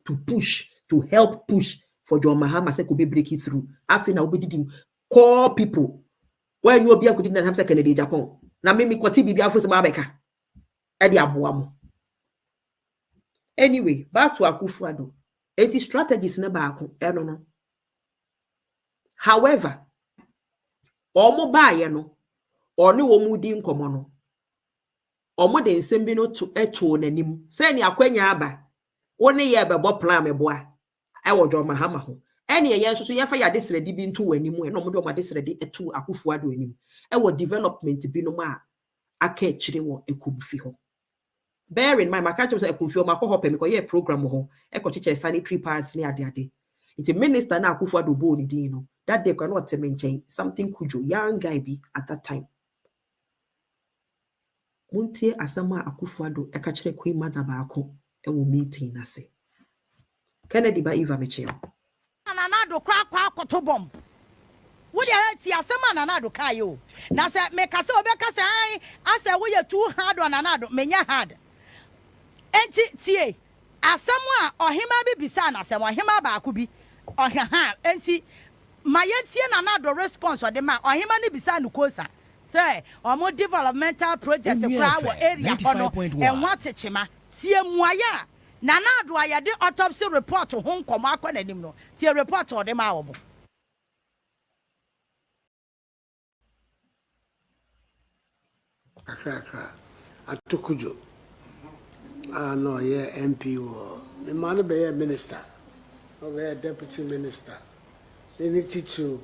to push to help push for John Mahama say could be break it through afina we didi call people when you obi akudi na hamsa Kennedy Agyapong na me kwati bibi afo se ma beka e di aboa mo. Anyway, back to Akufo-Addo. It is strategies na baako no. However, omo baaye no oni wo mu di nkomo no omo de nsem bi no to eto nanim se ni akwanya aba woni ye bebo plan meboa I was John Mahama ho. Any year so ya fa ya desredi bi nto wani mu no mo do ma desredi etu Akufo-Addo anim. E wo development bi no ma aka chire wo ekumfi ho. Bear in mind, my catch was a confirm my hope and program ho, a coach sanitary pads near the day. It's a minister now Akufo-Addo boni dino. That they cannot maintain something kujo young guy be at that time. Muntie asama Akufo-Addo a catch queen mother bako and will meeting nasi. Kennedy ba Eva Michel. Ananado crack to bomb. Would you see a summer anado kayo? Nasa make us over Casai, I say we are too hard on anado, menya hard. Enti tie asamwa ohima bi bisa na asam ohima ba akubi ohia enti mayetie na na do response o de ma ohima ni bisa no kosa say omo developmental projects kra wo area hono enwa techema tie muaya na na do ayade autopsy report ho nkomo akwa nanim no tie report o de ma wo akra atokujo no, yeah, MP or the man be a minister, or a deputy minister. They need to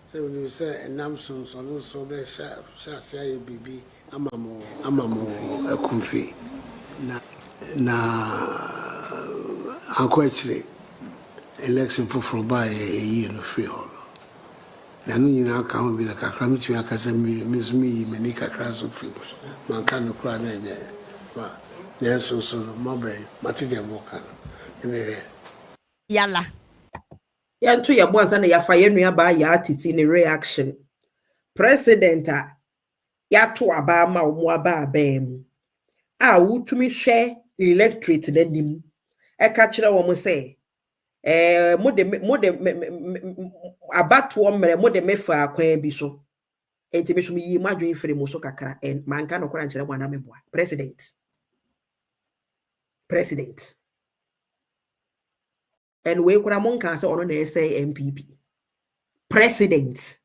say when you say and Namson, so also be shall say BB, Amamo, a comfy. Na unquestionably election for by a year in free hall. Then you know, can't be like a crammy to a casami, Miss Me, Manica Crass of Films. Man can't cry, yes, so mobile, material worker. Yalla. Yantu ya bwanza na ya fayenu ya ba ya atiti ni reaction. Presidenta ya tu abama umwaba abemu. Utumi share electorate nenim. Kachira womu se. Mode abatu omre mode mefa kwen biso. Enti beshu mi yimaju infere muso kakara. Manka no kwa nchira mwana mebwa. President. And we could among cancer on an essay MPP. President.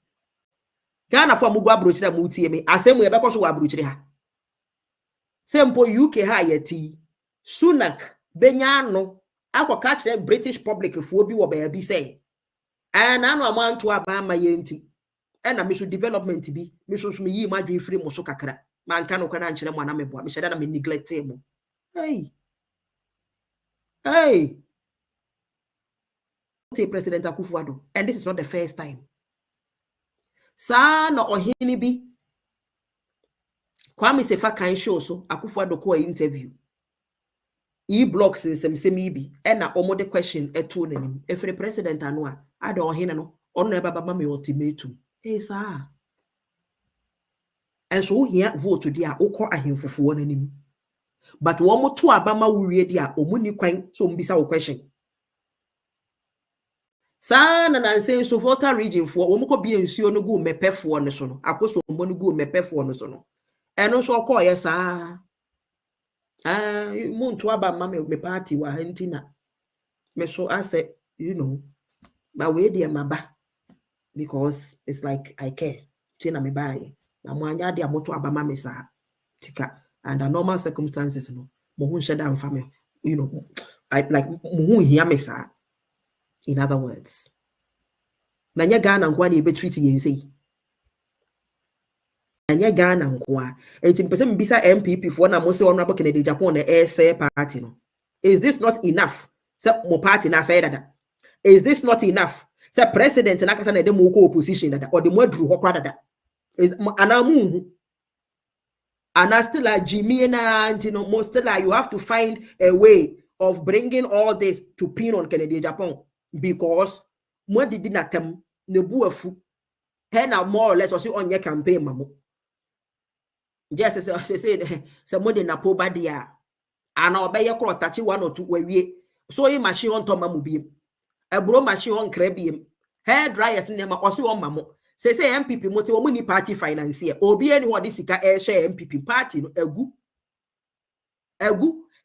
Ghana for Mugwa Bruchra Muti, as same way because we are Bruchra. Simple UK Hayati. Sunak, Benyano, I catch the British public for be what baby say. And I know want to abama yenti. And I miss development to be, Mrs. Me, imagine free Mosokakra. Man cannot answer one amebo, Mishadam neglect table. Hey, President Akufo-Addo, and this is not the first time. Sa no ohinibi Kwame Sefa kan show so Akufo-Addo ko interview. E-blocks in some semi and na omo the question etu nanim. If the president anwa, ado ohina no, ono eba baba me ultimatum. Hey sir. And so here vote to dia okọ ahemfufuo nanim. But one more two abama wuri dia omuni kwan so mbisa o question. Sana na say so Volta region for omukọ bi ensuo no go mepefo no so no. Akoso mbo no go mepefo no so no. Eno so okọ yes muntu abama me party wa ntina. Me so I said, you know, but we dey maba because it's like I care. Tina me buy. Na mo anya dia moto abama me sa tika. Under normal circumstances, no, mohun shada and family, you know, I like mohun hiamesa. In other words, Nanya Ghana and Kwani be treaty yen say. Nanya Ghana and Kwa, 18% bisa MPP for na mose honorable Kennedy Agyapong the SA party. No, is this not enough? So mo party na say that. Is this not enough? So president na kasa na de mo ko opposition that or the mo drew hokra that. Is anamu. And I still like Jimmy and you know, most still like you have to find a way of bringing all this to pin on Kennedy Agyapong because more did not come nebuafu now more or less was on your campaign, mamu. Just as I said, somebody na po badia and I'll buy your crop touchy 1 or 2 where so a machine on Tomamu beam a bro machine on Crebium hair dryers in them also on mamu. Say MPP moti money party financier. Obi anyone this air share MPP party no egu.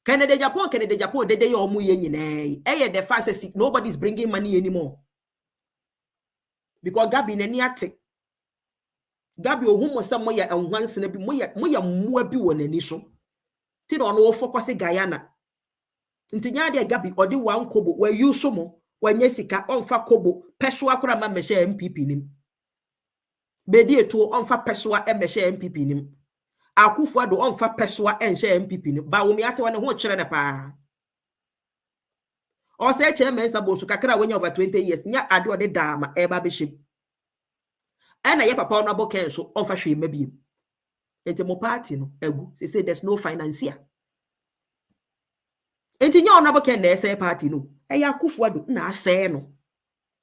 Kennedy Agyapong de day omu yen the fact says nobody's bringing money anymore. Because Gabi nani ate. Gabi ohumo somewhere and once in a bit moya muabi won ani so. Ti no focus Guyana. Ntinya de Gabi odi wan kobo where you somo wanye sika onfa kobo peswa kura ma meshe MPP nim bedi eto onfa peswa meshe MPP nim Akufo-Addo onfa peswa enhye MPP nim ba wo mi ate wane ho kire ne pa o se chairman sabo so kakra wanya over 20 years nya ade ode dama eba be shim ena ye papa no aboken so onfa hwe mabiem enti mo party no egu say there's no financier enti nya onabo ken na say party no eya Akufo-Addo na asay no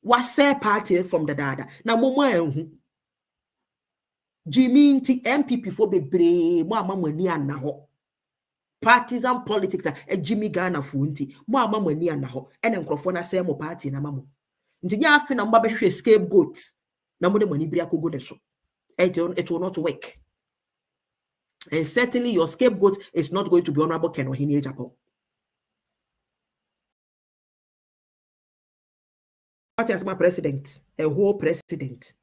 wa say party from the dada na momo anhu Jimmy nti MPP fo bebre mo amamani ana ho partisan politics a Jimmy Ghana fo nti mo amamani ana ho ene nkrofo na say mo party na mamo nti nya afi na mba behwe scapegoat na mo de mani bri akogo de so it will not work. And certainly your scapegoat is not going to be Honorable Ken Ohene Agyapong. What is my president? A whole president.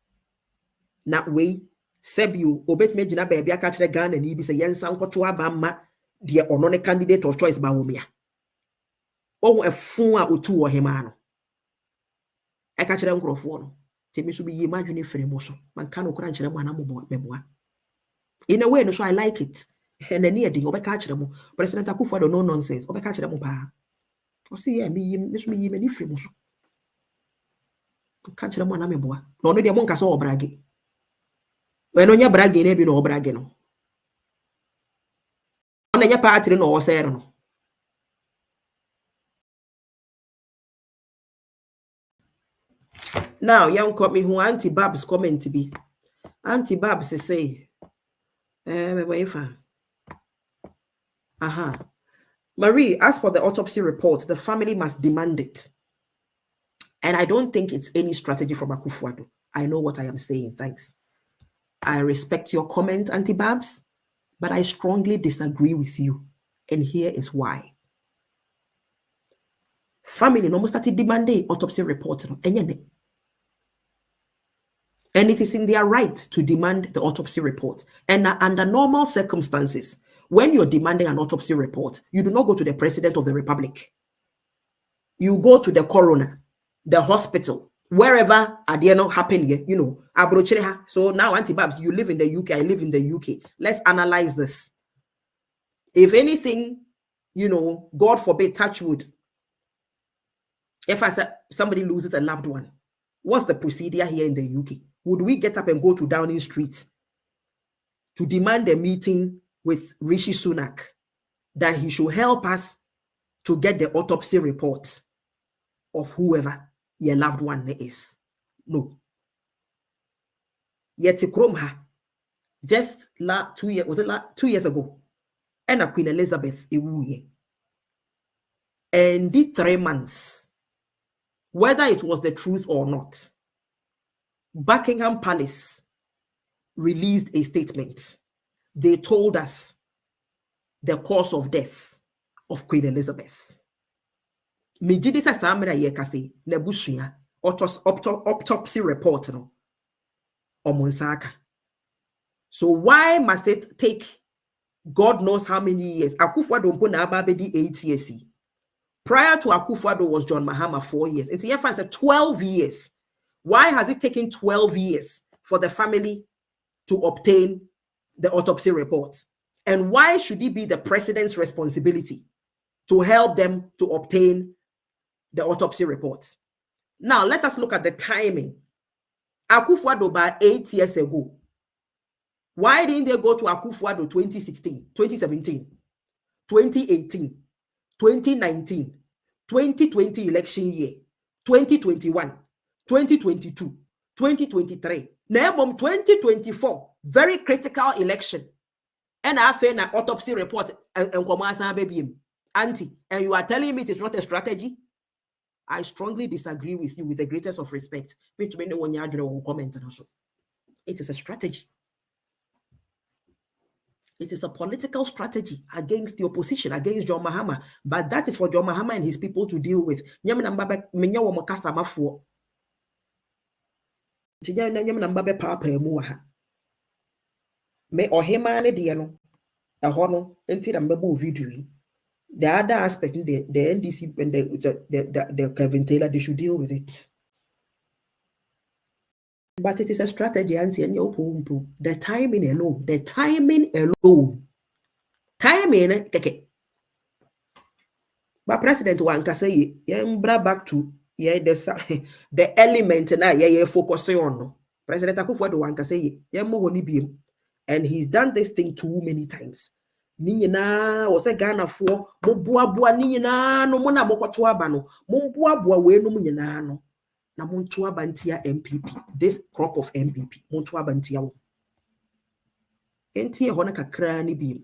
Not way. Sebio, obet me jina baby a catch the gun and he be say yen sound kotua bama, dear or non candidate of choice baumia. Oh, a fool or two or himano. I catch them crofone. Take me to be imagining for emotion. Man can't crunch them one memoir. In a way, no, so I like it. And then near the catch them. President Akufo-Addo no nonsense. Catch them pa. O see, yeah, me many free catch them one ameboa. No, no, the monk so bragi. When on your bragi, never no bragi no. On your party no say no. Now, young caught me who Auntie Babs comment to be. Auntie Babs say, Marie, as for the autopsy report, the family must demand it. And I don't think it's any strategy from Akufo-Addo. I know what I am saying. Thanks. I respect your comment, Auntie Babs, but I strongly disagree with you. And here is why. Family no started demanding autopsy report. And it is in their right to demand the autopsy report. And under normal circumstances, when you're demanding an autopsy report, you do not go to the President of the Republic. You go to the coroner, the hospital, wherever Adiano happened, you know, Abrochereha. So now, Auntie Babs, you live in the UK, I live in the UK. Let's analyze this. If anything, you know, God forbid, touch wood, if somebody loses a loved one, what's the procedure here in the UK? Would we get up and go to Downing Street to demand a meeting with Rishi Sunak that he should help us to get the autopsy report of whoever your loved one is? No. Yet just 2 years, was it 2 years ago? And Queen Elizabeth ewuye. And the 3 months, whether it was the truth or not, Buckingham Palace released a statement. They told us the cause of death of Queen Elizabeth. Mijidisa samira yekasi nebushia autopsy report no omunsaka. So why must it take God knows how many years? Akufo-Addo mpo na ababedi 8 years. Prior to Akufo-Addo was John Mahama 4 years. It's here for 12 years. Why has it taken 12 years for the family to obtain the autopsy report? And why should it be the president's responsibility to help them to obtain the autopsy report? Now, let us look at the timing. Akufo-Addo by 8 years ago. Why didn't they go to Akufo-Addo 2016, 2017, 2018, 2019, 2020 election year, 2021, 2022, 2023, now 2024, very critical election. And I found an autopsy report and Auntie, and you are telling me it is not a strategy? I strongly disagree with you with the greatest of respect. It is a strategy. It is a political strategy against the opposition, against John Mahama. But that is for John Mahama and his people to deal with. Me ohema ne de no ehɔ no enti na mbɛbɔ video yi The other aspect, the NDC and the Kevin Taylor, they should deal with it. But it is a strategy, and the timing alone. Timing, okay. But President Wanka say, bring back to the element na focusing on. President Akufo-Addo Wanka say, and he's done this thing too many times. Ninyina was a Ghana for Mobuabua Nina no mona mokotuabano, Mombuabua we no munyana na Montuabantia MPP. This crop of MPP, Montuabantia. Enti honaka krani beam.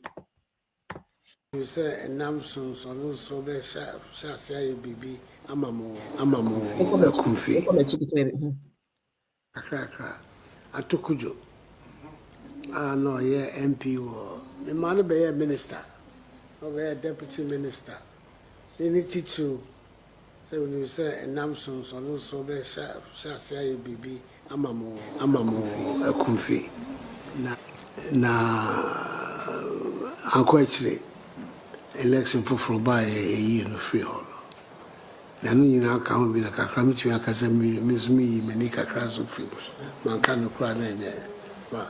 You say Namson so be shall say BB Amamo Kufi. Akra Atokujo. No, yeah, MP war. The man be a minister, or a deputy minister. They need to say when you say Namson so be shall say BB Amamo Kufi. Na actually election for by a year no free hall. Then you know can be like a cramit me akasemi miss me menika crash of free. Man can no cry na.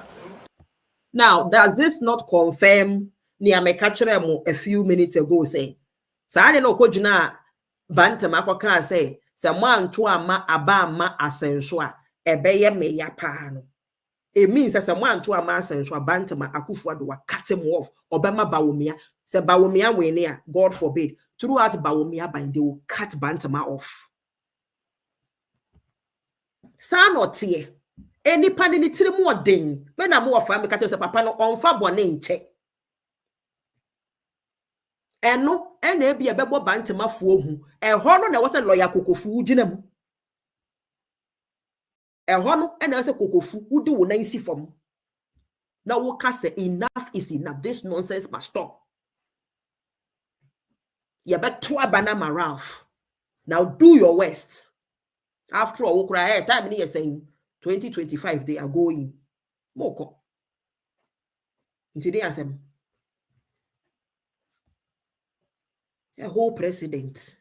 Now, does this not confirm a few minutes ago say, I don't know kojina bantam akoka say, someone chuama abama asensua ebeye me yapano. It means that someone chuama asensua bantama Akufo-Addo wa cut him off Obama Bawumia. Say Bawumia we near, God forbid. Throughout Bawumia bind they will cut bantama off. Sa not here. Any pan in it more ding. When I'm more family catches a papa no on fabone check. And no, and be a bebo bantama for who a honor was a lawyer kokofu jinem. A honor and as a kokofu who do nice from. Now we cast enough is enough. This nonsense must stop. You bet to Banama Ralph. Now do your worst. After all, we cry time in here saying 2025 they are going. Moko. Today as a whole president.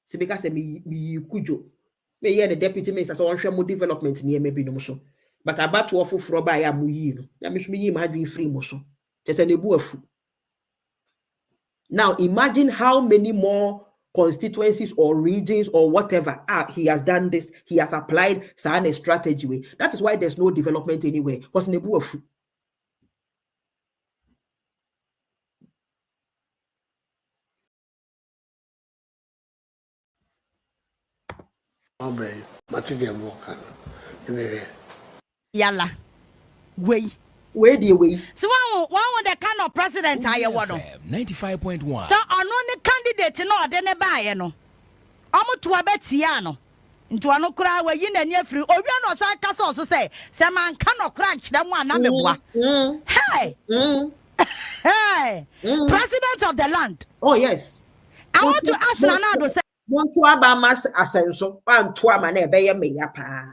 So because me kujo. Me hear the deputy minister so on more development near maybe no so. But about to offer for by amuyi no. Ya me imagine free motion. Just a nebu afu. Now imagine how many more constituencies or regions or whatever he has done this, he has applied a strategy way. That is why there's no development anywhere. Because nebu afu. Yalla. Way. Where do you way? So one the kind of president I want 95.1. So on the candidate no de ne buy no. Omo to abetiano. Into ano kra we yin na free. Obi no say kasa so say man kan no kra nkyere mu ana meboa. Hey. Hey. President of the land. Oh yes. I want to ask Nanado say want to abamas asenso and to ama na ebeye me ya pa.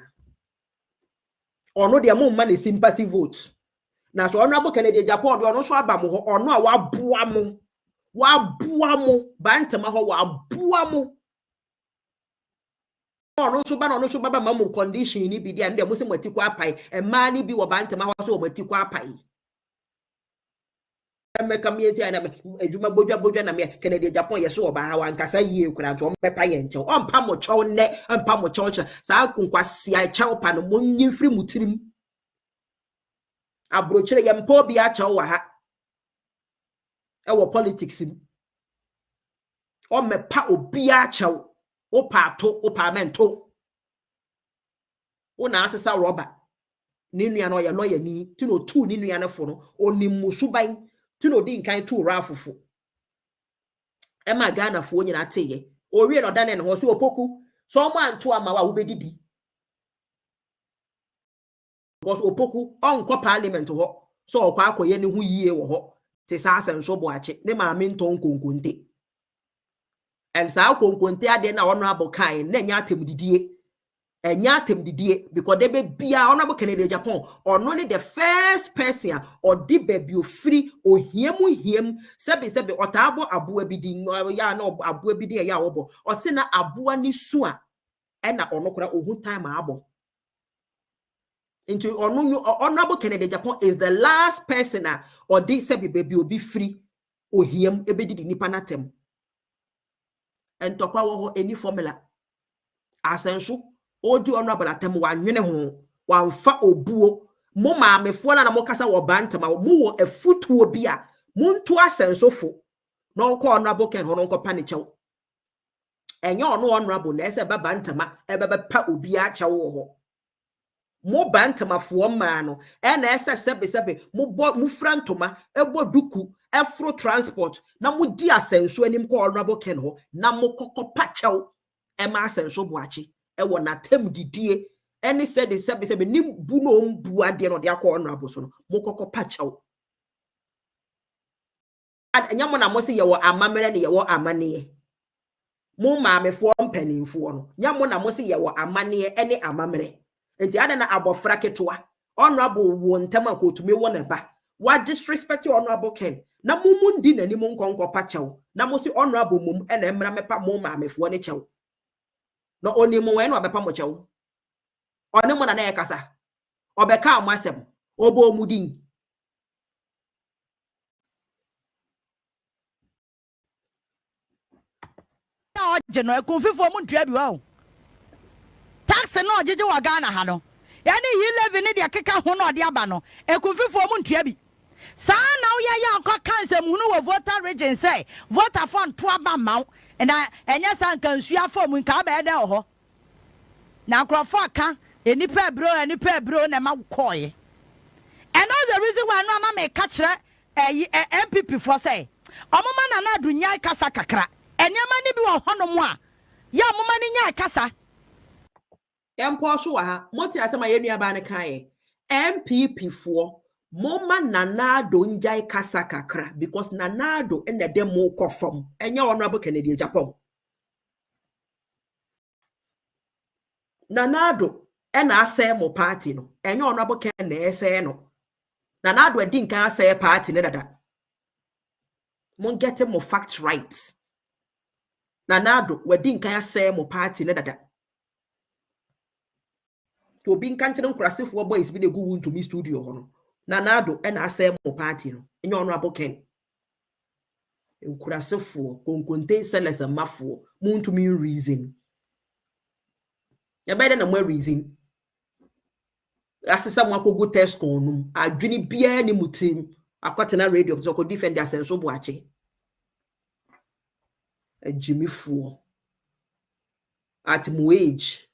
Ono de mo man sympathy vote. Na so honorable Kennedy Agyapong de ono so abam ho ono a waboa mo bantama ho waboa mo ono so ba no so baba mamu condition ni bi dia ndem mo se matikwa apai e ma ni bi wo bantama ho so matikwa apai emeka mieti ana ejuma bodwa na me Kennedy Agyapong yeso oba ha wankasa yie kura nto mpepa ye nche ompa mo chow ne ompa mo chow sa kunkwasi a chow pa no mo nyimfiri mutirim abrochire ye mpo bi a chow wa ha e wo politics o mepa obi a chow o pato o pamento o na asesa rubber ni nua no ye lawyer ni ti no tu ni nua ne fo no onimusuban ti no di nkan tu rafofo e ma Ghana fo nyina teye o wie no dane ne ho so opoku so mo anto ama wa wo bedidi because opoku onko parliament ho so okwa akoye ne hu yie wo ho te sa asenso bo ache ne ma menton konkonte and sa konkonte ade na honorable kai na nya atem didie Enyatem didie because they be bia honorable Kennedy Agyapong or only the first person or di baby free or him sebi or tabo abu ebidi ya no abu ebidi ya obo or sena abu ni sua ena onokora ohu time abo into honorable Kennedy Agyapong is the last person or di sebi baby will be free or him ebedi di nipa natem and tokwa wo any formula asensho Odu honorable atem wanwene ho wanfa obuo mo maamefo na mo kasa wo bantama mo wo afutuo bia mo nto asensofo na onko honorable ken ho nko pa ne chew enye ono honorable na ese baba ntama ebebe pa obi a chew ho mo bantama fo ma no e na ese sebe mo frantoma ebo duku efro transport na mo di asenso anim ko honorable ken ho na mo kokko pa chew e ma asenso boachi ewo na tem didie any said the sebe nim bu no mbu ade no de akọ honorable so no mokoko pachaw anyamo na mo se ye wo amamere ne ye wo amane mo maamefo mpanimfo no nyamo na mo se ye wo amane ene amamere enti ada na abofra ketwa honorable wo ntem akotumi wo ne ba wa disrespect honorable ken na mumundi nani mo nkonko pachaw na mo se honorable mum ene emra mepa mo maamefo ne chew no oni mo we no abepa mo chew oni mo na na ekasa obeka amasem obo mudin na oje no ekunfifo mu ntua bi wa o tax na ojeje wa Ghana ha no ya ni yi levy ne de keka ho na ode aba no ekunfifo mu ntua bi sa na wo ya akwa kansem hu no wo voter region say voter for nto aba maw na enya sanka nsu afom nka ba ede ho na krofo aka enipa bro na ma koye and all the reason why no ma me ka kire MPP for say omoma na na dunya kasa kakra enyama ni bi wo honom a ya omoma ni nya kasa empo so wa ha moti asema ye nuaba ne kan MPP for moma nanado njai kasa kakra because nanado ene dem mo kofom enya honorable Kennedy Agyapong nanado ena ase mo party no enya honorable Ken na ese no nanado edi nkan ase party ne dada mon get mo facts right nanado wedi nkan ase mo party ne dada to bi nkan kire nkurasefo boys bi de gu to me studio ho no nanado ena ase mo party no enya honorable Ken nkurasefo konkonte sellers mafo mun to me reason ya better na mo reason asesa mo akogo test konum adwini bia ni mutim akwatena radio so ko defend asenso boache Jimmy Fuo at mo age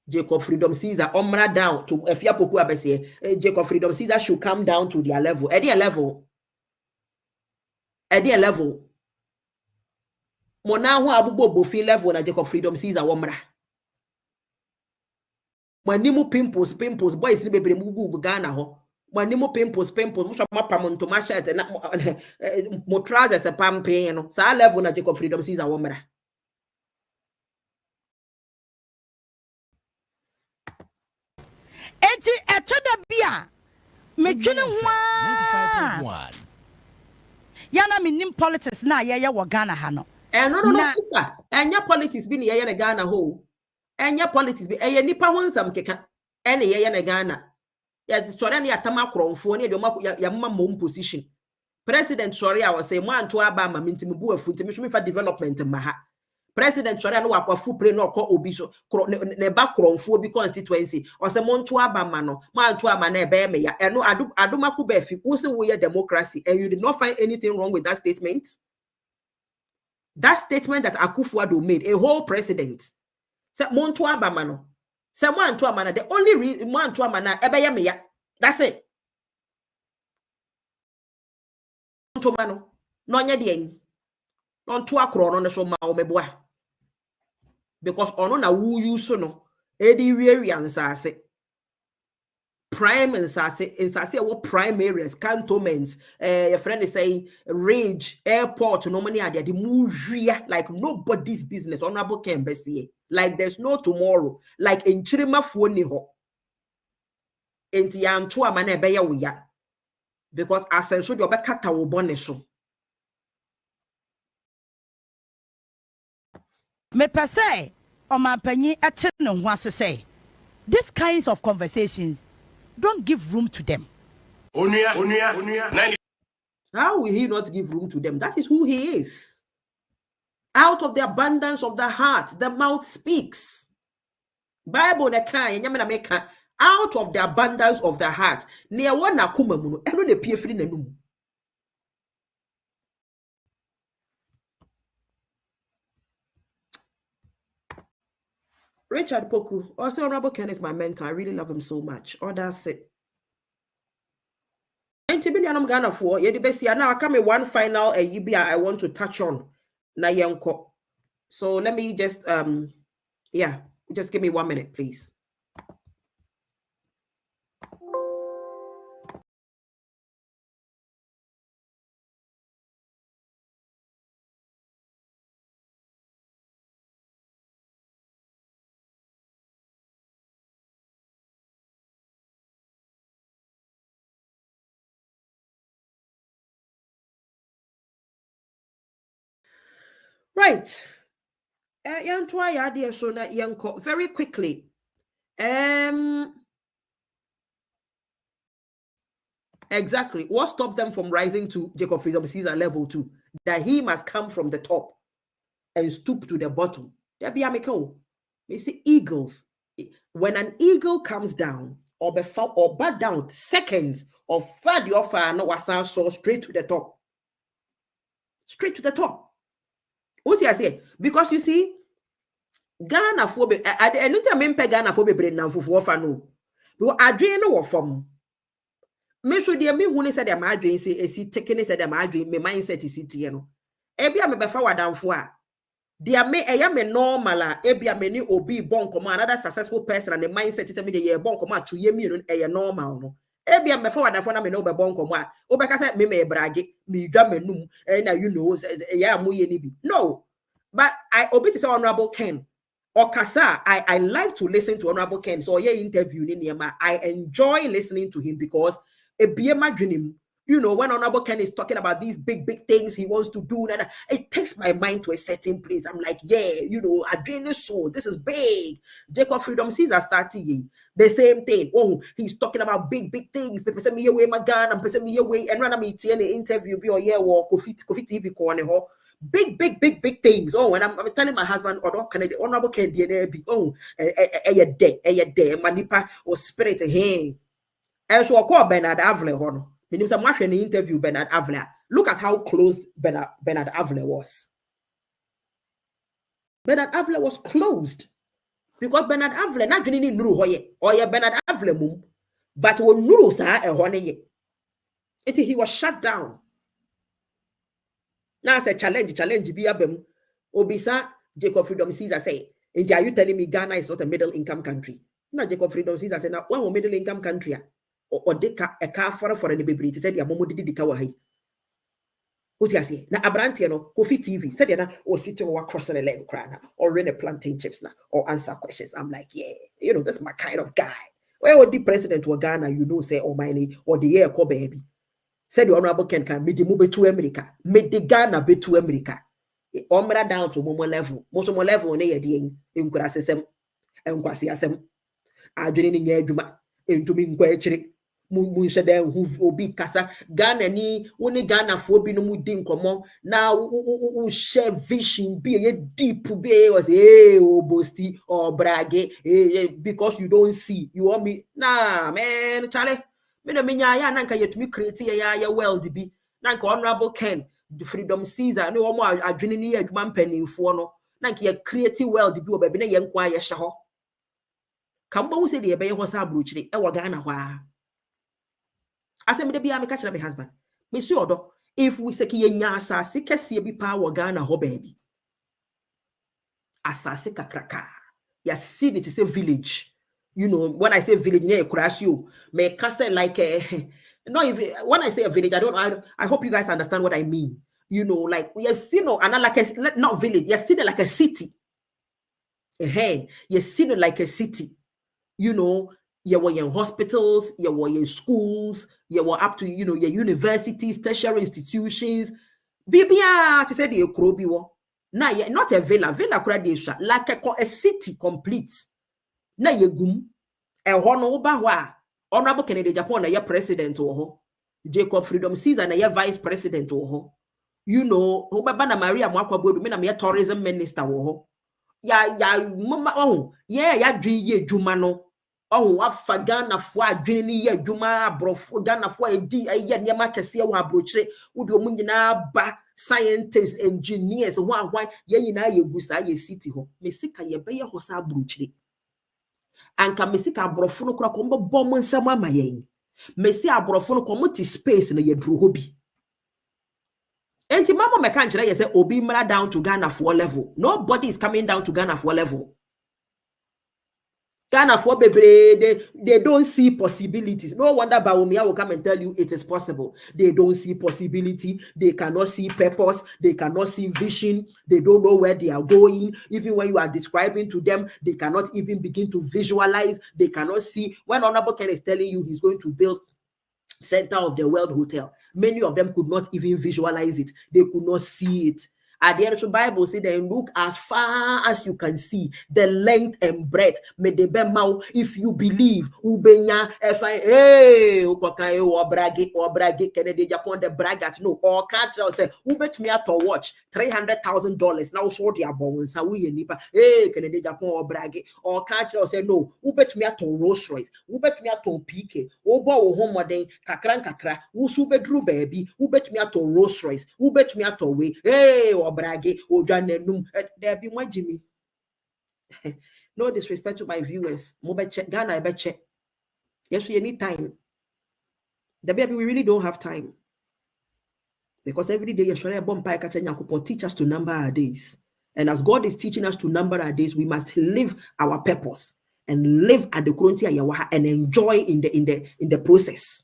Jacob Freedom Caesar omra down to Afiapoku abese Jacob Freedom Caesar should come down to their level at their level mo na ho abubo bofin level na Jacob Freedom Caesar womra manimu pimples boys ni bebre mu gugu Ghana ho manimu pimples mo so mapam ntoma shirt na mo trousers pampen no sa level na Jacob Freedom Caesar womra eti etoda bia medwene ho 95.1 yana minim politics na ye wo Ghana ha no no sister enya politics bi ni ye na Ghana ho enya politics bi eye nipa ho nsam keka ene ye na Ghana ya sori na atama kromfo ne de ya mama mom position president sori a say mo anto aba ma mintim bu afu ntimi so me fa development ma ha president sori na wakwafu pre na okọ obi so ne ba kromfo bi constituency o say mo nto aba ma no mo anto ama na ebe me ya eno adumako ba fi wo say wo ye democracy and you did not find anything wrong with that statement that Akufo-Addo made a whole president. Say Monto Abamano. Say Monto Amana. The only reason Monto Amana Ebeyameya. That's it. Monto Mano. No nyedien. Non to akro no so ma o meboa. Because ono na wu you so no. Edi wieri ansase. Prime insase what prime areas, cantonments, your friend is saying rage, airport, no money are there, the mujia like nobody's business. Honorable Ken Bessie. like there's no tomorrow, like in Chirima Fuoni ho. Enti yantu amane ebeye wo ya. Because asenso de obekata wo bone so. Me per se, on my penny at wants to say, these kinds of conversations, don't give room to them. How will he not give room to them? That is who he is. Out of the abundance of the heart, the mouth speaks. Bible na kan nyame na meka out of the abundance of the heart. Ne won na kuma mu no eno na pie firi nanum. Richard Poku, also Honorable Ken is my mentor. I really love him so much. Oh, that's it. 90 billion Ghana for ye the best year. Now I come with one final I want to touch on na yenko. So let me just yeah, just give me 1 minute, please. Right. Very quickly. Exactly. What stopped them from rising to Jacob Freedom Caesar level 2? That he must come from the top and stoop to the bottom. There be amicable. You see, eagles. When an eagle comes down or back down seconds or far the offer, no was so straight to the top. Straight to the top. What I say? Because you see, Ghana for at the end of the Ghana for brain now for no. Because I dream no from. Me should dear me who said them I dream say taking said them I dream me mindset is it you know. Ebi am be forward down for. Dear me I am a normal ebi am any obi bon command another successful person and the mindset is me the year bon command to ye me a normal no. Ebi am be forward down for na me no be bon command. Obeka say me brage me dwa menum na you know ya mo ye ni bi. No. But I obey to say Honorable Ken. Okasa, I like to listen to Honorable Ken. So yeah, interview I enjoy listening to him because a BMA dream, you know, when Honorable Ken is talking about these big things he wants to do, and it takes my mind to a certain place. I'm like, yeah, you know, I dream this soul. This is big. Jacob Freedom Caesar starting the same thing. Oh, he's talking about big things. People send me away my gun and send me away and run a meeting an interview. Be or yeah, or Kofi TV corner. Big things. Oh, and I'm telling my husband, oh, can the Honorable Ken DNA be manipa or spirit hey. And so I call Bernard Avle. Meaning some an interview Bernard Avle. Look at how close Bernard Avle was. Bernard Avle was closed because Bernard Avle not getting nuru hoye or yeah Bernard Avle mum, but when nuru sa a honey until he was shut down. Now I say challenge be abem. Obisa Jacob Freedom Caesar say, are you telling me Ghana is not a middle income country? No, Jacob Freedom Caesar say now one middle income country or deka a car for any baby said ya momo didi kawahi. What you say? Na Abranti no Kofi TV said na or sitting or crossing a leg crying or read a plantain chips now or answer questions. I'm like, yeah, you know, that's my kind of guy. Where would the president of Ghana, you know, say, oh my or the air co baby? Said the Honorable Ken can make the move to America, make the Ghana be to America. Omra down to Momo level, most more level on a ding in Grassem and Quasiasem. I didn't in Yaduma into me quetching. Munshade who obi kasa Ghana ni woni Ghana fo bi no mu din komo na wo share vision be a deep be was boasty or brage because you don't see you want me nah man Charlie me no menya ya nanka yetumi create ya world bi nanka Honorable Ken the Freedom Caesar no mo adwene ni adwuma mpanimfo no nanka ya create world bi obabi na ye nkwa ye hye ho kamba wo se de ye be ye ho sa abrochire e wo Ghana ho a I said, me catch my husband. Monsieur Odo, if we say nyasa sikesi bi pa wo Ghana ho baby. Asase kakraka. Ya see it is a village. You know, when I say village, near Kurasio, me castle like no, if when I say a village, I hope you guys understand what I mean. You know, like we have seen no, and like not village, you have seen it like a city. Hey, you see it like a city. You know, you were in hospitals, you were in schools, you were up to, you know, your universities, tertiary institutions. Bibia, to say the Okrobiwo. Now, not a villa credit, like a city complete. Na ye gum, a hono uba Honorable Kennedy Agyapong na ye president ho. Jacob Freedom Caesar na ye vice president ho. You know, Obaba na Maria Amoakwah-Boadu me na me tourism minister ho. Ya mama ya dwen ye dwuma no. Wafa Ghana fo adwene ni ye dwuma abrofo Ghana fo edi ye niam kese wo abrochire wo de omu nyina ba scientists engineers ho ahwan ye nyina ye gusa ye city ho. Mesika ye be ye ho sa abrochire. Anka mesika abrofo no kura ko mbobbo mo nsam ama yen. Mesi abrofo no ko mo ti space na ye duro ho bi. Enti mama meka nchira ye say obi mra down to Ghana for level. Nobody is coming down to Ghana for level. Ghana for bebre, they don't see possibilities. No wonder Bawumia will come and tell you it is possible. They don't see possibility. They cannot see purpose. They cannot see vision. They don't know where they are going. Even when you are describing to them, they cannot even begin to visualize. They cannot see. When Honorable Ken is telling you he's going to build Center of the World Hotel, many of them could not even visualize it. They could not see it. At the end of the Bible, say then look as far as you can see the length and breadth. If you believe, ubenya hey, ukokai or brage, Kennedy Agyapong the braggart no or catch say ubet me to watch $300,000 now show the abon sa we nipa hey Kennedy Agyapong or brage or catch say no ubet me to Rolls Royce ubet me to PK obo wo homo den kakra usu bedru baby ubet me to Rolls Royce ubet me to we hey brage o janenum there be one Jimmy. No disrespect to my viewers. Ghana I bet check. Yes, we need time. The baby we really don't have time. Because every day you teach us to number our days. And as God is teaching us to number our days, we must live our purpose and live at the currency and enjoy in the process.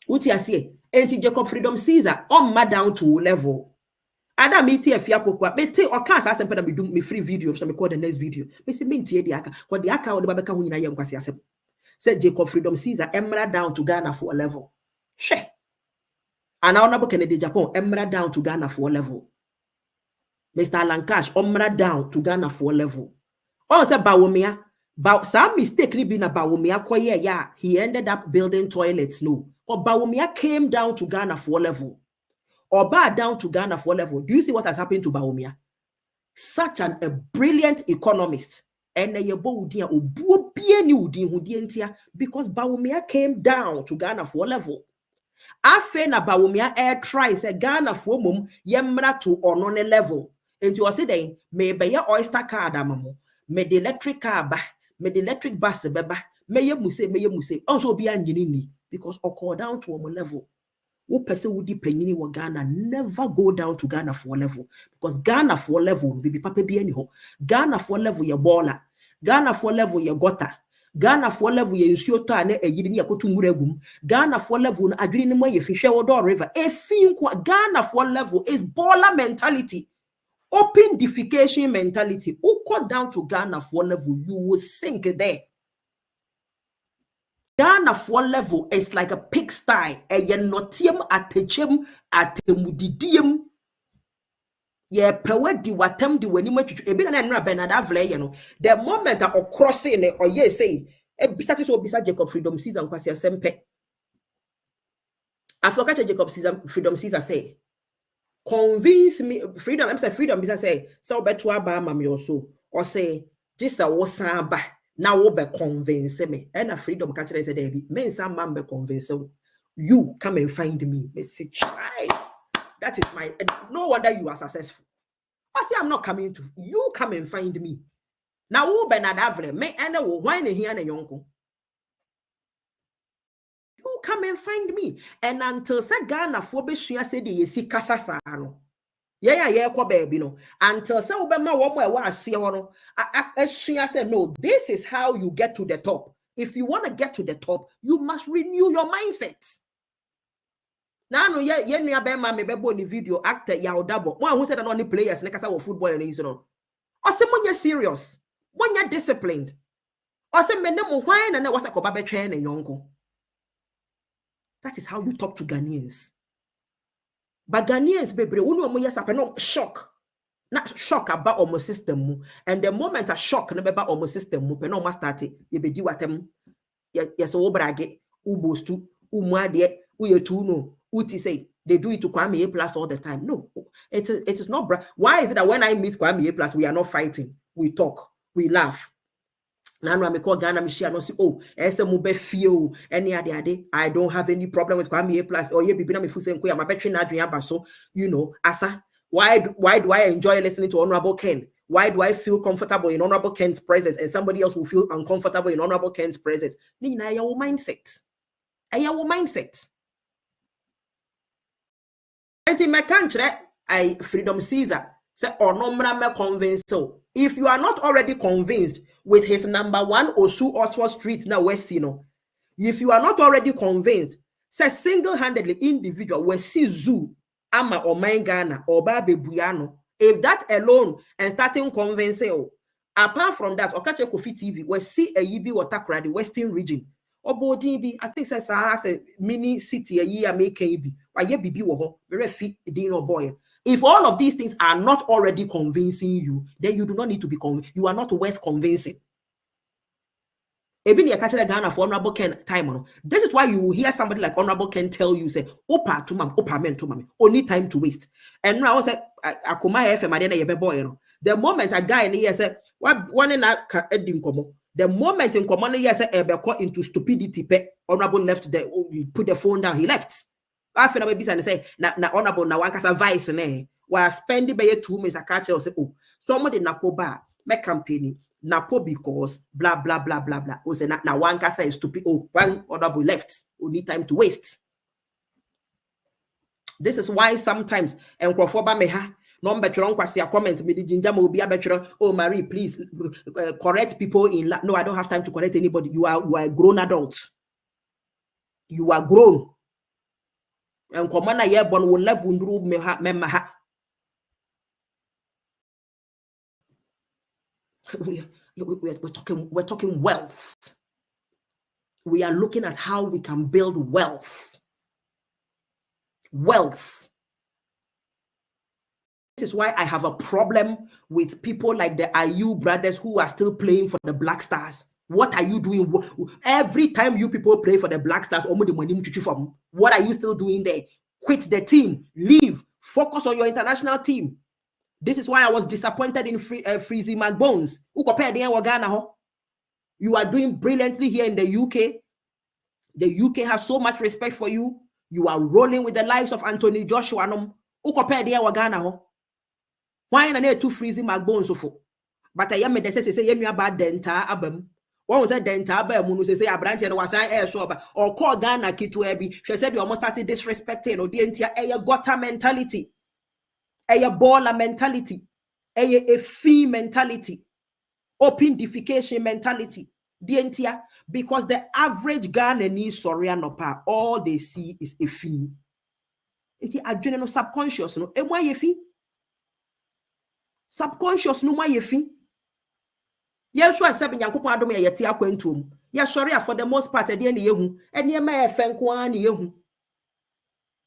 What you say? Anti Jacob Freedom Caesar on my down to level. Ada me tie afia kokwa me te o ka asem peda me do me free video so me call the next video me say me tie di aka ko di aka o de babeka ho nyina ye nkwase asem say Jacob Freedom Caesar emra down to Ghana for a level she and Honorable Kennedy Agyapong emra down to Ghana for a level Mr. Lancash emra down to Ghana for a level oh say Bawumia some mistake ni be na Bawumia koye ya he ended up building toilets no or Bawumia came down to Ghana for a level or bar down to Ghana for level. Do you see what has happened to Bawumia? Such a brilliant economist. And because Bawumia came down to Ghana for level. Afe na Bawumia air try say Ghana for mum yemra to onone level. And you are saying, may be your oyster card amamo, may the electric car ba, may the electric bus beba, may you muse, also be anjini because or down to one level. Who person would depend on Ghana never go down to Ghana for level because Ghana for level be papa be anyhow. Ghana for level your baller, Ghana for level your gutter, Ghana for level your insuota and a yidini akotumuregum, Ghana for level adrenaline mo ye fish or river. A fin Ghana for level is baller mentality, open defecation mentality. Who cut down to Ghana for level, you will sink there. Ghana for level is like a pigsty. A yenotium at a chem at a mudidium. Ye pewedi watem di when much a bit and benadavle, you know. The moment that or crossing it or ye say, a bisatis or beside Jacob Freedom Caesar and Quasia Sempe. I forgot Jacob Caesar Freedom Caesar say. Convince me freedom. I'm saying freedom because say so betua ba mami also or say this a wasaba. Now will be convince me. And a freedom catcher said, David, men some man be convince you come and find me. Me say, try. That is my no wonder you are successful. I say I'm not coming to you come and find me. Now who be not avre me and will whine here and yonko. You come and find me. And until say Ghana for be she said ye see kasasa no. Yeah, baby, no. Until so Obama one way I see no. She said, no, this is how you get to the top. If you want to get to the top, you must renew your mindset. Now, no, me bebo ni video actor ya odabo. One who said that only players nekasa or football and so Or say when you're serious, when you're disciplined. Or say men no wine and was a kobabe train and yonko. That is how you talk to Ghanaians. But Ghanaians, baby, we know yes, I no shock. Not shock about our system. And the moment a shock about our system, we no must start it. You be do what them. Yes, obrage, ubostu, umwadie, uyetuno, uti say. They do it to Kwame A Plus all the time. No, it is not. Why is it that when I meet Kwame A Plus, we are not fighting? We talk, we laugh. I don't have any problem with Kwame A Plus. Or you know, asa. Why do I enjoy listening to Honorable Ken? Why do I feel comfortable in Honorable Ken's presence and somebody else will feel uncomfortable in Honorable Ken's presence? Mindset. Mindset. In my country, I Freedom Caesar say or no me convinced. So if you are not already convinced with his number 1 Osu Oxford Street now West, if you are not already convinced, say single-handedly individual we see zoo ama or Ghana or Babe Buyano. If that alone and starting convincing, apart from that, Okache Kofi TV we see a yibi watakra the Western region. Obodi, I think says a mini city a year make be. If all of these things are not already convincing you, then you do not need to be convinced. You are not worth convincing. This is why you will hear somebody like Honorable Ken tell you, say, Opa to mam, Opa men to mami, only time to waste. And now I say, the moment a guy in here said, one in that the moment in command, yes, into stupidity, Honorable left put the phone down, he left. I feel like and say, na honorable na one kasa vice ne. While spending by 2 minutes, I catch or say, oh, somebody na po ba, make campaigning, na po because blah blah blah blah blah. O say na one kasa is stupid. Oh, one honorable left. We need time to waste. This is why sometimes and me ha. Number comment me ginger will be a oh Marie, please correct people in no, I don't have time to correct anybody. You are a grown adult. You are grown. And commander Yebon will love wundru memaha. We're talking wealth. We are looking at how we can build wealth. Wealth. This is why I have a problem with people like the IU brothers who are still playing for the Black Stars. What are you doing? Every time you people play for the Black Stars, what are you still doing there? Quit the team. Leave. Focus on your international team. This is why I was disappointed in Freezy McBones. You are doing brilliantly here in the UK. The UK has so much respect for you. You are rolling with the lives of Anthony Joshua. Why na too Freezy McBones so? But I am the say you about denta abem. One was a denta abem say a branch and was I air so or call Ghana kitu ebi. She said you almost started disrespecting or the entire a gutter mentality, a baller mentality, a fee mentality, open defecation mentality. The entire because the average Ghanaian sorry anopa all they see is a fee. It's a general subconscious no. And why a fee? Subconscious no my yefi. Yes, sure, seven young couple adom yet akwentum. Yes, sorry, for the most part, at the end yehu, and ye may offend one yehu.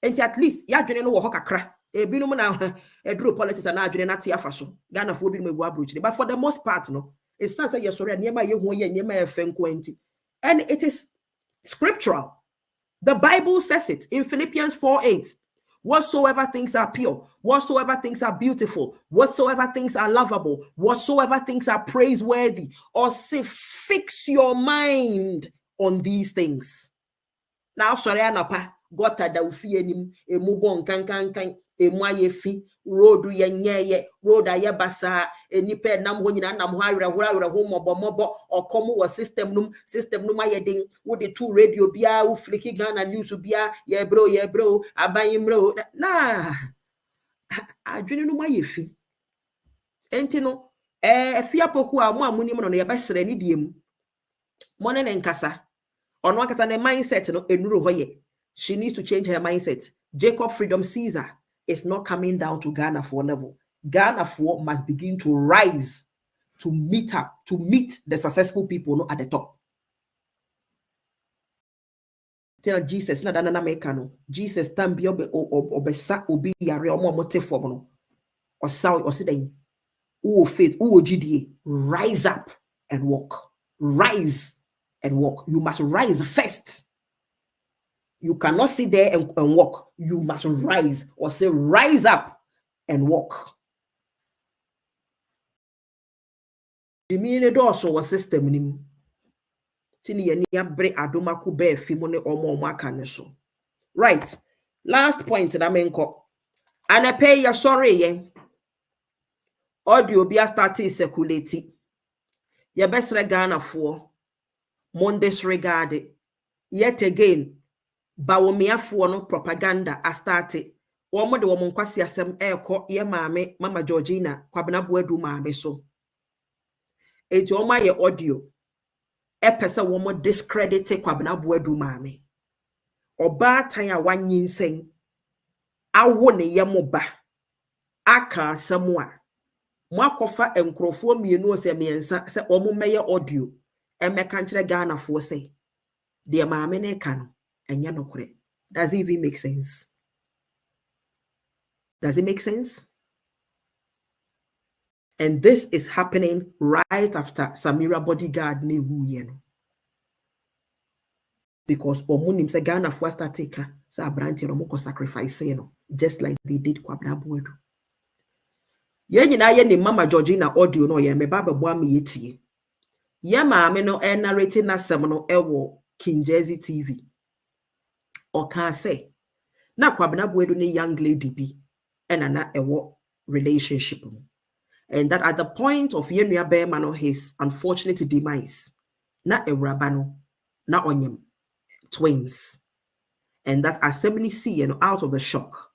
And at least ya general hoka cra. A binum a drew politics and Arjuna faso. Ghana for being guabruch. But for the most part, no, it's not say yes, sorry, near my yehu, near my offend 20. And it is scriptural. The Bible says it in Philippians 4:8. Whatsoever things are pure, whatsoever things are beautiful, whatsoever things are lovable, whatsoever things are praiseworthy, or say, fix your mind on these things. Now, sorry, anapa, gota da ufienim, e mubon kan, e mwayefi, road ye, road aye basa, e nipe nam honina nam hawira mobo, or komu wa system num aye ding, with the 2 radio bia, u flicky Ghana news bia, ye bro, abayim bro, nah, I didn't know my yefi. Entino, fia pokua, mo amunimo no yabasre ni diem. Monen enkasa, or no kasa ne mindset no enuro hoye. She needs to change her mindset. Jacob Freedom Caesar is not coming down to Ghana for level. Ghana for must begin to rise to meet the successful people at the top. Tell Jesus na dana America no. Jesus tambi obesa obi yare omo mote form no. Osideng. Who faith, who GDA, rise up and walk. Rise and walk. You must rise first. You cannot sit there and walk. You must rise, or say rise up and walk. The meaning also was system nim. Right. Last point na menko. And I pay your sorry. Audio be started circulating. Your best Ghana for Mondays regarded. Yet again, Bawomia for no propaganda a started. Woman the woman kwasi asem eko ye mame Mama Georgina Amoakwah-Boadu mame so. Ejo oma ye audio. E pesa woman discredit Amoakwah-Boadu mame. Oba tanya wanyin sen. Awo ne ye moba. Aka samwa. Mwakofa enkrofo mienu se miensa se omo meye audio. Emeka nchire Ghana for say. The mame ne kano. Enya nokure. Does it even make sense? Does it make sense? And this is happening right after Samira bodyguard ne wuyeno. Because omunim se Ghana for stateka sa branch romoko sacrifice no, just like they did Amoakwah-Boadu. Ye nyina ye ni Mama Georgina audio no ye me baba boa me yetie. Ye maame no narrating na sem no ewo King Jersey TV. Oka say na Amoakwah-Boadu ne young lady bi na ewo relationship. And that at the point of Yenua Bearman his unfortunate demise, na Eurabano, na Onyem, twins. And that as Assembly C and out of the shock,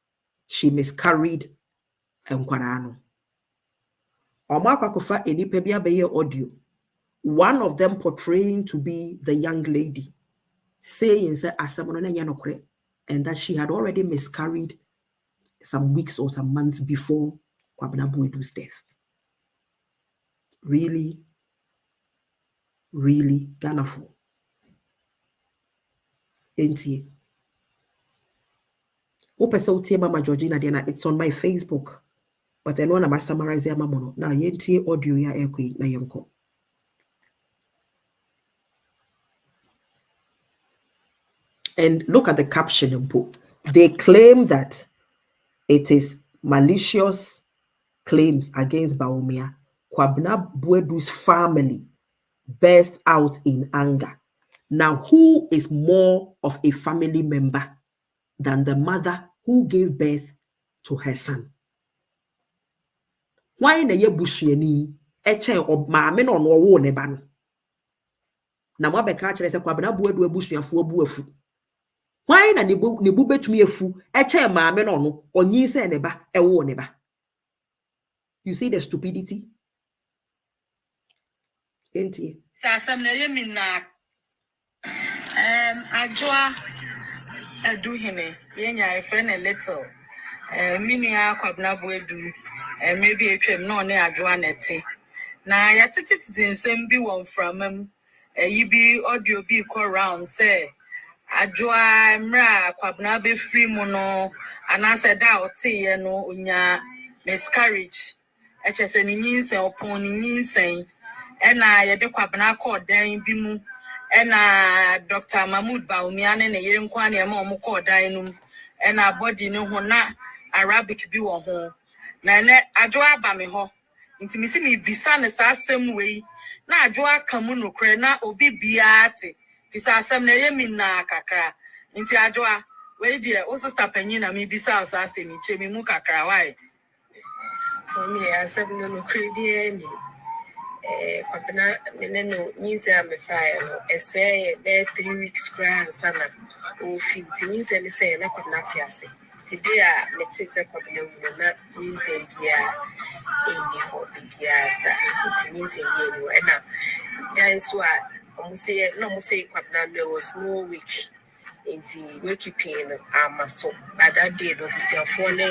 she miscarried Nkwarano. Amoakwah eni pebia beye audio. One of them portraying to be the young lady, saying and that she had already miscarried some weeks or some months before Amoakwah-Boadu's death. Really, really Ghana-ful. Ain't it? Mama Georgina, it's on my Facebook. But I know I'm summarize ya mamono. Now yenti audio ya ekwi na yonko. And look at the caption. They claim that it is malicious claims against Bawumia. Amoakwah-Boadu's family burst out in anger. Now, who is more of a family member than the mother who gave birth to her son? Why na ye bushieni eche ob maame no no wo ne ba no? Na mo abeka kire se Amoakwah-Boadu abusuafo abu afu. Why na ne bu betumi afu eche maame no no onyin se ne ba ewo ne ba? You see the stupidity? Ain't it? do him yenya a friend a little mini Amoakwah-Boadu maybe a trim no ne adwa neti na ya titi nsem bi won from yi bi audio bi ko round say adwa mra Amoakwah free mu no anase da ote ye no onya miscarriage echese ni nyinsen opon ni nyinsen ena ye de Amoakwah call dan bi mu ena Dr. Mahmoud Bawumia ne yere nkwa na ema omo call dan num ena body ne ho na Arabic bi wo ho na ne adwa aba me ho nti mi si mi bisa ne sa asem wei na adwa kamu no kre na obi bia ate bisa asem na ye mi na kakra nti adwa wei de o sister panyin na mi bisa sa asem ni che mi mu kakra wai omi asem no kre bi ni Kwabena meneno nyiza me fire no ese be 3 weeks grand sana o 15 nyiza ni say na Kwabena tiase today a metese Kwabena na nyiza bia endi ho bia sa nyiza bia no na dan so a omuse no muse Kwabena me was no week enti we keeping amaso that day no busiafo ne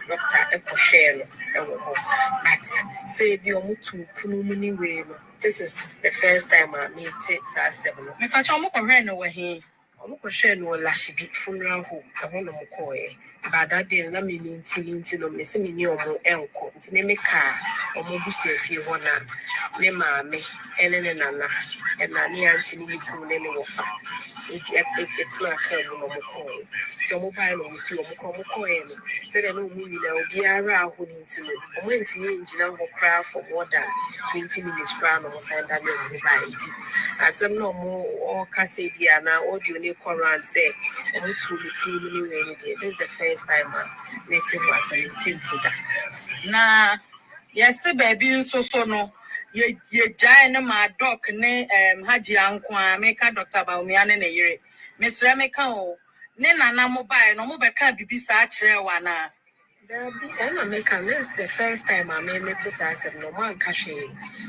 doctor ekohwe no But say be omutu punumuni way. This is the first time I meet it as seven. Me catch no he. Share no lashibi funeral home. I want to but that day, na me no me se me ni omo enko. Nti me car omo busu afie ho na ne maame ene nana na ne auntie ni ku ne wofa. It's not fair no mo ko. So mo buy no musu omo ko e no. Say de no mu ni na obi ara ho ni nti no. Omo ntini ngina ho kra for more than 20 minutes kra no mo send that me buy nti. Asem no mo o ka say bia na audio ne around say omo tu ni ku ni we. This is the first time meeting was a meeting Buddha. Na yes, baby, so no. Ye giant my dog ne Agyapong make a Dr. Baumian ne year. Miss Remeka Nena na mobile no mobeka bibi sa chere wana. This is the first time I made it as no man cash.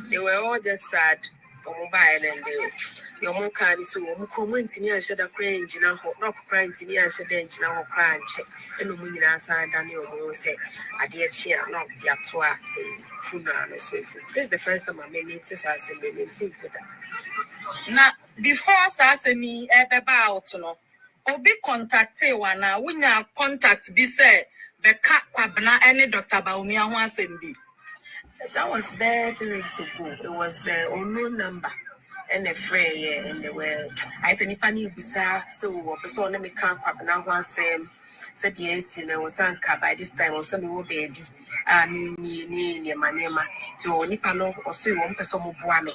They were all just sad for mobile and your mom can so comment to me and shed a crange in a hot not crying to me and shed in a crunch and no money outside Daniel will say a dear chair not yatua funeral. So this is the first time I made it as a meeting. Now before Sassani ever out no obi contact wana when you contact be say Beka Kwabna any Dr. Baumia ho asem bi. That was very 3 weeks ago. It was unknown number and a fray and they were I said Nipani Bisa so person let me come Kwabna ho asem said yes you know was anka by this time was some baby ni manema so nipa no oso won person mo boa me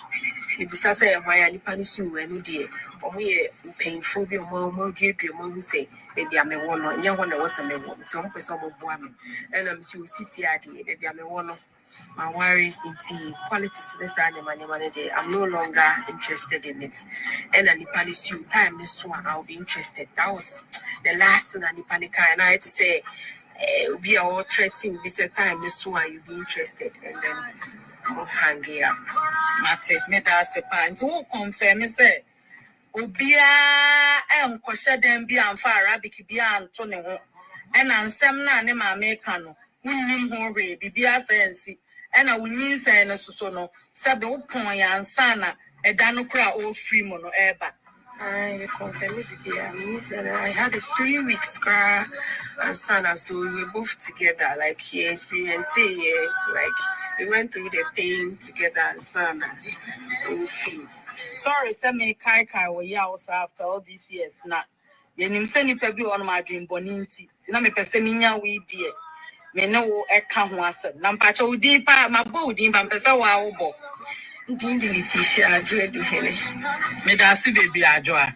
ibisa say why nipa ni su enu de omo ye painful bi omo dwe mo say baby ame wono nya ho na wose me wo so mo person mo boa me and am si osisi ade baby ame wono my worry into qualities this manema de I'm no longer interested in it and nipa ni su time this one I'll be interested. That was the last thing nipa ni kai and I had to say we are all threatening this time this one you be interested and then we'll hang it up. Mate, me da se pa nti wo confirm say obia kwhye dem bi amfa Arabic bi anto ne ho and ansem na ne ma America no wunnim ho re bibia sense and a wunyin sen no so no sabe wo pon ya ansa na eda no kra o free mo no eba. I confirm it. I had a 3 weeks car and son, so we were both together. Like he experienced it, like we went through the pain together and son. Sorry, send me kai we also after all these years now. You send you pe on my dream boninti. Sina me pese minya we dear. Me no e ka ho asem. Na mpacha udin pa ma bo udin pa pese wa obo. Udin di litisha adre do hele. Me da si baby ajoa.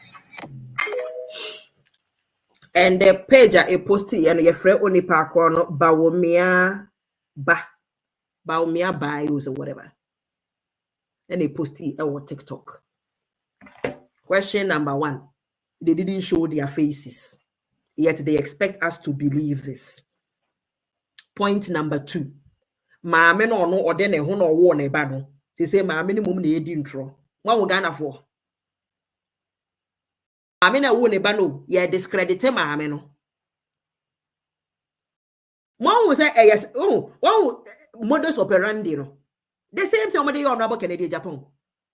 And the page a posted and your friend only park on Baumia bios or whatever. And they posted on TikTok. Question number 1. They didn't show their faces, yet they expect us to believe this. Point number 2. Maame no no ode ne ho no wo ne ba no. They say maame ni mum na edi ntro. Wa wo Ghana for. Maame na wo ne ba no, ye discredit maame no. One will say yes, one modus operandi no. The same thing omode Honorable Kennedy Agyapong.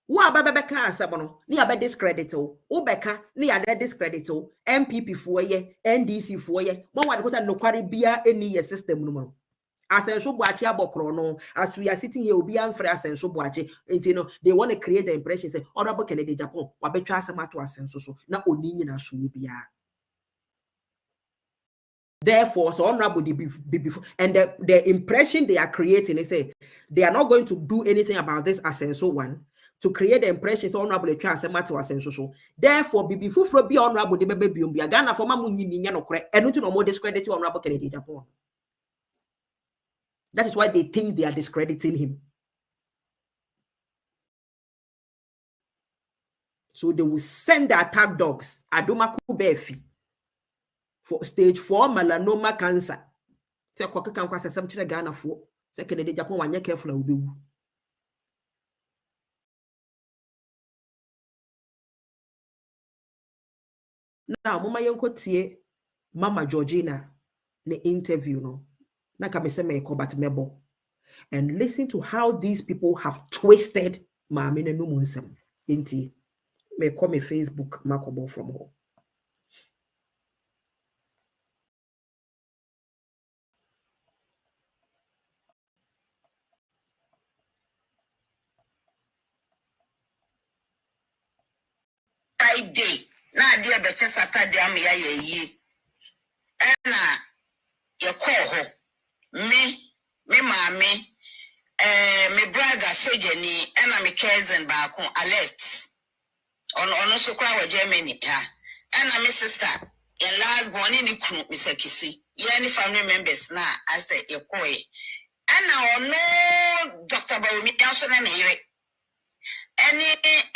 Wo ababeka asabono, ni abe discredit o. Wo beka ni ade discredit o. MPP fo ye, NDC fo ye. Mo wa de kota no kware bia eni ye system no mo. Asenso Boachi abokro no, as we are sitting here obi amfre Asenso Boachi, enti no they want to create the impression say Honorable Kennedy Agyapong wa betwa asema to Asenso so na oni nyina so bia. Therefore, so honorable be before, and the impression they are creating is say they are not going to do anything about this Asenso one to create the impression so honorable transfer to Asenso so. Therefore, be before be honorable the baby be Ghana for mamu ni no correct and no more discredit honorable Kennedy Agyapong. That is why they think they are discrediting him. So they will send the attack dogs Adomaku Befi for stage 4 melanoma cancer. Say kwaka kan kwasa sam kire Ghana fo. Say Kennedy Agyapong wanye careful obewu. Now mama yenko tie Mama Georgina ne interview no. Na ka me se me ko bat mebo. and listen to how these people have twisted Mamine Numunsem. Inti, may call me Facebook, Makobo from home. Friday, na dear better Saturday, I'm ye. Anna, your call me, mammy, me brother, Sojani, and I'm a cousin back on alert. On also cry Germany, and I'm a sister, your last born in the crew, Mr. Kissy. Any family members now, I say, your boy. And now, no Dr. Baumi, also any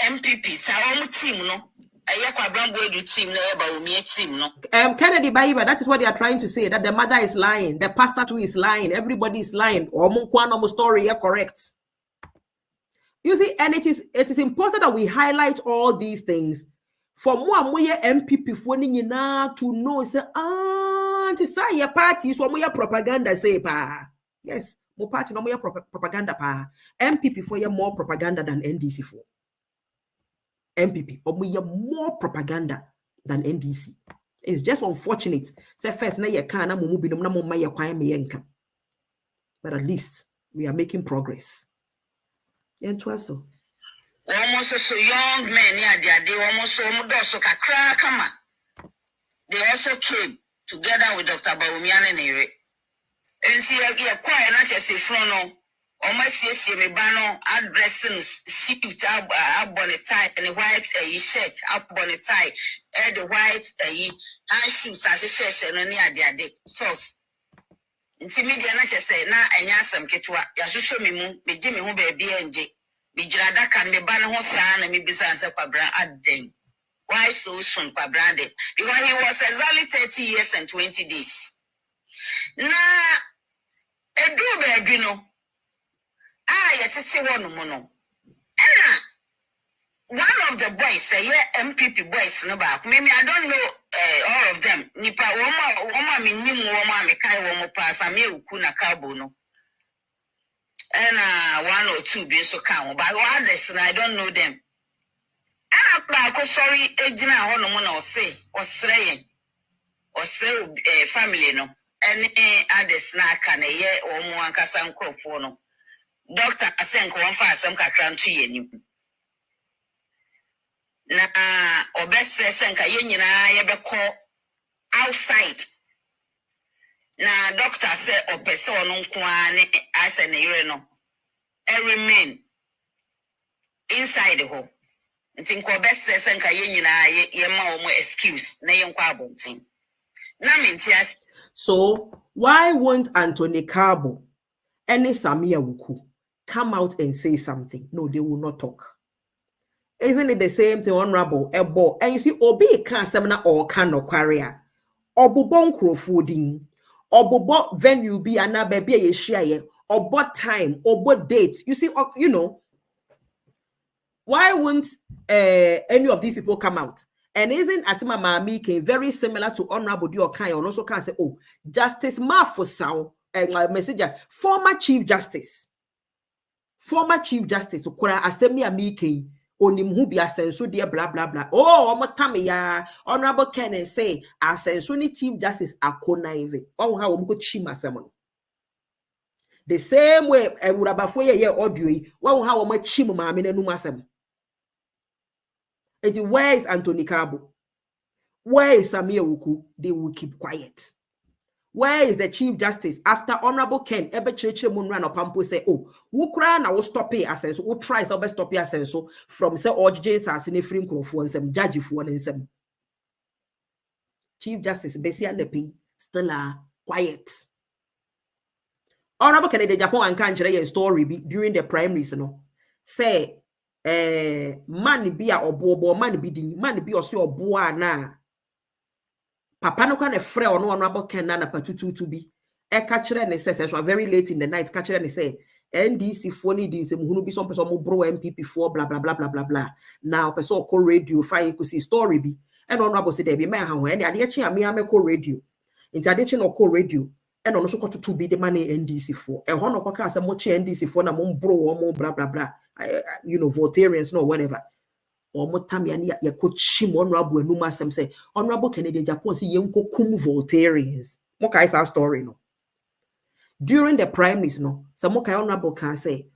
MPP, Sarum team, no. Amoakwah-Boadu team, no, Baumi team, no. Kennedy Baiba, that is what they are trying to say, that the mother is lying, the pastor too is lying, everybody is lying. Or Mukwano story, correct. You see, and it is important that we highlight all these things for more MPP for to know, say, to say your party, so more propaganda, say, pa. Yes, more party, no more propaganda, pa. MPP for you more propaganda than NDC for. MPP, or more propaganda than NDC. It's just unfortunate. Say first, na ye can na mumu binum na mumma ye kwai me yenka. But at least we are making progress. Almost so young men, yeah, they almost so kakra kama. They also came together with Dr. Bawumia and Ere. And see, you're quite not just a frono. Almost yes, you may ban addressing suit up on a tie and a white shirt up on a tie, and the white hand shoes as a shirt and any idea sauce. Intimidia not just say, na and yasam ketua, Yasusho me Jimmy who be BNJ. Bijrada can me ban ho san and me business kwabran aden. Why so soon kwabrande? Because he was exactly 30 years and 20 days. Na edu baby no. Yetiti one mono. One of the boys, MPP boys, no back. Maybe I don't know all of them. Nipa woma me nim woma me kai womo pass am ye ukuna kabo no. And one or two be so count, but others I don't know them. Sorry, ejina hono mo na say family no. Any others na ka na ye omo ankasa nkrofo no. Doctor asenko won fa asem kakra nto yenim. Na obese senka ye nyina ye beko outside. Na doctor say opese ono nko ane ase na yire no. Remain inside the home. Ntinko obese senka ye nyina ye ma omo excuse na ye nkwa abontin. Na mentias. So why won't Anthony Cabo and Samia Wuku come out and say something? No, they will not talk. Isn't it the same thing, Honorable Ebo? And you see, Obi can seminar or can no career. Obubon crowfooding, Obobo venue be an baby a share, or what time, or what date. You see, you know, why won't any of these people come out? And isn't Asima Mamike very similar to Honorable Diokai, and also can say, oh, Justice Mafosao, messenger, former Chief Justice, Okura Asemi Amike, onim who be asenso dear blah blah blah. Oh, Omotamiya, Honorable Ken say, asenso ni Chief Justice Akona Eve. Oh, how we go chima semon. The same way, Urabafoye ye audio, wow, how much chim mamine numasem. Where is Anthony Cabo? Where is Samia Wuku? They will keep quiet. Where is the Chief Justice? After Honorable Ken, Ebe Cheche Munran or Pampo say, oh, Wukra na will stop pay asenso, who tries to stop pay asenso from say James as in a free crowd and some judge for and some Chief Justice Bessia Lepi still quiet. Honorable Ken de Agyapong and Kanjere story during the primaries, no say. Man be a obo man be din man be oso obo na papa no kwa na frɛ ono Honorable Ken na patutu to be e ka kire ne say very late in the night ka kire ne say NDC phone di se muhunu bi some person mo bro MPP for blah blah blah blah blah blah now person call radio fine ku see story bi and Honorable say there be man ha ho e ade che ame call radio inti ade che no call radio and also got to be the money NDC for a honor as a much NDC for na bro or more blah blah blah. You know, Voltarians no whatever. Or more time ya coach shim honorable Numa some say honorable Kennedy Agyapong see yenko kum Voltarians. Moka is our story no. During the primaries no, some Moka honorable can say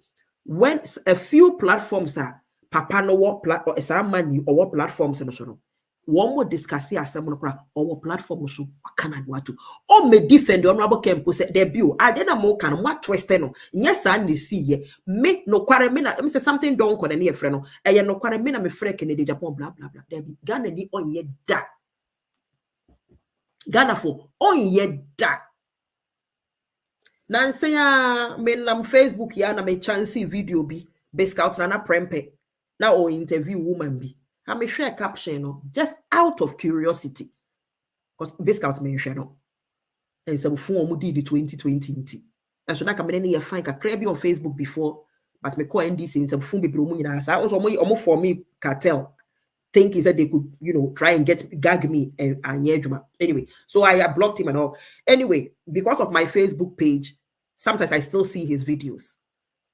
when a few platforms are papa no what or some money or what platforms and so one more discuss here some or what platform so can I want to or may defend the honorable Kempo say debut I didn't more can what twist no yes I see me no quaramina I say something don't call any friend no I no quaramina me frek in the Japan blah blah blah there be Ghana ni on ye da Ghana for on ye da Nancy me nam Facebook ya na me chance video bi Biscout na prempe na o interview woman bi I may share caption no just out of curiosity because Biscout me share no and some phone mu did the 2020 and so na ka me ne ye fine ka crab on Facebook before but me call NDC in some phone be bro mu nyina sa also mo for me cartel think he said they could, you know, try and gag me and anyway, so I blocked him and all. Anyway, because of my Facebook page, sometimes I still see his videos.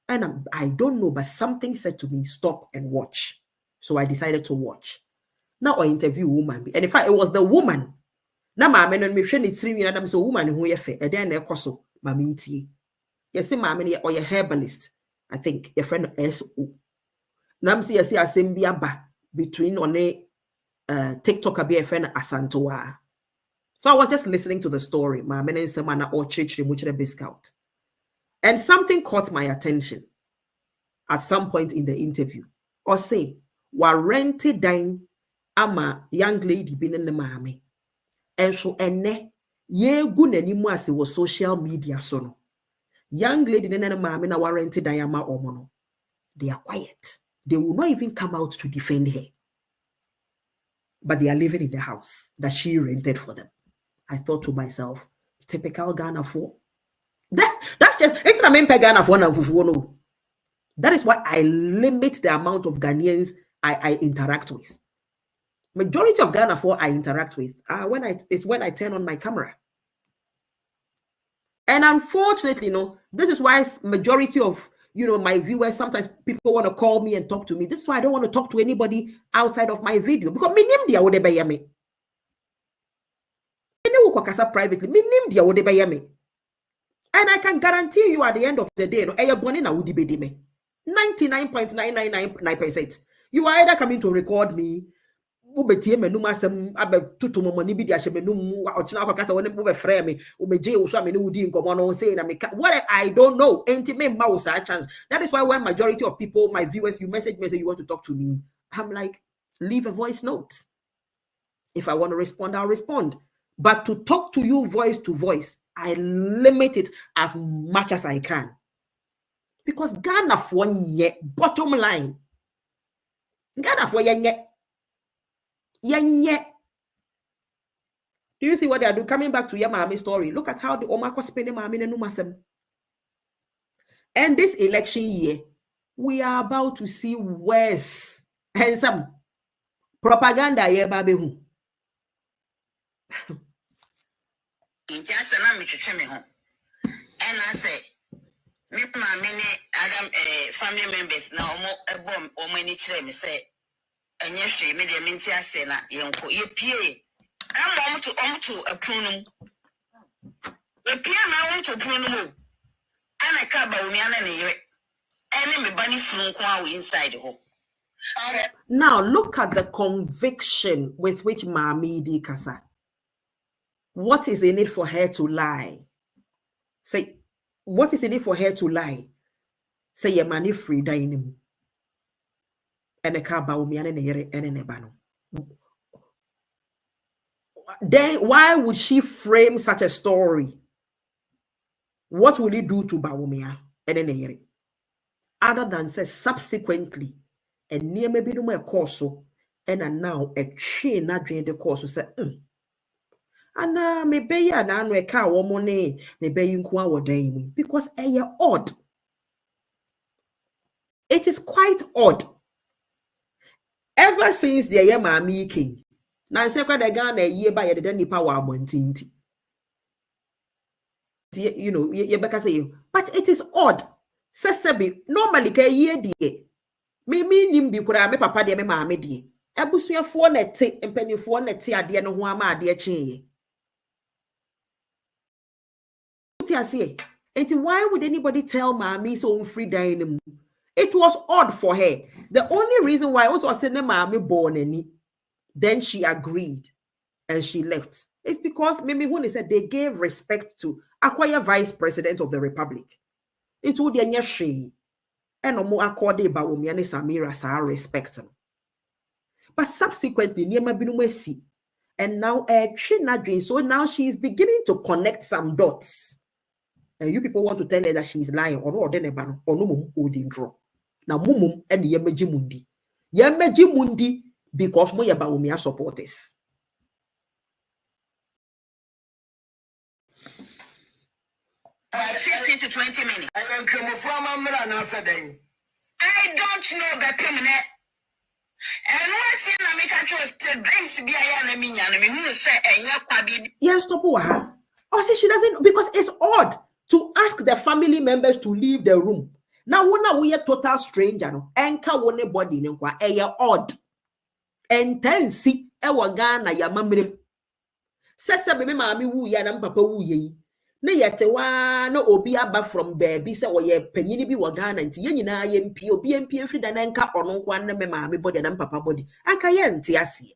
And I don't know, but something said to me, stop and watch. So I decided to watch. Now I interview woman. And in fact, it was the woman. Now my man and me friend is 3 years and so woman who you fe and then they koso maminti. You see my man or your herbalist. I think your friend SO. Now see assembly ba between on a TikTok a friend Asantoa. So I was just listening to the story. My man and semana or church which the Biscout. And something caught my attention at some point in the interview. Or say, warranty dine ama young lady been in the mame. And so ene ye good anymore as it was social media sono. Young lady in the mame na warranty dine ama omono. They are quiet. They will not even come out to defend her. But they are living in the house that she rented for them. I thought to myself, typical Ghana for. That's just, it's not mean Ghana for no. That is why I limit the amount of Ghanaians I interact with. Majority of Ghana for I interact with when I turn on my camera. And unfortunately, this is why majority of my viewers, sometimes people want to call me and talk to me. This is why I don't want to talk to anybody outside of my video. Because me name dia wode be me. Privately, me name dia wode be me. And I can guarantee you at the end of the day, 99.999%. You are either coming to record me, what I don't know. Chance. That is why when majority of people, my viewers, you message me say you want to talk to me, I'm like, leave a voice note. If I want to respond, I'll respond. But to talk to you voice to voice, I limit it as much as I can. Because Ghana for bottom line. Ghana for yenye. Do you see what they are doing? Coming back to your mommy story. Look at how the Omako spending mommy and Numasem. And this election year, we are about to see worse and some propaganda here, baby. And I say, me many Adam family members now a bomb or many children say, and yes, she made a mintia sena, young ye I'm on to a prunum. The piano want to prunum. And I can't buy me enemy bunny from inside the home. Now look at the conviction with which Mami di Kasa. What is in it for her to lie? Say, what is in it for her to lie? Say, your money free dining. And a car bow me and a bano. Then why would she frame such a story? What will it do to Baumia and an other than say subsequently, and near maybe no more course, and now a chain not drain the course say, and maybe ya now a car or money, maybe you inquire day because a odd. It is quite odd. Ever since the year Mammy King. Now, second again, a year by the Denny Power Montinti. you know, say, but it is odd. Sesebi, normally, me nimbi kura me papa de me maame de. Abusuafo na te, mpanyifo na te ade no ho ama ade akye. And why would anybody tell mommy so free dining? It was odd for her. The only reason why also said mommy born any, then she agreed and she left. It's because maybe when they said they gave respect to Akwaya Vice President of the Republic. It would be she and no more accorded by Umiani Samira sa respect him. But subsequently, Niema Binumesi, and now so now she is beginning to connect some dots. And you people want to tell her that she's lying or no, then or no mum odin draw. Now mumum and the Yemeji Mundi. Yemeji Mundi because mo Yabaumia supporters. About 15 to 20 minutes. I don't know the permanent. And what's in America trust brings be a me who say and yes, stop. Oh, see, she doesn't because it's odd to ask the family members to leave the room. Now, when we are total stranger, no, enka one body no kwa odd. And then see, Ghana ya mamre. Sesa be mami wu ya na papa wu ye. Na yete wa no obi aba from baby se wo ye panyini bi wo Ghana nti ye nyina ye mpi obi mpi efri da na nka ono kwa na me mami body na papa body. Aka ye nti ase.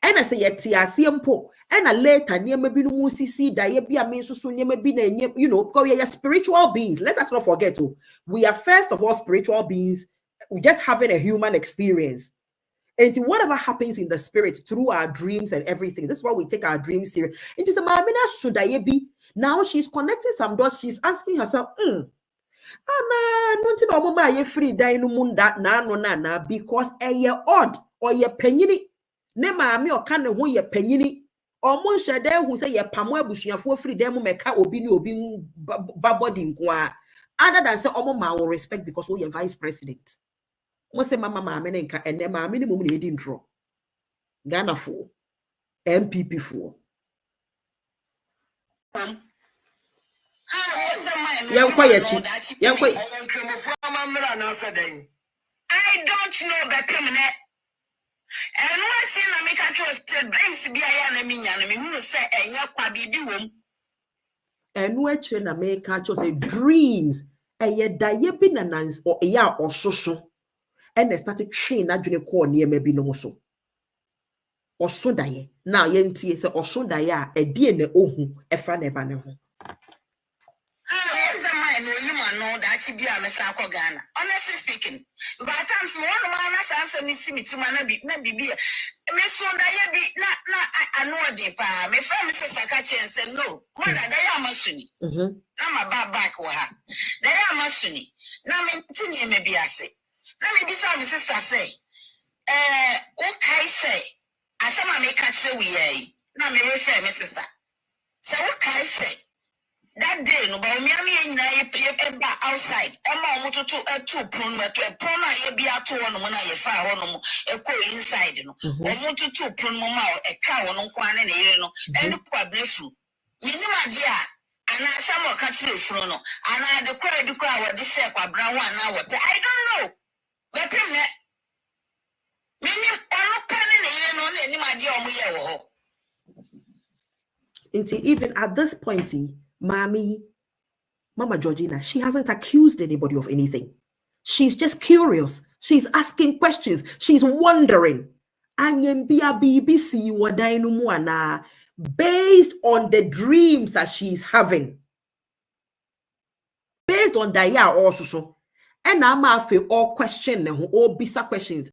And I say yet mpo and a later near maybe no musisi da ye be a mean so near maybe you know because we are spiritual beings. Let us not forget we are first of all spiritual beings. We just having a human experience. And whatever happens in the spirit through our dreams and everything, that's why we take our dreams serious. It is a mamina should be now she's connecting some dots. She's asking herself, free na because odd or ye penny. Ne maami okane ho ye panyini omo nhede hu se ye pamo abusuafo free dem meka obi ni obi babody nko a other than say omo ma will respect because we are vice president mo se mama maami ne nka ene maami ni mum na edi ntro Ghana fo MPP fo yankwa I don't know the permanent. And what's in America trust brings be a me who say and which in America chose dreams a ye diabinans or a ya or so and they started train that you call near maybe no so or so die now yenti say or so die a dear ne ohu e fa ne ba ne ho. Honestly speaking, because at times one man has answered me to my be me so that be I know the pa me friend sister catch and said no more than they are masuni na my back wa ha they are masuni na me tini me be ase na me be some sister say okay say asema me catch say we na me we say me sister say okay say that day, no, but me outside. I'm to two prune, but a prune I be at 2 on when I fire on a co inside, no, or two prune mama, a cow on one and and the minima dear, and I some more catch you from and I the crowd what this share brown 1 hour. I don't know. My pin meaning all penny on any idea Even at this point, Mama Georgina, she hasn't accused anybody of anything. She's just curious. She's asking questions. She's wondering. Based on the dreams that she's having. Based on that, also. And I'm after all questions, all bisa questions.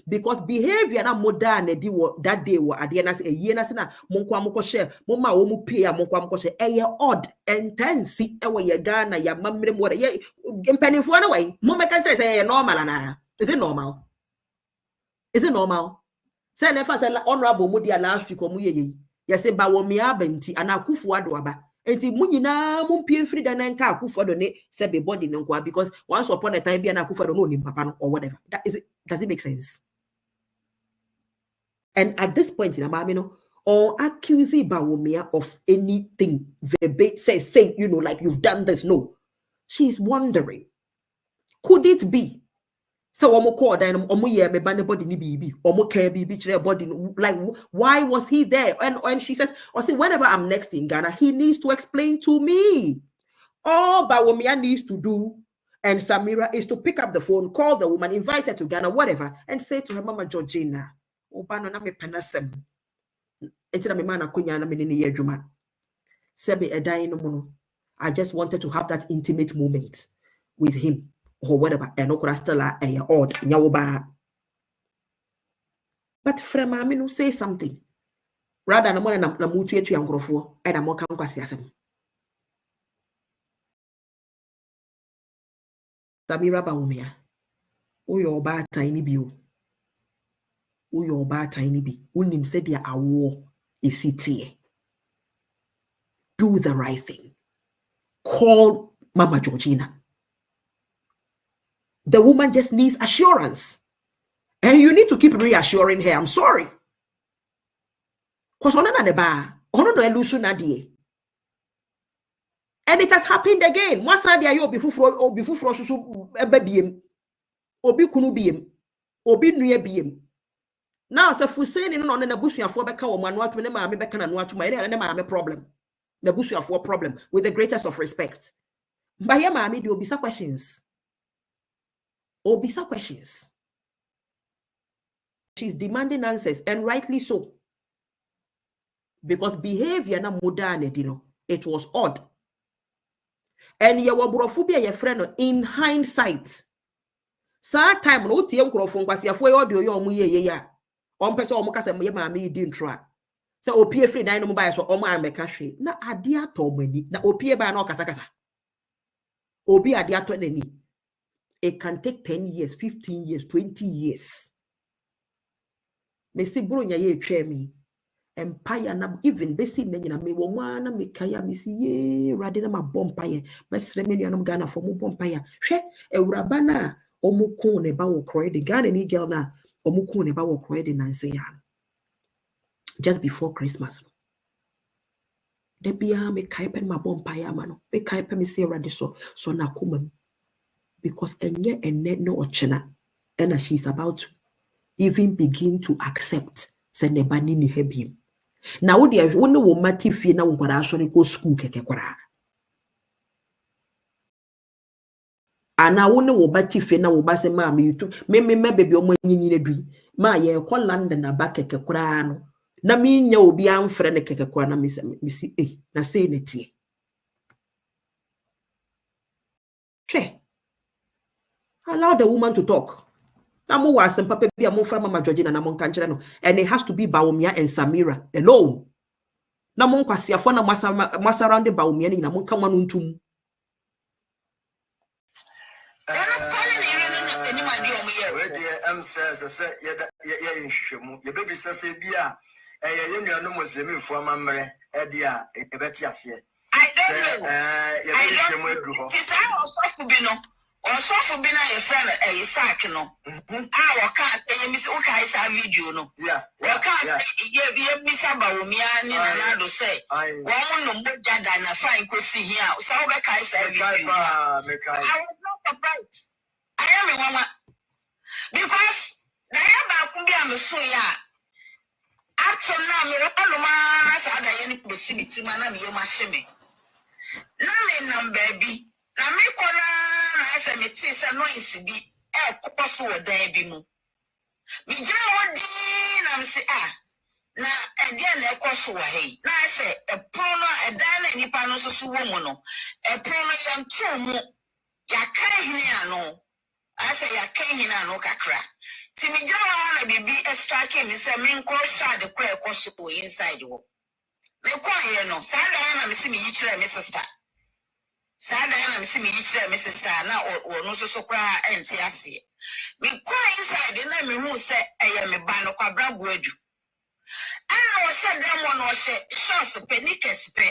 Because behavior na modern that day wa adiana say ye na na monkwa moko share moma wo mu pay monkwa moko share odd intense e we ye Ghana ya mamre mo ye mpanifo na way mo meka say normal na is it normal say never say honorable mo dia last week mo ye say ba wo me abenti ana akufu ado aba enti mu nyina mo pie free da na nka akufu ado ne say be body nko because once upon a time be ana akufu ado no ni papa no or whatever that is it does it make sense? And at this point in Amamino, or accuse Bawumia of anything, say, you know, like you've done this. No. She's wondering, could it be? So omo call then omo ye me ban body ni bibi omo care bibi chere body, like why was he there? And she says, or see, whenever I'm next in Ghana, he needs to explain to me. All Bawumia needs to do and Samira is to pick up the phone, call the woman, invite her to Ghana, whatever, and say to her, Mama Georgina, Obano na me panasem. Enti me mana kunya na me ni yedwuma. Sebe edai no mono. I just wanted to have that intimate moment with him or whatever. And okura still odd nyawoba. But frema me no say something. Rather na mo na mutu etu yankrofo and na mo kan kwasi asem. Samira Bawumia. Uyo oba tiny bi o. Uyo oba tiny bi. Unim said ya awo isiti. Do the right thing. Call Mama Georgina. The woman just needs assurance. And you need to keep reassuring her. I'm sorry. Because ona na neba, ona no elusu na die. And it has happened again. Mwasa dia yo bifufro susu ebe biem. Obi kunu biem. Obi nuye biem. Now se fuseni no na busuafo beka wo manu atu ne ma me beka na no atu ma ere na ma me problem. Na busuafo problem with the greatest of respect. But here ma me di obisa questions. Obisa questions. She's demanding answers, and rightly so. Because behavior na modern, you know, it was odd. And yawabrofobia your friend in hindsight. Sa time no tiem krofon kwasi afo ye audio yo mu ye ya. On person o mukasa me ma me di ntro a. Se opie free dan no mu buy so o ma meka hwe. Na ade ato mani. Na opie ba na okasa kasa. Obi ade ato nani. It can take 10 years, 15 years, 20 years. Me si bro nya ye twa mi. Empire na even besi me nyina me wo na me kaya me si ye rade na ma bompaye. Me sre me nuanom Ghana for mo bompaye. Hwe ewuraba na omukun ne ba wo kroye de Ghana ni girl na omukun ne ba wo kroye de nanse ya. Just before Christmas. De bia me kai pen ma bompaye ma no. Me kai pen me si rade so na kumam. Because enye enne no ochena. And she's about to even begin to accept se ne bani ni hebim. Na wo dia wo ne wo mati fie na wo kwara aso ne ko school keke kwara. Ana wo ne wo bati fie na wo ba se ma me yutu me baby o manyinyi na dui ma ye ko London na ba keke kwara no na me nya obi amfre ne keke kwara na me si na sei ne tie. Allow the woman to talk. And it has to be Bawumia and Samira alone. Namon kwasiafo na masarande Bawumia ni namon kamanuntum. Also for being a friend, a sack, no. Our cat, Miss Okaisa video, no. Yeah. Well, can't you miss about me and I say, one no more than a fine could see here. So I was not surprised. I am a mama because the Yaba could be a Messiah. Actually, now, no man as I any possibility, man, you must me. No, baby. Na me kona na ese me ti se noise bi e koso odan bi mu mi jira wodi na me se na e dia na ekoso wa he na ese e prono e dan na nipa no so wo mu no e prono ya ntu mu ya kan hini ano ase ya kan hini ano kakra ti mi jira wa na bibi e strike me se me nko sha de kra ekoso inside wo me kwa ye no sa dan na me se me yi kire me sister Sada na msi mi yichire me sister na onu so kra enti ase. Me kwa inside na me hu se eye me ba no kwa Amoakwah-Boadu. Ana wo se dem won wo se shots penikes pe.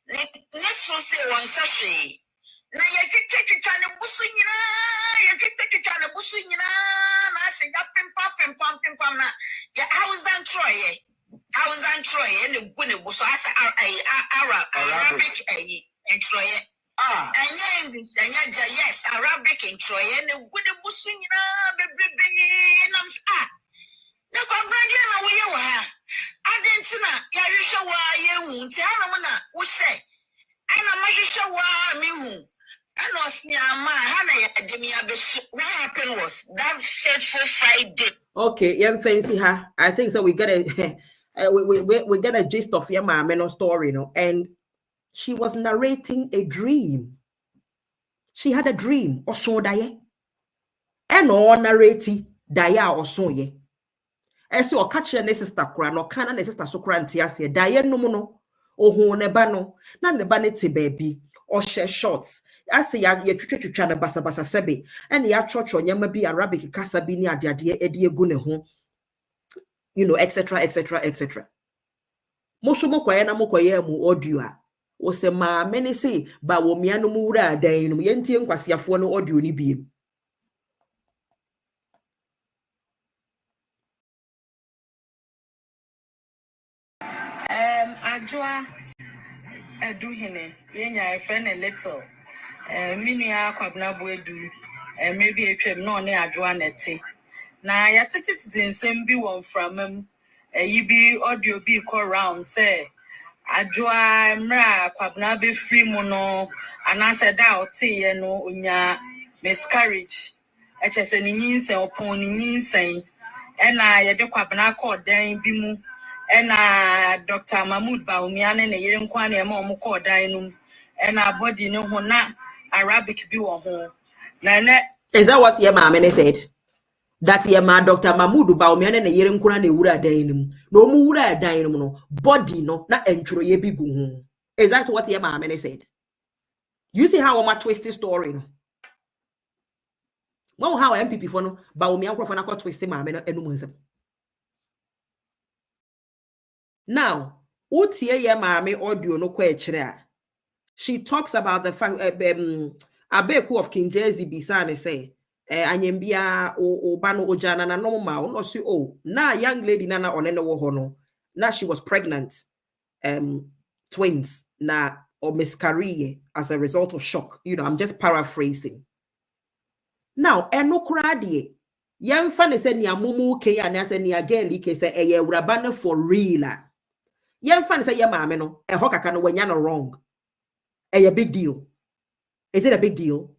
Ne so se won se hwe. Na ye twetwetwa ne busu nyina, ye twetwetwa ne busu nyina na se ya pim pam na ya house and troye. thousand troy and the good was Arabic and troy. And yes, Arabic and troy and the good bushing no, congratulations, we are. I didn't know. You show why you won't tell them. We say, and I'm not sure why me. And was near my Hannah. What happened was that fateful Friday. Okay, young fancy her. I think so. We get a we get a gist of your mama story, you know, and she was narrating a dream. She had a dream, or so die, and or narrating dia or so ye. Ese o catch your sister kura no kana ne sister so kura ntiase daye no mu no ohun ne ba no na ne ba ne te baby o share shorts ase ya twetwetwa na basa sebe ene ya church onyama bi Arabic kasa bi ni ade edi egu ne ho, you know, etc. Mo shomo kwaye na mo kwaye mu audio a wo se ma me ne se ba wo mia no mu wura adan no ye ntie nkwasiafo no audio ni bi. Agyapong do hine yenya friend a little Amoakwah-Boadu maybe a trip no ne Agyapong neti na ya titi nsem bi won from yi bi audio bi call round say Agyapong mra kwabna be free mu no anase da oti ye no onya miscarriage echese ni nyinsen opon ni nyinsen ena ye de kwabna call dan bi mu ena Dr. Mahmoud Bawumia ne yere nkwa na ema omo call dan no ena body no ho na Arabic bi wo ho na ne. Is that what your mama said? That your ma Dr. Mahmoud Bawumia ne yere nkwa na wura dan no no mu wura dan no body no na entro ye bi gu ho. Is that what your mama said? You see how my twisted story no? Well, how MPP for no Bawumia nkwa for na twist mama no enu nsem. Now, utie ye mama audio no kwa echire. She talks about the fact Abeku of King Jersey Bisane say anyembia obano ojana na no ma no si oh na young lady nana onene wo hono na she was pregnant twins na or miscarry as a result of shock. You know, I'm just paraphrasing. Now eno kradie yem fa ne se nia mumu ke ya na se nia girl ke se eye urabane for real. Yem fa ne se ye maame no e hokaka no wanya no wrong. A big deal. Is it a big deal?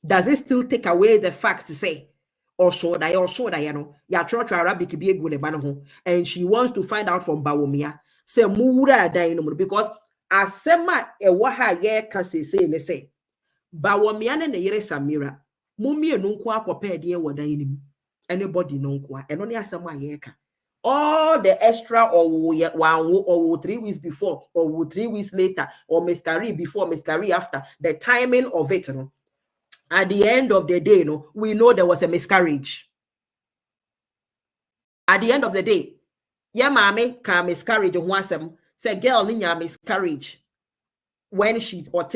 Does it still take away the fact to say, or should I, you know, ya church Arabic be a good man, and she wants to find out from Bawumia, say, Mura dynamo, because Asema a waha ye can say, Bawumia and the Yere Samira, Mummy and Nunkwa compared dear what dining. Anybody nunkwa, and only Asama yeka. All the extra or 1 or 3 weeks before or 3 weeks later or miscarry before miscarry after the timing of it, you know, at the end of the day, you know, we know there was a miscarriage. At the end of the day, yeah, mommy can miscarriage once say girl ninya miscarriage. When she or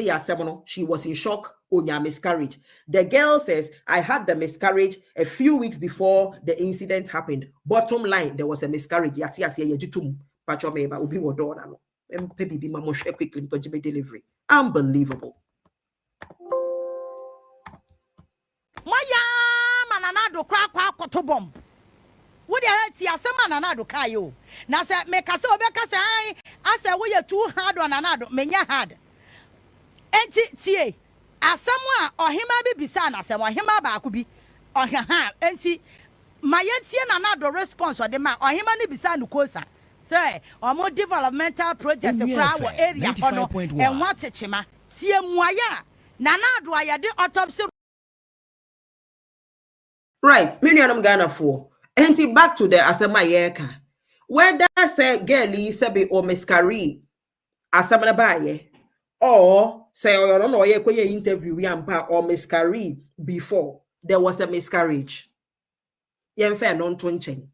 she was in shock on your miscarriage. The girl says, I had the miscarriage a few weeks before the incident happened. Bottom line, there was a miscarriage. Yes, quickly delivery. Unbelievable. What the hell? See, a man anado kayo. Na se me kase obeka se I say we are too hard on anado. Menya hard. Enti tie. Asamwa ohima bi bisa na asem ohima ba akubi. Ohia enti mayentie na anado response o de ma ohima ni bisa no kosa. Say omo developmental projects kra wo area hono enwa techema. Tie muaya na anado ayade autopsy. Right, million Ghana for. And back to the asema yeka. Whether say girlie sebe or miscarry asema baye or say or no ye kwenye interview yampa or miscarry before there was a miscarriage. Yemfe non tunchen.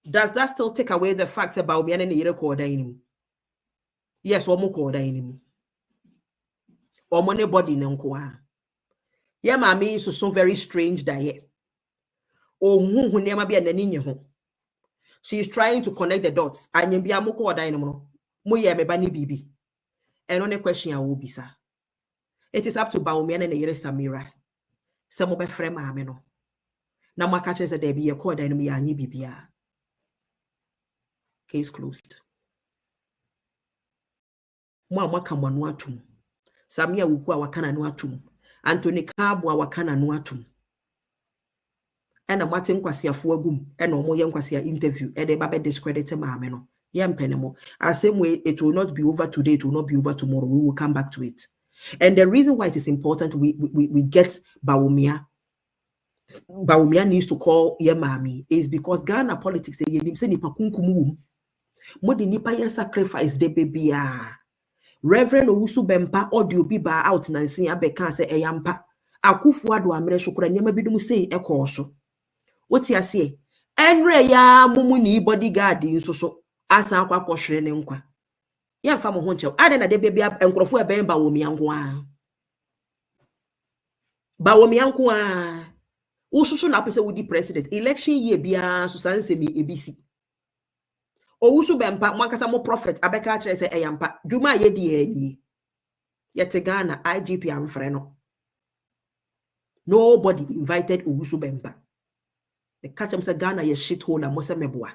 Does that still take away the facts about me and the yere? Yes, or muko or money body nko. Yeah, mommy is so very strange diet. Oh, who never be an ninja home. She's trying to connect the dots. Anyambia moko odainomo. Muye mebani bibi. And on a question I will be, sir. It is up to Bawumia and Yere Samira. Some of my friend Mameno. Now my catches a debut, a cord and me and Bibia. Case closed. Mwa kama nuatum. Samia wukua wakana nuatum. Anthony Kabwa wakana nuatum. Ena Martin kwasia fuagum. Ena omoye kwasia interview. Ede babe discredit Mameno. Yempenemo. Same way, it will not be over today, it will not be over tomorrow. We will come back to it. And the reason why it is important, we get Bawumia needs to call Yemami is because Ghana politics say nipa kunkumu. Modi nipa ya sacrifice de baby. Reverend Owusu Bempa audio biba out nansi abeka say eyampa. Akufo-Addo amere shokura nyama bidum say ekoso. What ya say? Enre ya mumu ni bodyguard nsoso. Asa akwa kwohwere ne nkwa ya fa mo ho nchew ade na de bebia enkrofo eben Bawumia nko a Bawumia nko a ususu na pese wudi president election year bia so sanse mi ebisi Owusu Bempa mwankasa mo prophet abeka kire se eyampa dwuma ye die ani yete Ghana IGP amfre no nobody invited Owusu Bempa the catch am say Ghana ye shithole na mo se meboa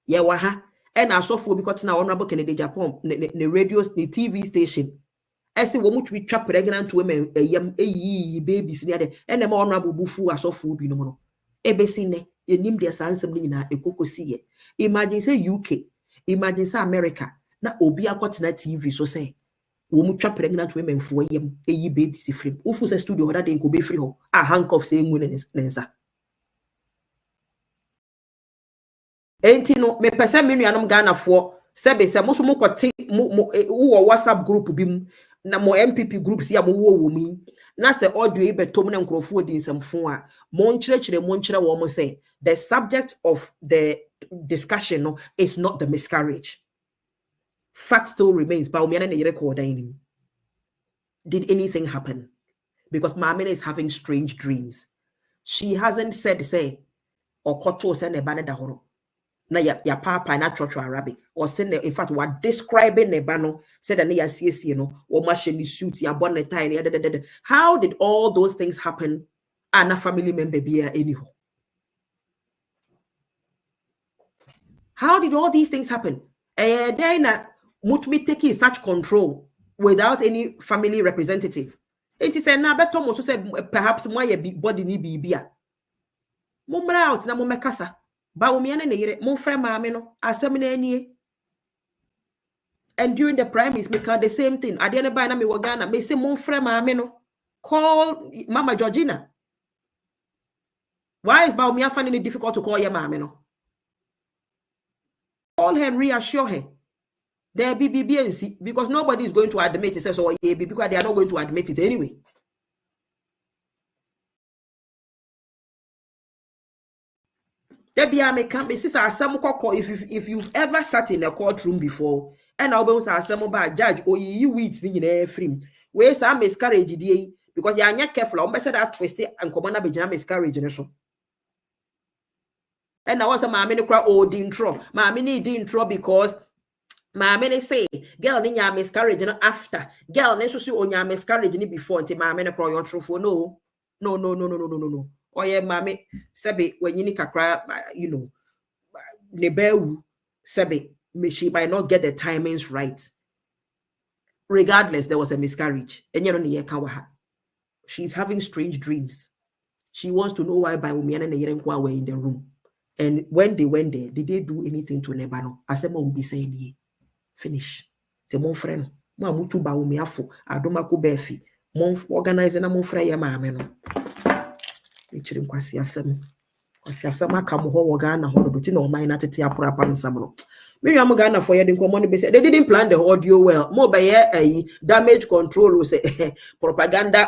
ye wa ha and I saw for because now honorable Kennedy Agyapong the radio the TV station. I say we much we trap pregnant women babies near there and the honorable bufu aso fu bi no no. Ebesine enim dia sansem ni na ekokosi ye. Imagine say UK, imagine say America na obi akotena TV so say we much trap pregnant women for babies free. Ufu say studio that dey go be free ho. A handcuff say ngune nensa. Enti no me pese me nuanom Ghana fo sebe se mo so mo kote wo WhatsApp group bim na mo MPP groups ya mo wo mi na se audio e betom na nkrofo di nsamfo a mo nkyerechire wo mo say the subject of the discussion no is not the miscarriage. Fact still remains Bawumia na record him. Did anything happen? Because Mamina is having strange dreams. She hasn't said say or koto se ne bana da horo. Na ya papa na church Arabic or send in fact what describing nebano said na ya CC no or machine suit ya bonne tie. How did all those things happen? And a family member be anyhow. How did all these things happen? Then much me taking such control without any family representative. It is na beto mo so say perhaps mo ya big body ni bibia. Mo mra out na mo mekasa. Bawumia na yere mon frère maame no asem na anie. And during the primaries me can the same thing. Ade ne ba na me wo Ghana me say mon frère maame no call Mama Georgina. Why is Bawumia finding it difficult to call your maame no? Call her, reassure her. There be BBNC because nobody is going to admit it. Says, oh yeah, because they are not going to admit it anyway. If you've ever sat in a courtroom before, and I'll be some about judge or you weeds in a frame, where some miscarriage because you are not careful, I'm better that twisted and commander be miscarriage in a show. And I was a mammy cry, oh, didn't throw. Mammy didn't throw because mammy say, girl, in your miscarriage and after, girl, necessarily on your miscarriage before, until mammy cry your truth for no. Oh, yeah, mammy, Sabi, when you need a cry, you know, Nebeu, Sabi, she might not get the timings right. Regardless, there was a miscarriage. And you know, she's having strange dreams. She wants to know why Bawumia and Yerenkwa were in the room. And when they went there, did they do anything to Nebano? Asema will be saying, ye, finish. The mon friend, ma mutu Bawumia fo, adoma ko befi, mon organize na mon friend ya maameno. Ichirim kwasi asem. Kwasi asema kamu ho Ghana ho do ti no man na tete apura pansam no. Me am Ghana for yedin common be say they didn't plan the audio well. Mo be damage control say propaganda